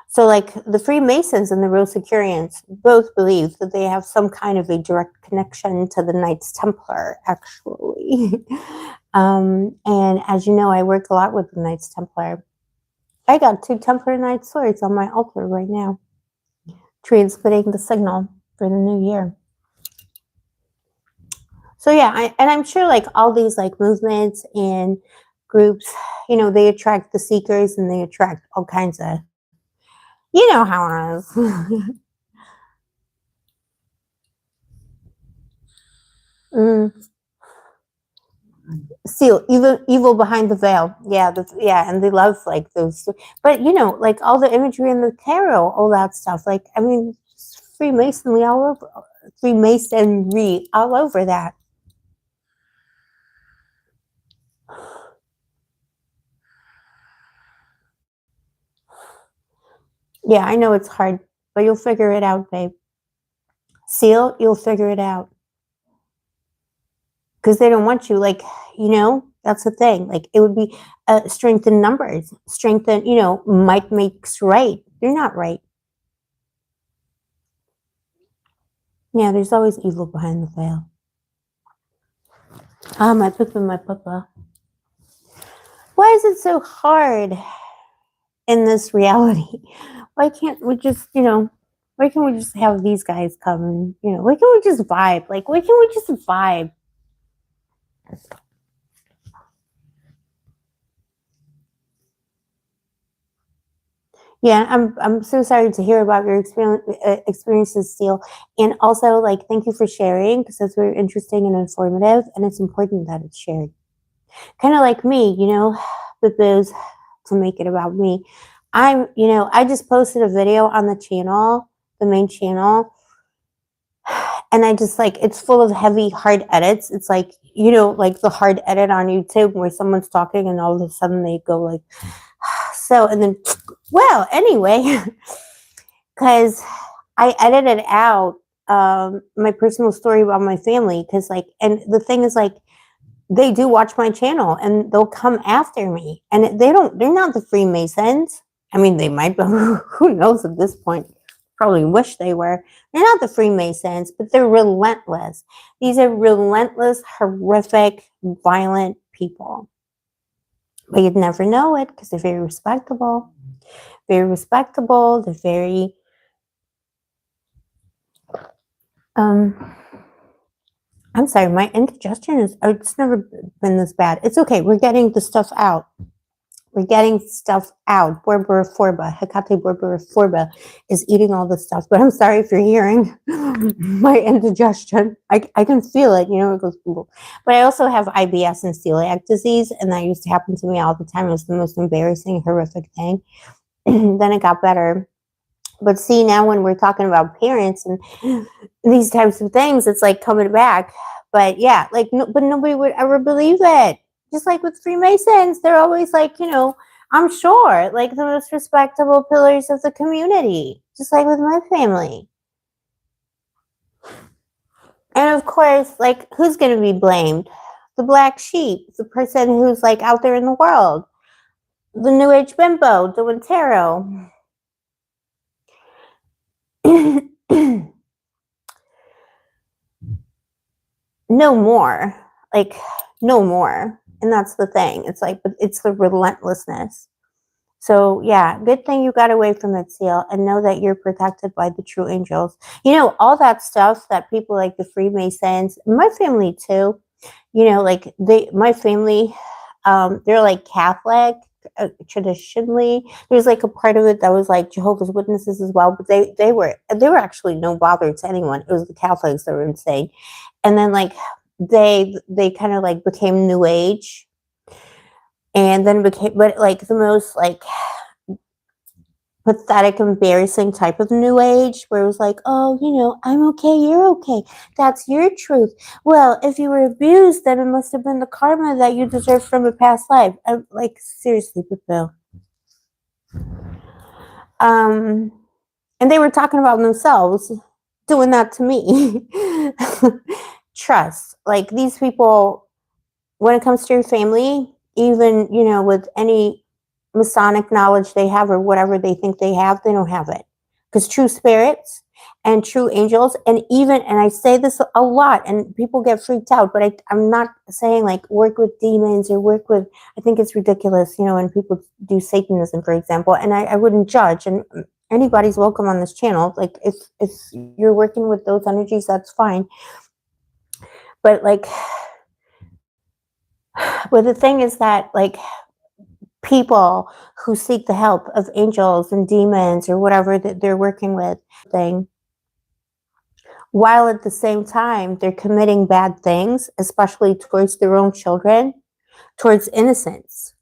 So like the Freemasons and the Rosicrucians both believe that they have some kind of a direct connection to the Knights Templar, actually. And as you know, I work a lot with the Knights Templar. I got 2 Templar Knight swords on my altar right now, transmitting the signal for the new year. So yeah, I'm sure like all these like movements and groups, you know, they attract the seekers and they attract all kinds of, you know how it is. Seal, evil behind the veil. Yeah, yeah, and they love like those. But you know, like all the imagery in the tarot, all that stuff. Like, I mean, Freemasonry all over that. Yeah, I know it's hard, but you'll figure it out, babe. Seal, you'll figure it out. Because they don't want you, like, you know, that's the thing. Like, it would be strength in numbers, strength in, you know, might makes right. They're not right. Yeah, there's always evil behind the veil. Ah, my papa. Why is it so hard in this reality? Why can't we just, you know, why can't we just have these guys come and, you know, why can't we just vibe? Like, why can't we just vibe? Yeah, I'm so sorry to hear about your experiences, Steele. And also, like, thank you for sharing because that's very interesting and informative, and it's important that it's shared. Kind of like me, you know, with those to make it about me. You know, I just posted a video on the channel, the main channel, and I just like, it's full of heavy, hard edits. It's like, you know, like the hard edit on YouTube where someone's talking and all of a sudden they go like, so, and then, well, anyway, because I edited out my personal story about my family because like, and the thing is like, they do watch my channel and they'll come after me and they're not the Freemasons. I mean, they might, but who knows at this point? Probably wish they were. They're not the Freemasons, but they're relentless. These are relentless, horrific, violent people. But you'd never know it because they're very respectable. Very respectable. They're very I'm sorry, my indigestion it's never been this bad. It's okay. We're getting the stuff out. We're getting stuff out. Borbora forba, Hecate borbora forba is eating all the stuff. But I'm sorry if you're hearing my indigestion. I can feel it, you know, it goes. But I also have IBS and celiac disease, and that used to happen to me all the time. It was the most embarrassing, horrific thing. then it got better. But see, now when we're talking about parents and these types of things, it's like coming back. But yeah, like, no, but nobody would ever believe it. Just like with Freemasons, they're always like, I'm sure, like the most respectable pillars of the community, just like with my family. And of course, like, who's going to be blamed? The black sheep, the person who's like out there in the world, the New Age bimbo doing tarot. No more. Like, no more. And that's the thing. It's like, but it's the relentlessness. So yeah, good thing you got away from it, Seal, and know that you're protected by the true angels. All that stuff that people like the Freemasons, my family too, like my family, they're like Catholic. Traditionally, there's like a part of it that was like Jehovah's Witnesses as well, but they were actually no bother to anyone. It was the Catholics that were insane. And then like they kind of like became New Age, and then became, but like the most like pathetic, embarrassing type of New Age, where it was like, oh, I'm okay, you're okay, that's your truth. Well, if you were abused, then it must have been the karma that you deserved from a past life. I'm like, seriously, Bill. And they were talking about themselves doing that to me. Trust, like, these people, when it comes to your family, even with any Masonic knowledge they have or whatever they think they don't have it, because true spirits and true angels, and I say this a lot and people get freaked out, but I'm not saying like work with demons or work with, I think it's ridiculous, when people do Satanism, for example, and I wouldn't judge, and anybody's welcome on this channel. Like, if you're working with those energies, that's fine. But like, but the thing is that, like, people who seek the help of angels and demons or whatever that they're working with, while at the same time they're committing bad things, especially towards their own children, towards innocence.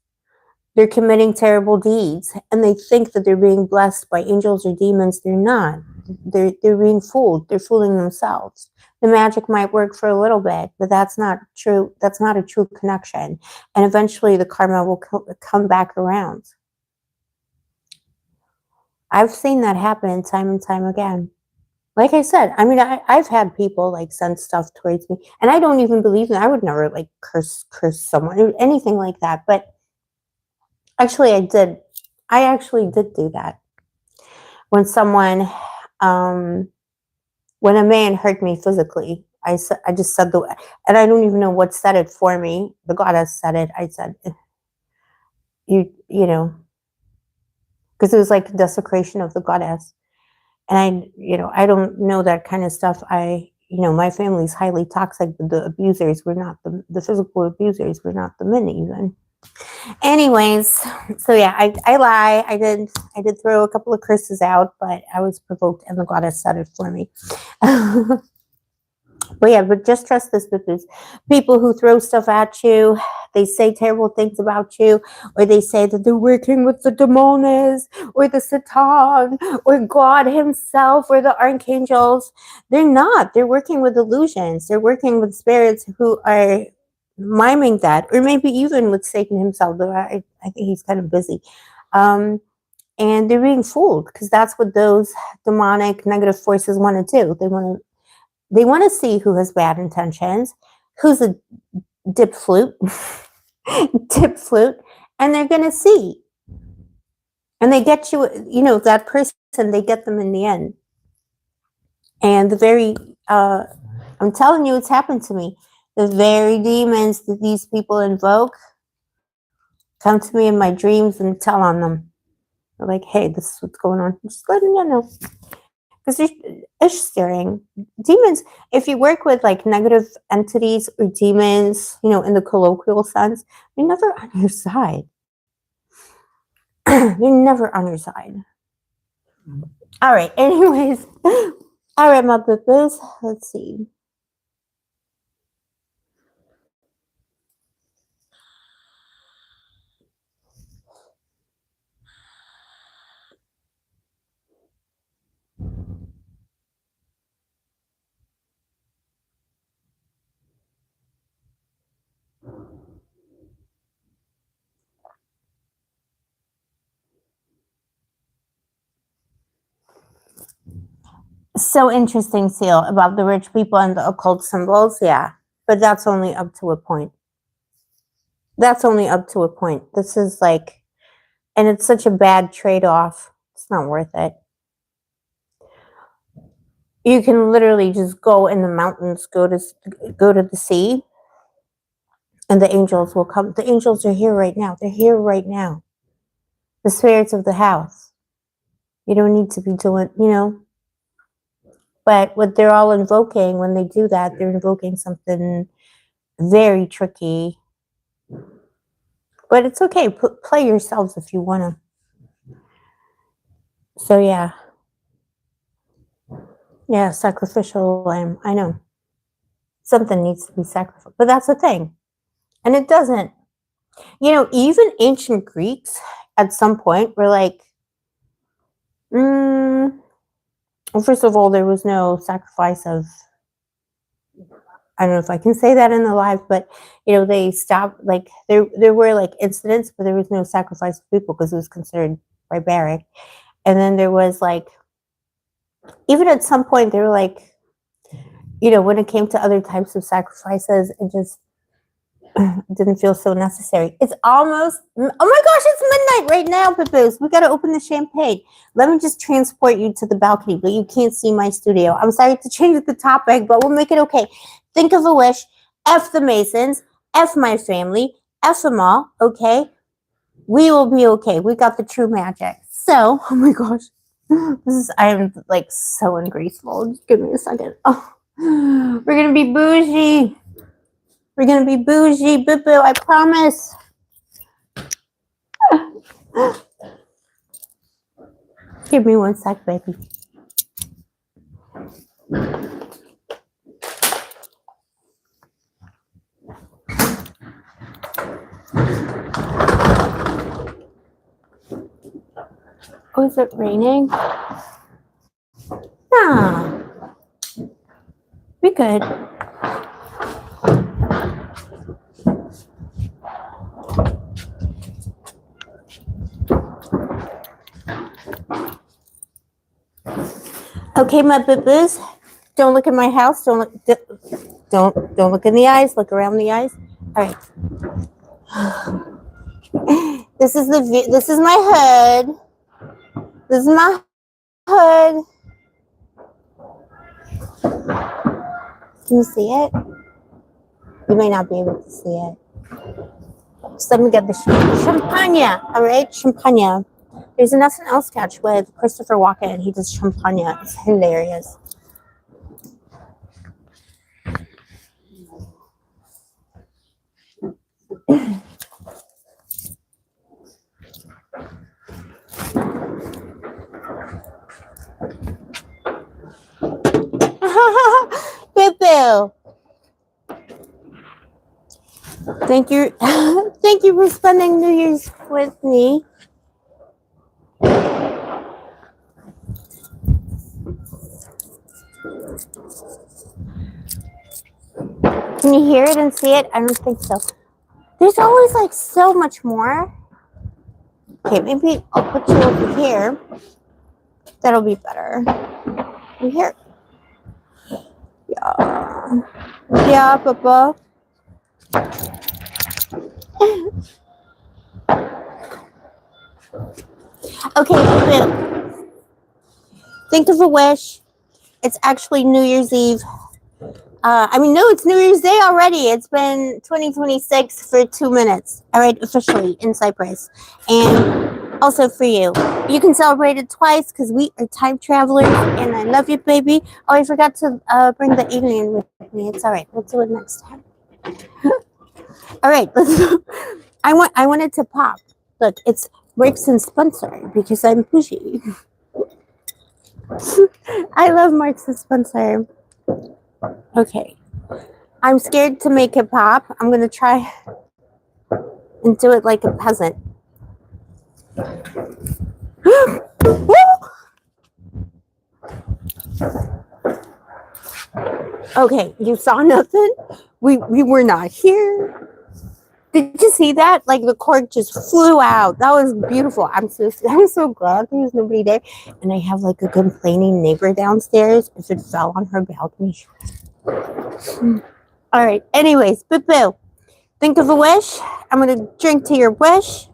They're committing terrible deeds, and they think that they're being blessed by angels or demons. They're not. They're being fooled. They're fooling themselves. The magic might work for a little bit, but that's not true. That's not a true connection. And eventually the karma will come back around. I've seen that happen time and time again. Like I said, I mean, I've had people like send stuff towards me, and I don't even believe in. I would never like curse someone or anything like that. But actually, I did. I actually did do that when someone, when a man hurt me physically. I just said and I don't even know what said it for me. The goddess said it. I said, you know, because it was like desecration of the goddess. And I don't know that kind of stuff. My family's highly toxic, but the abusers were not the physical abusers were not the men even. Anyways, so yeah, I lie. I did throw a couple of curses out, but I was provoked and the goddess said it for me. But yeah, but just trust this, because people who throw stuff at you, they say terrible things about you, or they say that they're working with the demons, or the Satan, or God himself, or the archangels. They're not. They're working with illusions. They're working with spirits who are miming that, or maybe even with Satan himself, though I think he's kind of busy. And they're being fooled, because that's what those demonic negative forces want to do. They want to see who has bad intentions, who's a dip flute, and they're going to see. And they get you, that person, they get them in the end. And I'm telling you, it's happened to me. The very demons that these people invoke come to me in my dreams and tell on them. They're like, hey, this is what's going on. Just letting you know. Because it's staring. Demons, if you work with like negative entities or demons, in the colloquial sense, they're never on your side. They're never on your side. All right, anyways. All right, my boo-boos. Let's see. So interesting, Seal, about the rich people and the occult symbols. Yeah, but that's only up to a point. That's only up to a point. This is like, and it's such a bad trade-off. It's not worth it. You can literally just go in the mountains, go to the sea, and the angels will come. The angels are here right now. They're here right now. The spirits of the house. You don't need to be doing, But what they're all invoking when they do that, they're invoking something very tricky. But it's okay. Play yourselves if you want to. So yeah. Yeah, sacrificial lamb. I know. Something needs to be sacrificed. But that's the thing. And it doesn't. Even ancient Greeks at some point were like, well, first of all, there was no sacrifice of, I don't know if I can say that in the live, but they stopped, like there were like incidents, but there was no sacrifice of people because it was considered barbaric. And then there was like, even at some point they were like, when it came to other types of sacrifices, it just didn't feel so necessary. It's almost, oh my gosh, it's midnight right now, Pipos. We got to open the champagne. Let me just transport you to the balcony, but you can't see my studio. I'm sorry to change the topic, but we'll make it okay. Think of a wish. F the Masons. F my family. F them all, okay? We will be okay. We got the true magic. So, oh my gosh. I am like so ungraceful. Just give me a second. Oh, we're going to be bougie. We're going to be bougie, boo-boo, I promise. Give me one sec, baby. Oh, is it raining? Nah. We good. Okay, my boo-boos. Don't look at my house. Don't look in the eyes. Look around the eyes. All right. This is my hood. This is my hood. Can you see it? You may not be able to see it. So let me get the champagne. All right, champagne. There's an SNL sketch with Christopher Walken. He does champagne. It's hilarious. Boo-boo. Thank you. Thank you for spending New Year's with me. Can you hear it and see it? I don't think so. There's always like so much more. Okay, maybe I'll put you over here. That'll be better. Over here. Yeah. Yeah, Papa. Okay, think of a wish. It's actually New Year's Eve. No, it's New Year's Day already. It's been 2026 for 2 minutes. All right, officially in Cyprus. And also for you. You can celebrate it twice because we are time travelers and I love you, baby. Oh, I forgot to bring the alien with me. It's all right. We'll do it next time. All right, let's go. I wanted to pop. Look, it's Marks and Spencer because I'm bougie. I love Marks and Spencer. Okay. I'm scared to make it pop. I'm going to try and do it like a peasant. Okay, you saw nothing? We were not here. Did you see that? Like the cord just flew out. That was beautiful. I'm so glad there was nobody there. And I have like a complaining neighbor downstairs. If it fell on her balcony. All right. Anyways, boo. Think of a wish. I'm gonna drink to your wish.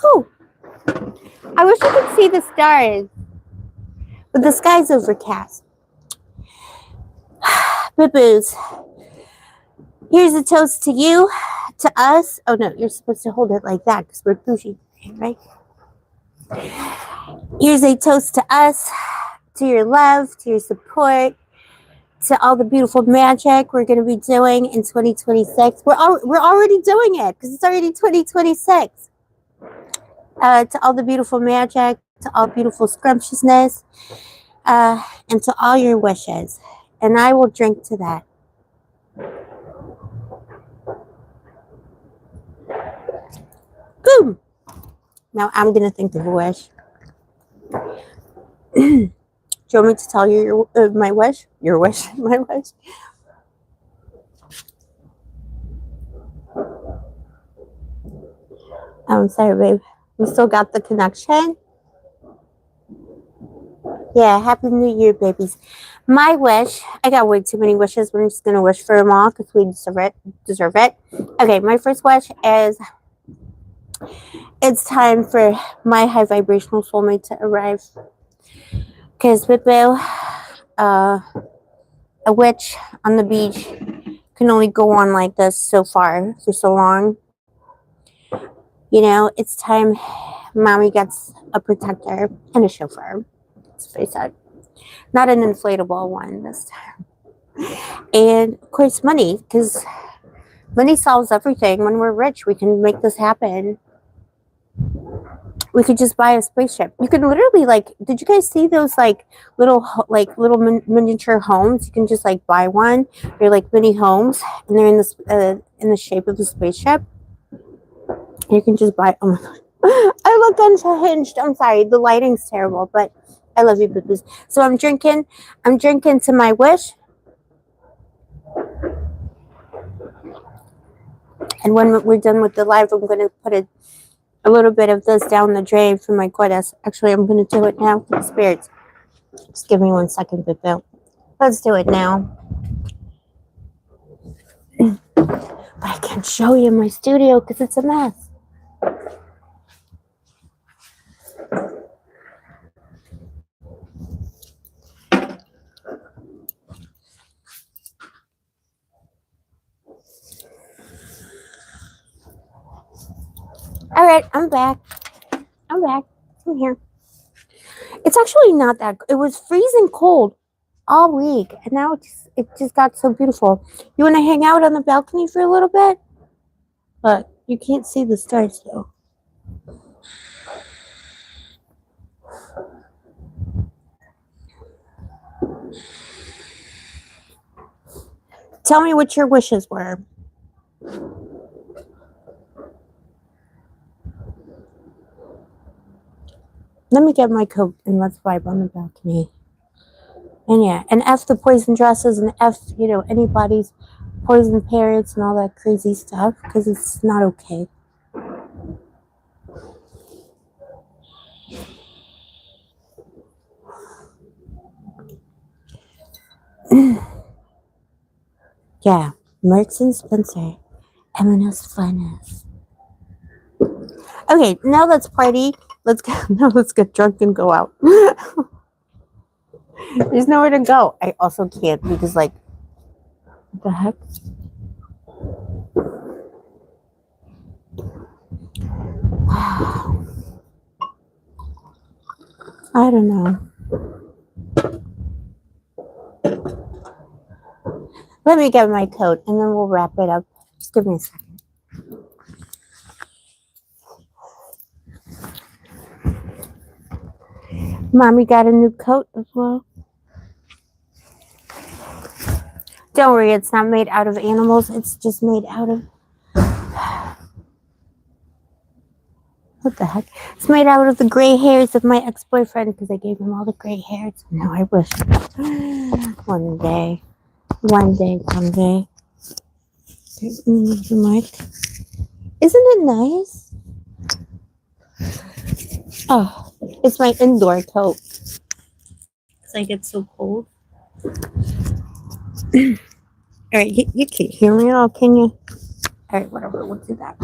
Whew. I wish I could see the stars, but the sky's overcast. Boo-boos. Here's a toast to you, to us. Oh no, you're supposed to hold it like that because we're bougie, right? Here's a toast to us, to your love, to your support, to all the beautiful magic we're going to be doing in 2026. We're already doing it because it's already 2026. To all the beautiful magic, to all beautiful scrumptiousness, and to all your wishes. And I will drink to that. Boom! Now I'm going to think of a wish. Do you want me to tell you my wish? Your wish? My wish? I'm sorry, babe. We still got the connection? Yeah, Happy New Year, babies. My wish, I got way too many wishes, but I'm just going to wish for them all because we deserve it. Okay, my first wish is it's time for my high vibrational soulmate to arrive. Because Bippo, a witch on the beach can only go on like this so far, for so long. You know, it's time mommy gets a protector and a chauffeur. Let's face it. Not an inflatable one this time. And of course money, because money solves everything. When we're rich, we can make this happen. We could just buy a spaceship. You can literally, like, did you guys see those little miniature homes? You can just like buy one. They're like mini homes, and they're in the shape of a spaceship. You can just buy. Oh my god, I look unhinged. I'm sorry, the lighting's terrible, but I love you, boo-boos. So I'm drinking to my wish. And when we're done with the live, I'm going to put a little bit of this down the drain for my goddess. Actually, I'm going to do it now for the spirits. Just give me 1 second, boo-boo. Let's do it now. But I can't show you my studio because it's a mess. All right, I'm back. I'm here. It's actually not that. It was freezing cold all week, and now it just got so beautiful. You want to hang out on the balcony for a little bit? But you can't see the stars though. Tell me what your wishes were. Let me get my coat and let's vibe on the balcony. And yeah, and F the poison dresses and F, anybody's poison parrots and all that crazy stuff because it's not okay. Yeah, Marks and Spencer, M&S finest. Okay, now let's party. Let's get drunk and go out. There's nowhere to go. I also can't because, what the heck? I don't know. Let me get my coat and then we'll wrap it up. Just give me a second. Mommy got a new coat as well. Don't worry, it's not made out of animals. It's just made out of... What the heck? It's made out of the gray hairs of my ex-boyfriend because I gave him all the gray hairs. Now I wish one day. The mic. Isn't it nice? Oh, it's my indoor coat. It's like it's so cold. All right, you can't hear me at all, can you? All right, whatever. We'll do that.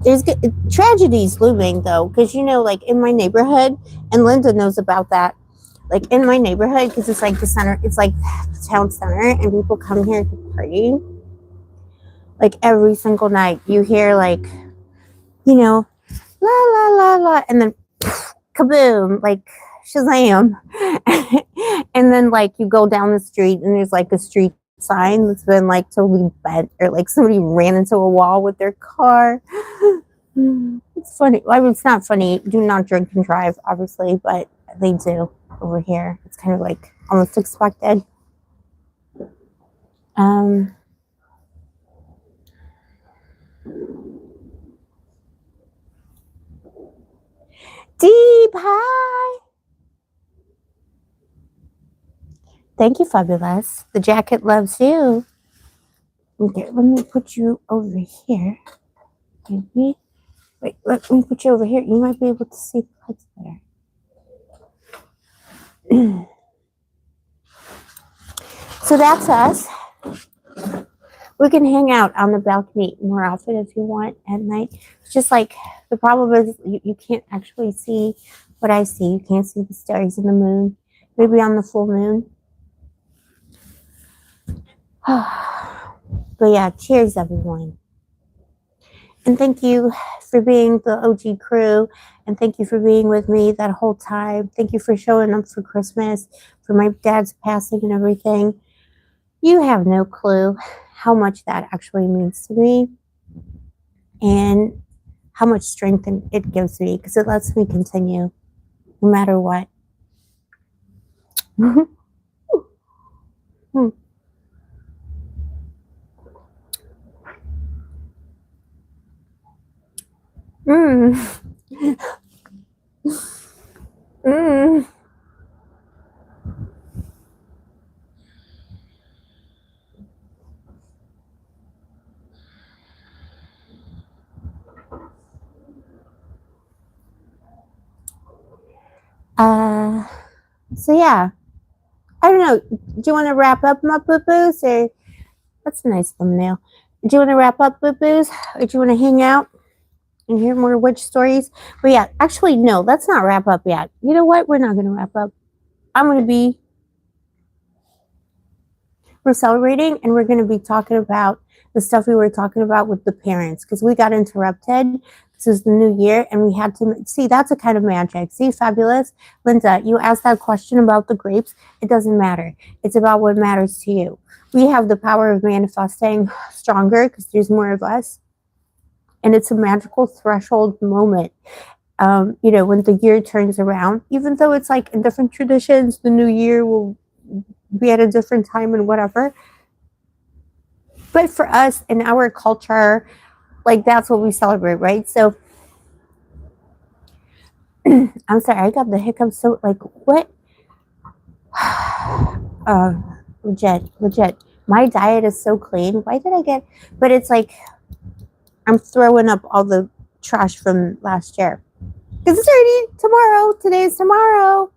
There's tragedies looming though, because like in my neighborhood, and Linda knows about that. Like in my neighborhood, because it's like the center, it's like the town center, and people come here to party. Like every single night, you hear like, la la la la, and then kaboom, like Shazam, and then like you go down the street, and there's like a street sign that's been like totally bent, or like somebody ran into a wall with their car. It's funny. I mean, it's not funny. Do not drink and drive, obviously, but they do over here. It's kind of like almost expected. Deep hi. Thank you, Fabulous. The jacket loves you. Okay, let me put you over here. Maybe. Wait, let me put you over here. You might be able to see the lights better. So that's us. We can hang out on the balcony more often if you want at night. It's just like the problem is you can't actually see what I see. You can't see the stars and the moon. Maybe on the full moon. But yeah, cheers everyone. And thank you for being the OG crew. And thank you for being with me that whole time. Thank you for showing up for Christmas, for my dad's passing and everything. You have no clue how much that actually means to me and how much strength it gives me, because it lets me continue no matter what. So yeah, I don't know. Do you want to wrap up my boo-boos, or that's a nice thumbnail? Do you want to wrap up boo-boos, or do you want to hang out and hear more witch stories? But yeah, actually, no, let's not wrap up yet. You know what? We're not going to wrap up. We're celebrating, and we're going to be talking about the stuff we were talking about with the parents, because we got interrupted. This is the new year, and we had to see. That's a kind of magic. See, Fabulous Linda, you asked that question about the grapes. It doesn't matter. It's about what matters to you. We have the power of manifesting stronger because there's more of us, and it's a magical threshold moment. When the year turns around, even though it's like in different traditions, the new year will be at a different time and whatever. But for us in our culture, like that's what we celebrate, right? So I'm sorry, I got the hiccups. So like what? Legit. My diet is so clean. Why did I get? But it's like I'm throwing up all the trash from last year. Because it's already tomorrow. Today's tomorrow.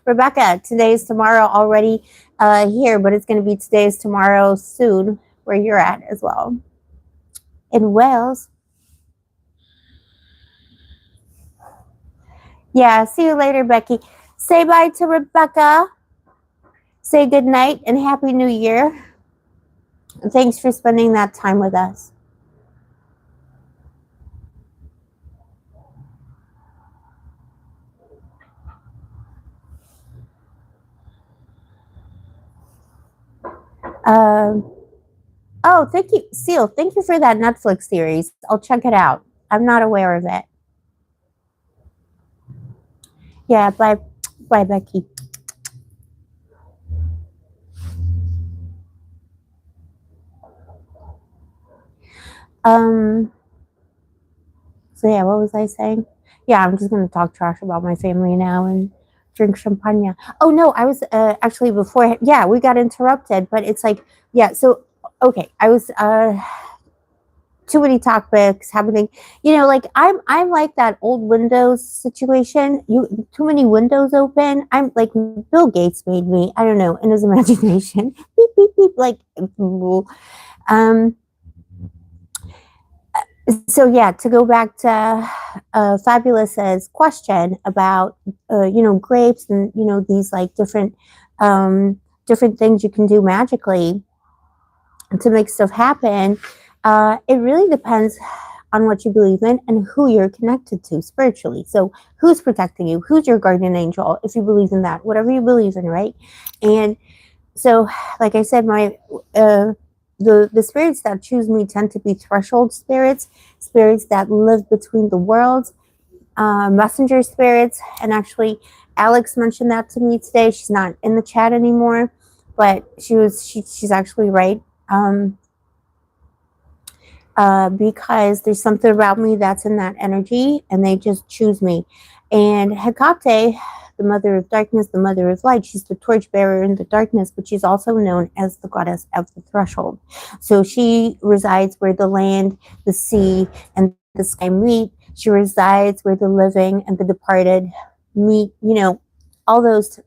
Rebecca, today's tomorrow already here, but it's going to be today's tomorrow soon where you're at as well. In Wales. Yeah, see you later, Becky. Say bye to Rebecca. Say good night and Happy New Year. And thanks for spending that time with us. Oh, thank you, Seal. Thank you for that Netflix series. I'll check it out. I'm not aware of it. Yeah, bye, Becky. So yeah, what was I saying? Yeah, I'm just gonna talk trash about my family now and drink champagne. Oh no, I was actually before. Yeah, we got interrupted, but it's like, yeah. So okay, I was too many topics happening. You know, like I'm like that old Windows situation. You too many windows open. I'm like Bill Gates made me. I don't know in his imagination. Beep beep beep. Like, um. So yeah, to go back to Fabulous's question about grapes and these like different things you can do magically to make stuff happen. It really depends on what you believe in and who you're connected to spiritually. So who's protecting you? Who's your guardian angel? If you believe in that, whatever you believe in, right? And so, like I said, my the spirits that choose me tend to be threshold spirits, spirits that live between the worlds, messenger spirits. And actually, Alex mentioned that to me today. She's not in the chat anymore, but she's actually right. Because there's something about me that's in that energy, and they just choose me. And Hecate, the mother of darkness, the mother of light, she's the torchbearer in the darkness, but she's also known as the goddess of the threshold. So she resides where the land, the sea, and the sky meet. She resides where the living and the departed meet, all those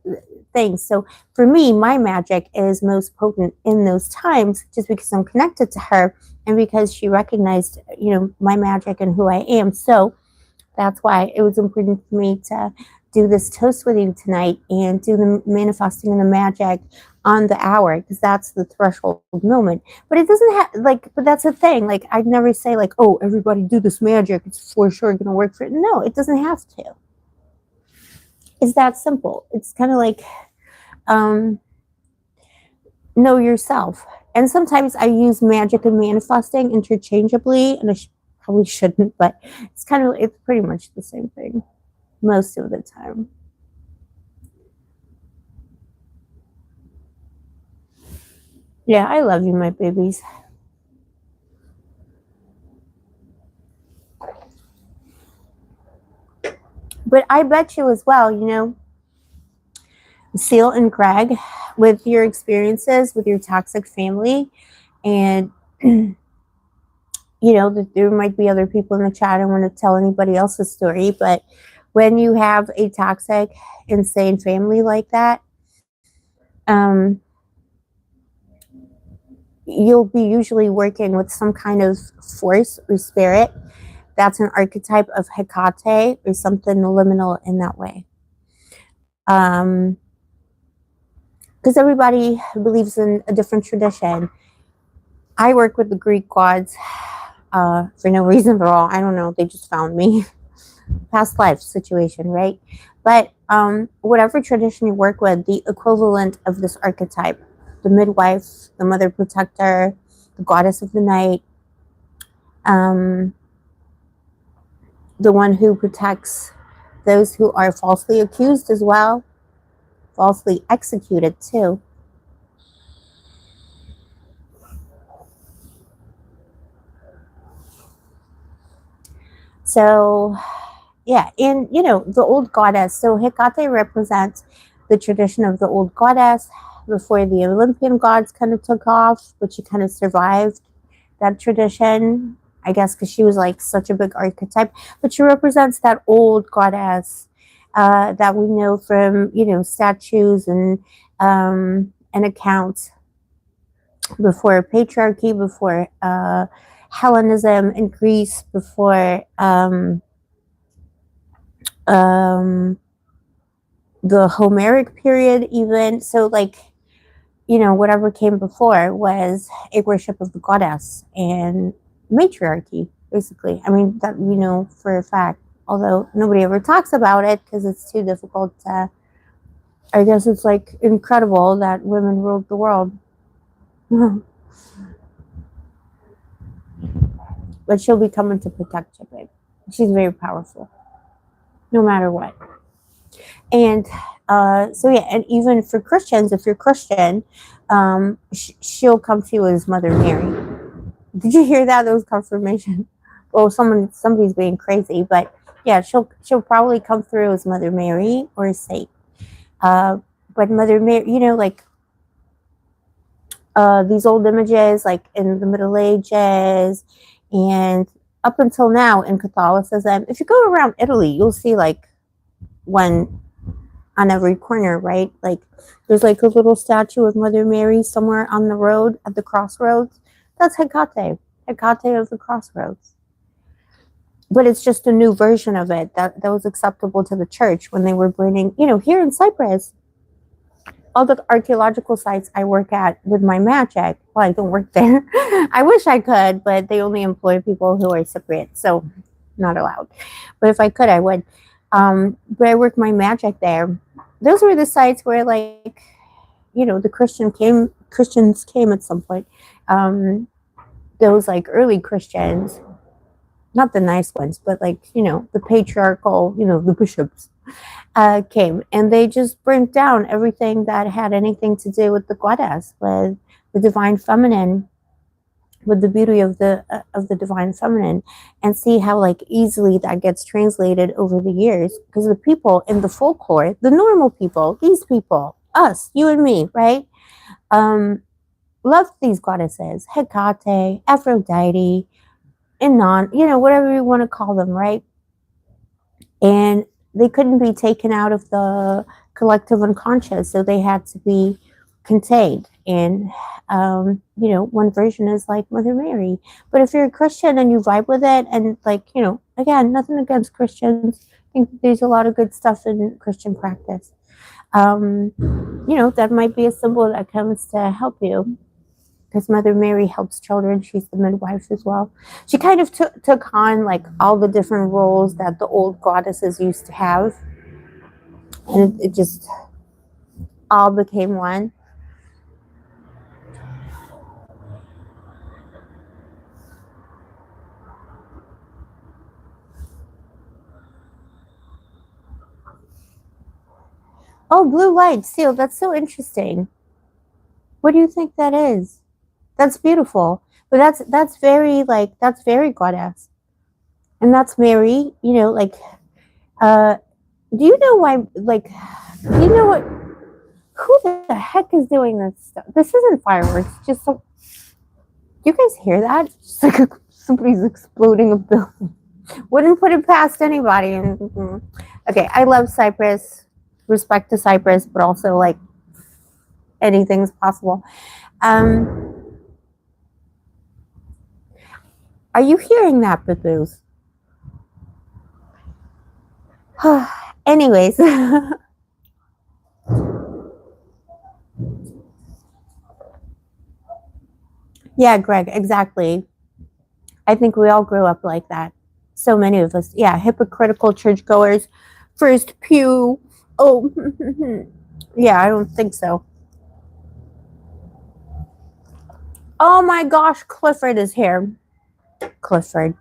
things. So for me, my magic is most potent in those times just because I'm connected to her and because she recognized, my magic and who I am. So that's why it was important for me to do this toast with you tonight and do the manifesting and the magic on the hour, because that's the threshold moment. But it doesn't have but that's the thing. Like, I'd never say like, oh, everybody do this magic, it's for sure going to work for it. No, it doesn't have to. It's that simple. It's kind of like know yourself. And sometimes I use magic and manifesting interchangeably, and I probably shouldn't, but it's pretty much the same thing most of the time. Yeah, I love you, my babies. But I bet you as well, Seal and Greg, with your experiences with your toxic family, and that there might be other people in the chat. I don't want to tell anybody else's story, but when you have a toxic, insane family like that, you'll be usually working with some kind of force or spirit that's an archetype of Hecate or something liminal in that way. Because everybody believes in a different tradition. I work with the Greek gods for no reason at all. I don't know. They just found me. Past life situation, right? But whatever tradition you work with, the equivalent of this archetype, the midwife, the mother protector, the goddess of the night, the one who protects those who are falsely accused as well, falsely executed too. So, yeah, and the old goddess. So Hecate represents the tradition of the old goddess before the Olympian gods kind of took off, but she kind of survived that tradition, I guess, because she was like such a big archetype. But she represents that old goddess that we know from statues and accounts before patriarchy, before Hellenism in Greece, before the Homeric period even. So whatever came before was a worship of the goddess and matriarchy, basically. I mean, that we know for a fact, although nobody ever talks about it because it's too difficult to, I guess it's like incredible that women ruled the world. But she'll be coming to protect you, babe. She's very powerful, no matter what. And so yeah, and even for Christians, if you're Christian, she'll come to you as Mother Mary. Did you hear that? That was confirmation. Well, somebody's being crazy, but yeah, she'll probably come through as Mother Mary or a saint. But Mother Mary, these old images, like in the Middle Ages, and up until now in Catholicism. If you go around Italy, you'll see like one on every corner, right? Like there's like a little statue of Mother Mary somewhere on the road at the crossroads. That's Hecate of the crossroads. But it's just a new version of it that was acceptable to the church when they were burning, here in Cyprus, all the archaeological sites I work at with my magic. Well, I don't work there. I wish I could, but they only employ people who are Cypriot, so not allowed. But if I could, I would. But I work my magic there. Those were the sites where, like, the Christians came at some point. Those like early Christians, not the nice ones, but like, the patriarchal, the bishops came, and they just burnt down everything that had anything to do with the goddess, with the divine feminine, with the beauty of the divine feminine, and see how like easily that gets translated over the years, because the people in the folklore, the normal people, these people, us, you and me, right, loved these goddesses, Hecate, Aphrodite, Anon, whatever you want to call them, right? And they couldn't be taken out of the collective unconscious, so they had to be contained. And one version is like Mother Mary. But if you're a Christian and you vibe with it, and like, again, nothing against Christians, I think there's a lot of good stuff in Christian practice. That might be a symbol that comes to help you, because Mother Mary helps children. She's the midwife as well. She kind of took on like all the different roles that the old goddesses used to have, and it just all became one. Oh, blue light, Seal, that's so interesting. What do you think that is? That's beautiful. But that's very goddess. And that's Mary, like, do you know why, like, you know what, who the heck is doing this stuff? This isn't fireworks, just so, do you guys hear that? Just like somebody's exploding a building. Wouldn't put it past anybody. Okay, I love Cyprus, respect to Cyprus, but also like anything's possible. Are you hearing that, boo-boos? Anyways. Yeah, Greg, exactly. I think we all grew up like that. So many of us. Yeah, hypocritical churchgoers. First pew. Oh, yeah, I don't think so. Oh my gosh, Clifford is here. Clifford.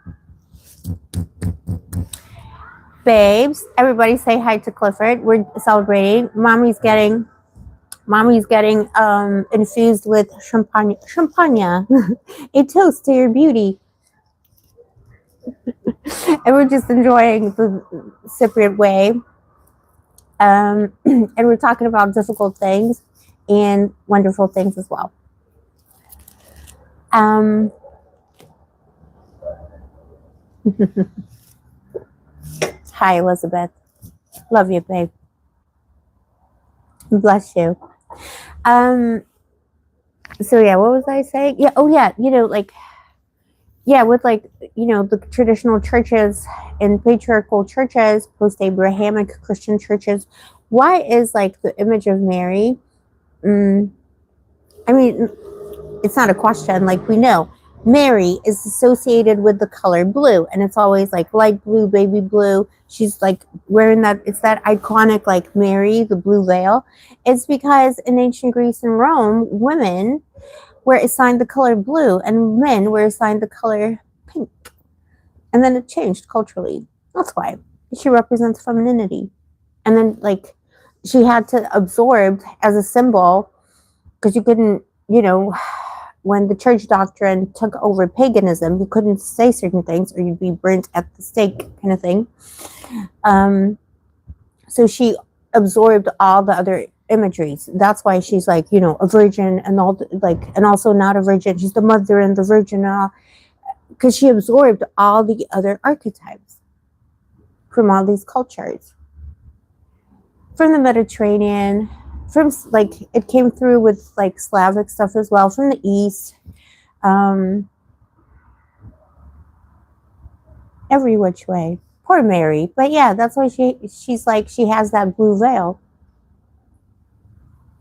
Babes, everybody say hi to Clifford. We're celebrating. Mommy's getting infused with champagne. A toast to your beauty. And we're just enjoying the Cypriot way. And we're talking about difficult things and wonderful things as well. Hi, Elizabeth. Love you, babe. Bless you. So yeah, what was I saying? Yeah, oh yeah, like, yeah, with like, the traditional churches and patriarchal churches, post-Abrahamic Christian churches, why is like the image of Mary? I mean, it's not a question. Like, we know Mary is associated with the color blue, and it's always like light blue, baby blue. She's like wearing that, it's that iconic like Mary, the blue veil. It's because in ancient Greece and Rome, women were assigned the color blue and men were assigned the color pink. And then it changed culturally. That's why. She represents femininity. And then like she had to absorb as a symbol, because you couldn't, when the church doctrine took over paganism, you couldn't say certain things or you'd be burnt at the stake, kind of thing. So she absorbed all the other imageries. That's why she's like, you know, a virgin and all like, and also not a virgin. She's the mother and the virgin, because she absorbed all the other archetypes from all these cultures, from the Mediterranean, from like it came through with like Slavic stuff as well, from the East, every which way. Poor Mary, but yeah, that's why she's like she has that blue veil.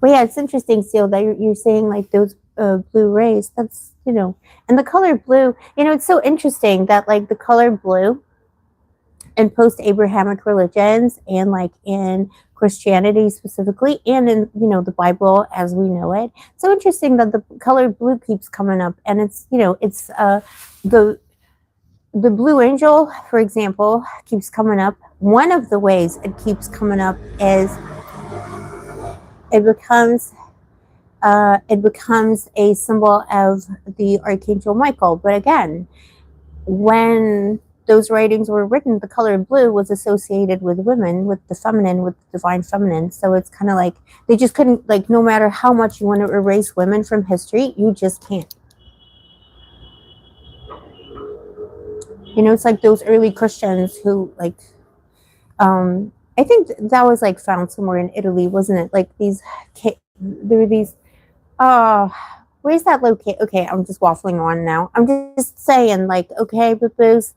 But yeah, it's interesting still that you're saying like those blue rays. That's, you know, and the color blue. You know, it's so interesting that like the color blue in post-Abrahamic religions and like in Christianity specifically, and in, you know, the Bible as we know it. So interesting that the color blue keeps coming up, and it's, you know, it's the blue angel, for example, keeps coming up. One of the ways it keeps coming up is it becomes a symbol of the Archangel Michael. But again, when those writings were written, the color blue was associated with women, with the feminine, with the divine feminine. So it's kind of like they just couldn't, like, no matter how much you want to erase women from history, you just can't. You know, it's like those early Christians who, like, I think that was like found somewhere in Italy, wasn't it? Like there were these, where's that located? Okay, I'm just waffling on now. I'm just saying, like, okay, boo-boos,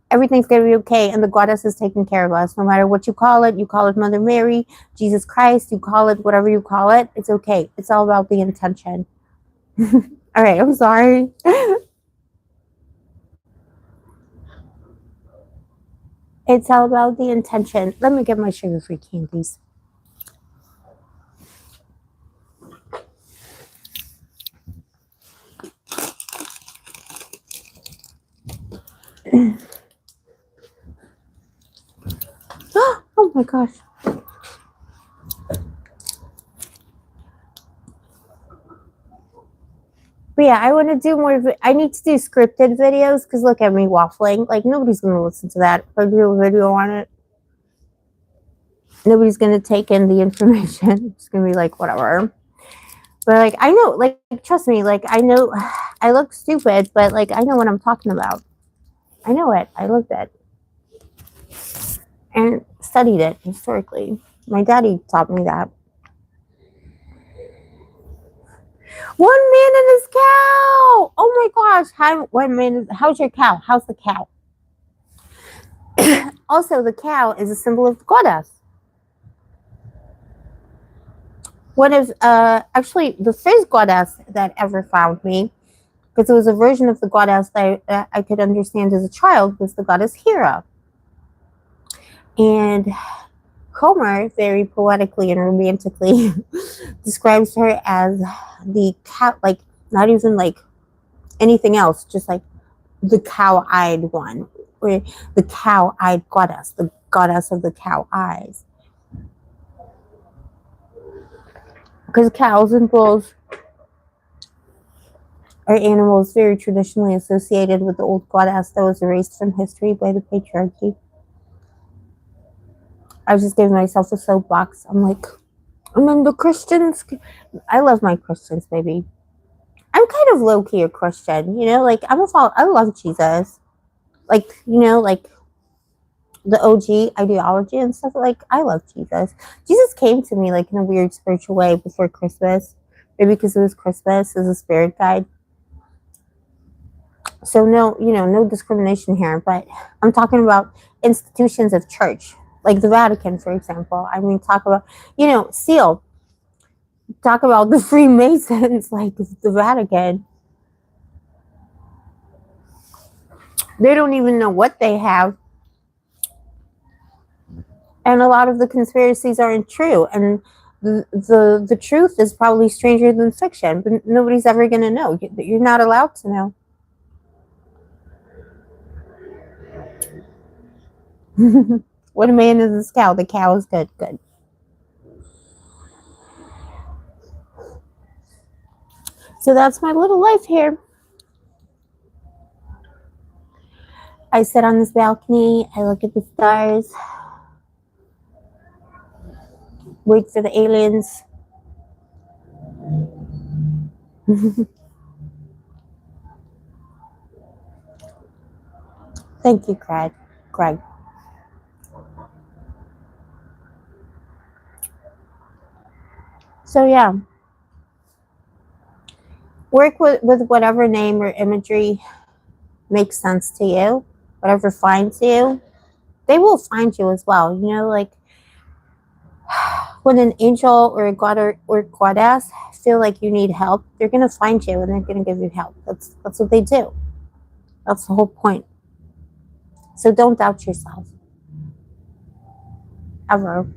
everything's going to be okay, and the goddess is taking care of us. No matter what you call it Mother Mary, Jesus Christ, you call it whatever you call it, it's okay. It's all about the intention. All right, I'm sorry. It's all about the intention. Let me get my sugar-free candies. Oh my gosh. But yeah, I want to do more. I need to do scripted videos because look at me waffling. Like, nobody's going to listen to that. If I do a video on it, nobody's going to take in the information. It's going to be like, whatever. But like, I know, like, trust me, like, I know I look stupid, but like, I know what I'm talking about. I know it. I lived it and studied it historically. My daddy taught me that. One man and his cow. Oh my gosh. How's your cow? How's the cow? Also, the cow is a symbol of the goddess. One of actually the first goddess that ever found me, because it was a version of the goddess that I could understand as a child, was the goddess Hera. And Homer, very poetically and romantically, describes her as the cow, like, not even like anything else, just like the cow-eyed one, or the cow-eyed goddess, the goddess of the cow eyes. Because cows and bulls are animals very traditionally associated with the old goddess that was erased from history by the patriarchy. I was just giving myself a soapbox. I'm like, and then the Christians, I love my Christians, baby. I'm kind of low-key a Christian, you know, like, I love Jesus. Like, you know, like the OG ideology and stuff, like, I love Jesus. Jesus came to me like in a weird spiritual way before Christmas, maybe because it was Christmas, as a spirit guide. So no, you know, no discrimination here, but I'm talking about institutions of church, like the Vatican, for example. I mean, talk about, you know, seal. Talk about the Freemasons, like the Vatican. They don't even know what they have. And a lot of the conspiracies aren't true. And the truth is probably stranger than fiction, but nobody's ever going to know. You're not allowed to know. What a man is a cow. The cow is good. Good. So that's my little life here. I sit on this balcony. I look at the stars. Wait for the aliens Thank you, Greg. Greg. So yeah, work with whatever name or imagery makes sense to you, whatever finds you. They will find you as well. You know, like when an angel or a god or goddess feel like you need help, they're gonna find you and they're gonna give you help. That's what they do. That's the whole point. So don't doubt yourself. Ever.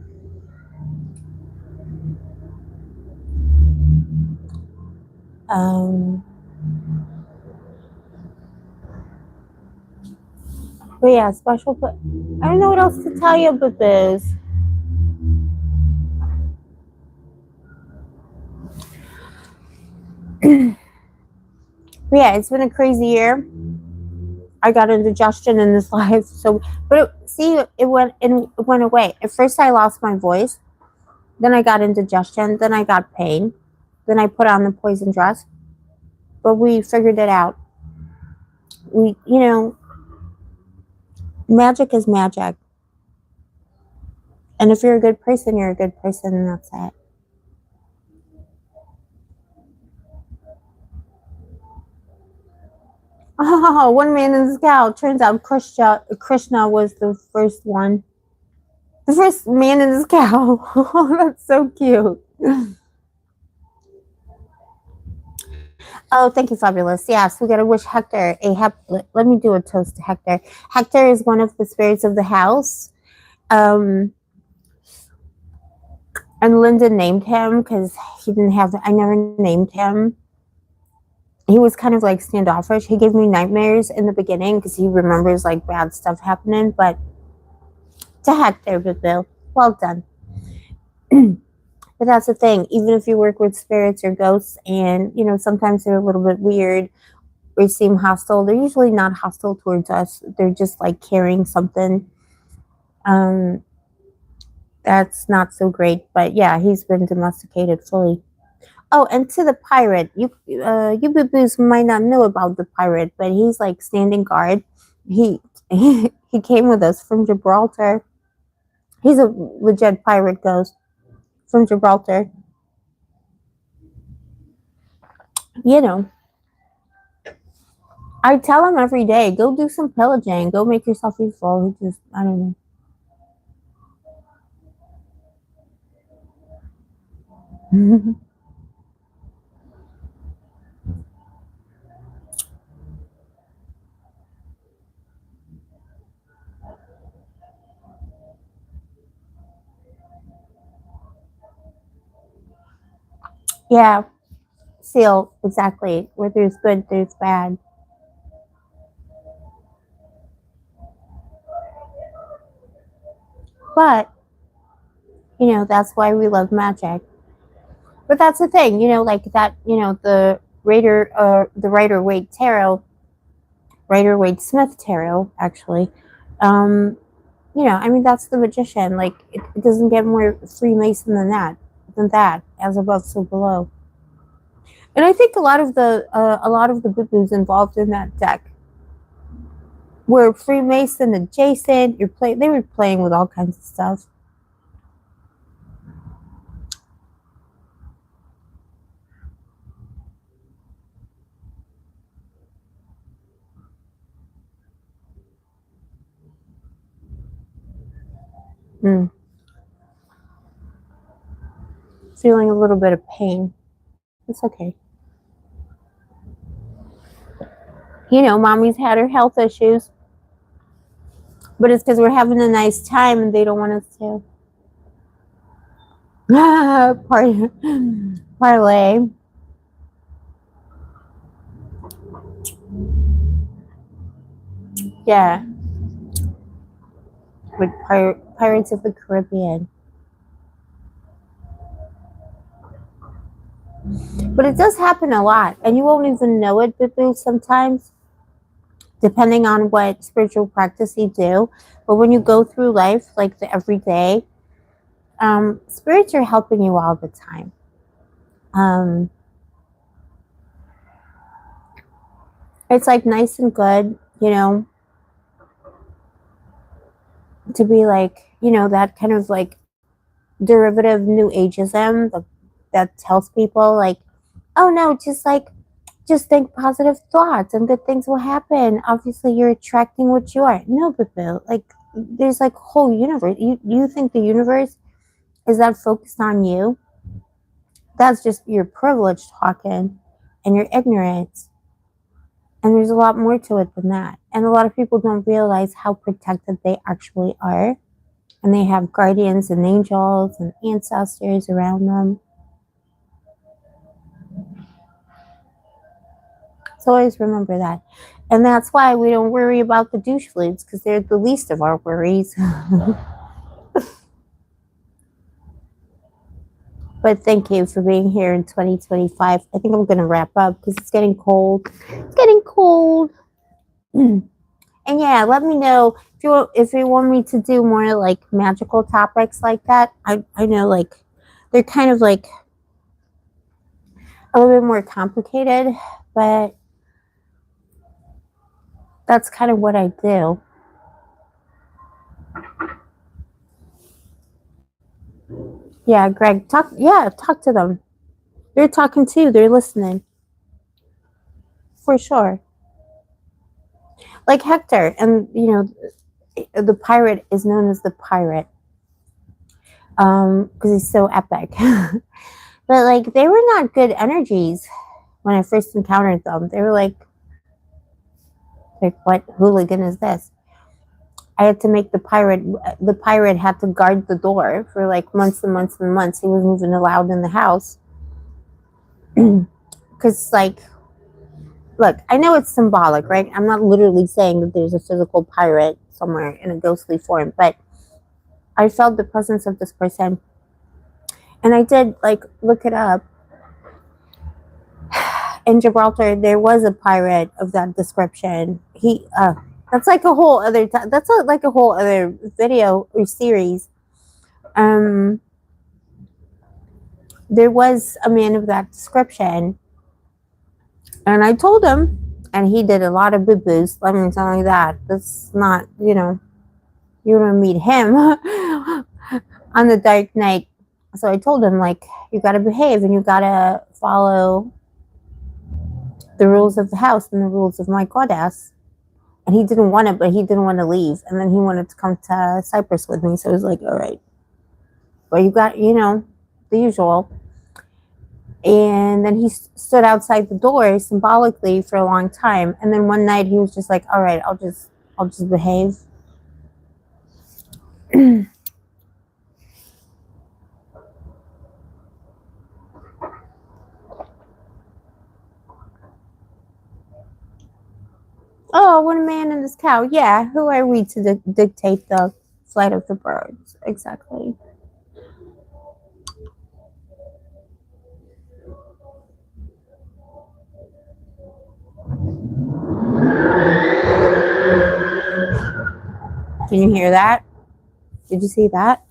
Um but yeah, special but I don't know what else to tell you about this. But yeah, it's been a crazy year. I got indigestion in this life. So, but see, it went away. At first, I lost my voice. Then I got indigestion. Then I got pain. Then I put on the poison dress. But we figured it out. You know, magic is magic. And if you're a good person, you're a good person, and that's it. Oh, one man in the cow. Turns out Krishna was the first one. The first man in this cow. Oh, that's so cute. Oh, thank you, Fabulous. Yes, we got to wish Hector a happy. Let me do a toast to Hector. Hector is one of the spirits of the house. And Linda named him because he didn't have, I never named him. He was kind of like standoffish. He gave me nightmares in the beginning because he remembers like bad stuff happening. But to Hector, Bill, well done. But that's the thing. Even if you work with spirits or ghosts, and you know sometimes they're a little bit weird or seem hostile, they're usually not hostile towards us. They're just like carrying something. That's not so great. But yeah, he's been domesticated fully. Oh, and to the pirate, you boo-boos might not know about the pirate, but he's like standing guard. He he came with us from Gibraltar. He's a legit pirate ghost from Gibraltar. You know, I tell him every day, go do some pillaging, go make yourself useful. He just, I don't know. Yeah, seal, exactly. Where there's good, there's bad. But, you know, that's why we love magic. But that's the thing, you know, like that, you know, the Rider Waite Tarot, Rider Waite Smith Tarot, actually. Um, you know, I mean, that's the magician. Like, it doesn't get more Freemason than that, as above, so below. And I think a lot of the boo-boos involved in that deck were Freemason adjacent. They were playing with all kinds of stuff. Mm. Feeling a little bit of pain. It's okay. You know, mommy's had her health issues, but it's because we're having a nice time and they don't want us to. Parlay. Yeah. With Pirates of the Caribbean. But it does happen a lot, and you won't even know it, boo sometimes, depending on what spiritual practice you do. But when you go through life, like the everyday, spirits are helping you all the time. Um, it's like nice and good, you know, to be like, you know, that kind of like derivative new ageism that tells people like, oh no, just think positive thoughts and good things will happen. Obviously you're attracting what you are. No, but Bill, like there's like whole universe. You think the universe is that focused on you? That's just your privilege talking and your ignorance. And there's a lot more to it than that. And a lot of people don't realize how protected they actually are. And they have guardians and angels and ancestors around them. So always remember that. And that's why we don't worry about the douche flutes, because they're the least of our worries. But thank you for being here in 2025. I think I'm going to wrap up because it's getting cold. It's getting cold. And yeah, let me know if you want me to do more like magical topics like that. I know like they're kind of like a little bit more complicated, but that's kind of what I do. Yeah, Greg, talk to them. They're talking too. They're listening. For sure. Like Hector, and you know, the pirate is known as the pirate. Because he's so epic. But like they were not good energies when I first encountered them. They were like what hooligan is this? I had to make the pirate had to guard the door for like months and months and months. He wasn't even allowed in the house. Because like, look, I know it's symbolic, right? I'm not literally saying that there's a physical pirate somewhere in a ghostly form, but I felt the presence of this person. And I did like look it up. In Gibraltar, there was a pirate of that description. That's like a whole other. Like a whole other video or series. There was a man of that description, and I told him, and he did a lot of boo boos. Let me tell you that. That's not, you know, you're gonna meet him on the dark night. So I told him like, you gotta behave and you gotta follow the rules of the house and the rules of my goddess. And he didn't want it, but he didn't want to leave. And then he wanted to come to Cyprus with me. So I was like, all right. Well, you got, you know, the usual. And then he stood outside the door symbolically for a long time. And then one night he was just like, all right, I'll just behave. Oh, what a man and this cow. Yeah, who are we to dictate the flight of the birds? Exactly. Can you hear that? Did you see that?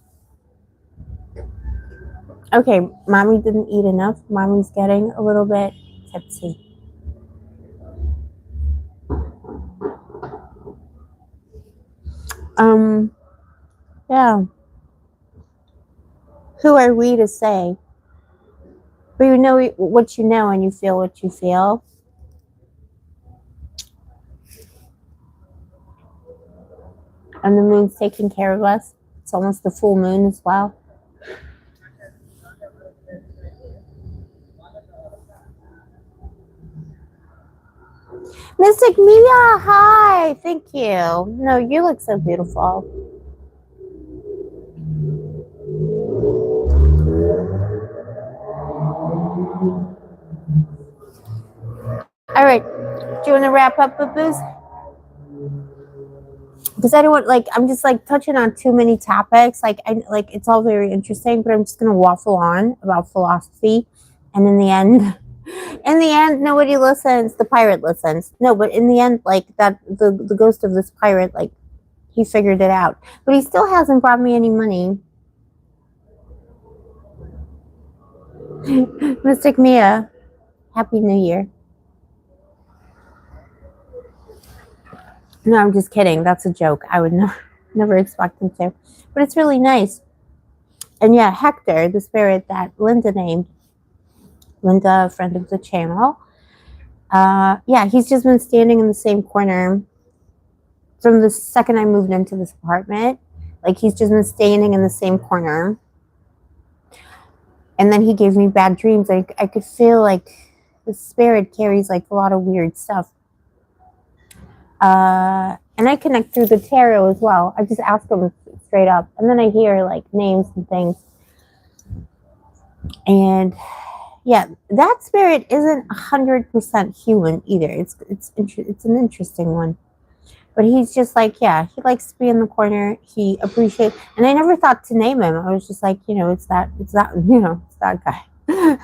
Okay, mommy didn't eat enough. Mommy's getting a little bit tipsy. Yeah. Who are we to say? But you know what you know and you feel what you feel. And the moon's taking care of us. It's almost the full moon as well. Mystic Mia, hi. Thank you. No, you look so beautiful. All right. Do you want to wrap up, boo-boos? Because I don't want, like, I'm just like touching on too many topics. Like, it's all very interesting, but I'm just gonna waffle on about philosophy, and in the end, nobody listens. The pirate listens. No, but in the end, like that, the ghost of this pirate, like, he figured it out, but he still hasn't brought me any money. Mystic Mia, Happy New Year. No, I'm just kidding. That's a joke. I would never expect them to. But it's really nice. And yeah, Hector, the spirit that Linda named, Linda, a friend of the channel, yeah, he's just been standing in the same corner from the second I moved into this apartment. Like, he's just been standing in the same corner. And then he gave me bad dreams. I could feel like the spirit carries like a lot of weird stuff. And I connect through the tarot as well. I just ask him straight up. And then I hear like names and things. And yeah, that spirit isn't 100% human either. It's an interesting one. But he's just like, yeah, he likes to be in the corner. He appreciates, and I never thought to name him. I was just like, it's that guy.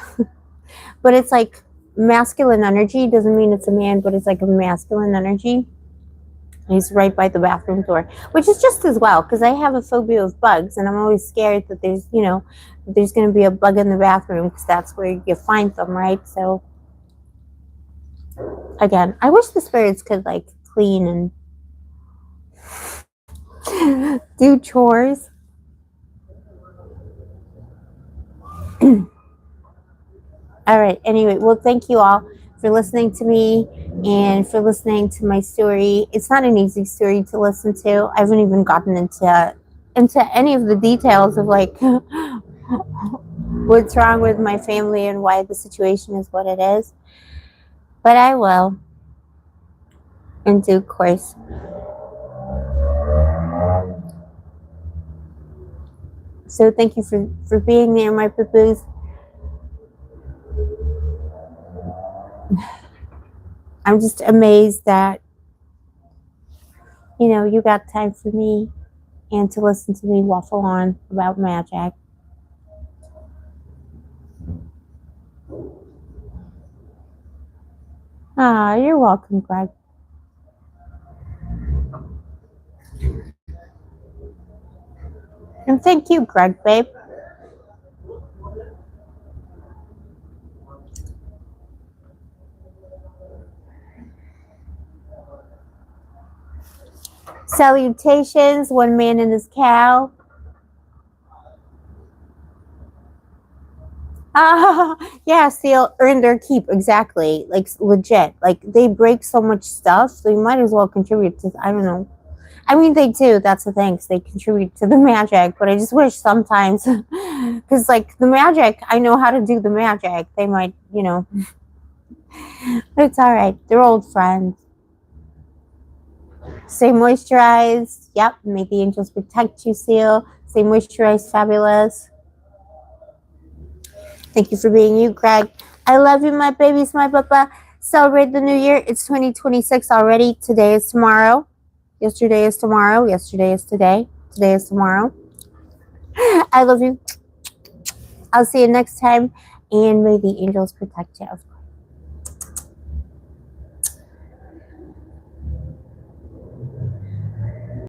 But it's like masculine energy. Doesn't mean it's a man, but it's like a masculine energy. He's right by the bathroom door, which is just as well, because I have a phobia of bugs, and I'm always scared that there's going to be a bug in the bathroom, because that's where you find them, right? So again, I wish the spirits could like clean and do chores. All right. Anyway, well, thank you all for listening to me and for listening to my story. It's not an easy story to listen to. I haven't even gotten into any of the details of like what's wrong with my family and why the situation is what it is. But I will in due course. So thank you for being there, my poo-poos. I'm just amazed that, you got time for me and to listen to me waffle on about magic. Ah, you're welcome, Greg. And thank you, Greg, babe. Salutations, one man and his cow. Yeah, they'll earn their keep, exactly. Like, legit. Like, they break so much stuff, so you might as well contribute to, I don't know. I mean, they do, that's the thing, they contribute to the magic, but I just wish sometimes, because, like, the magic, I know how to do the magic. They might, it's all right. They're old friends. Stay moisturized. Yep. May the angels protect you, Seal. Stay moisturized, fabulous. Thank you for being you, Greg. I love you, my babies, my papa. Celebrate the new year. It's 2026 already. Today is tomorrow. Yesterday is tomorrow. Yesterday is today. Today is tomorrow. I love you. I'll see you next time. And may the angels protect you, of course.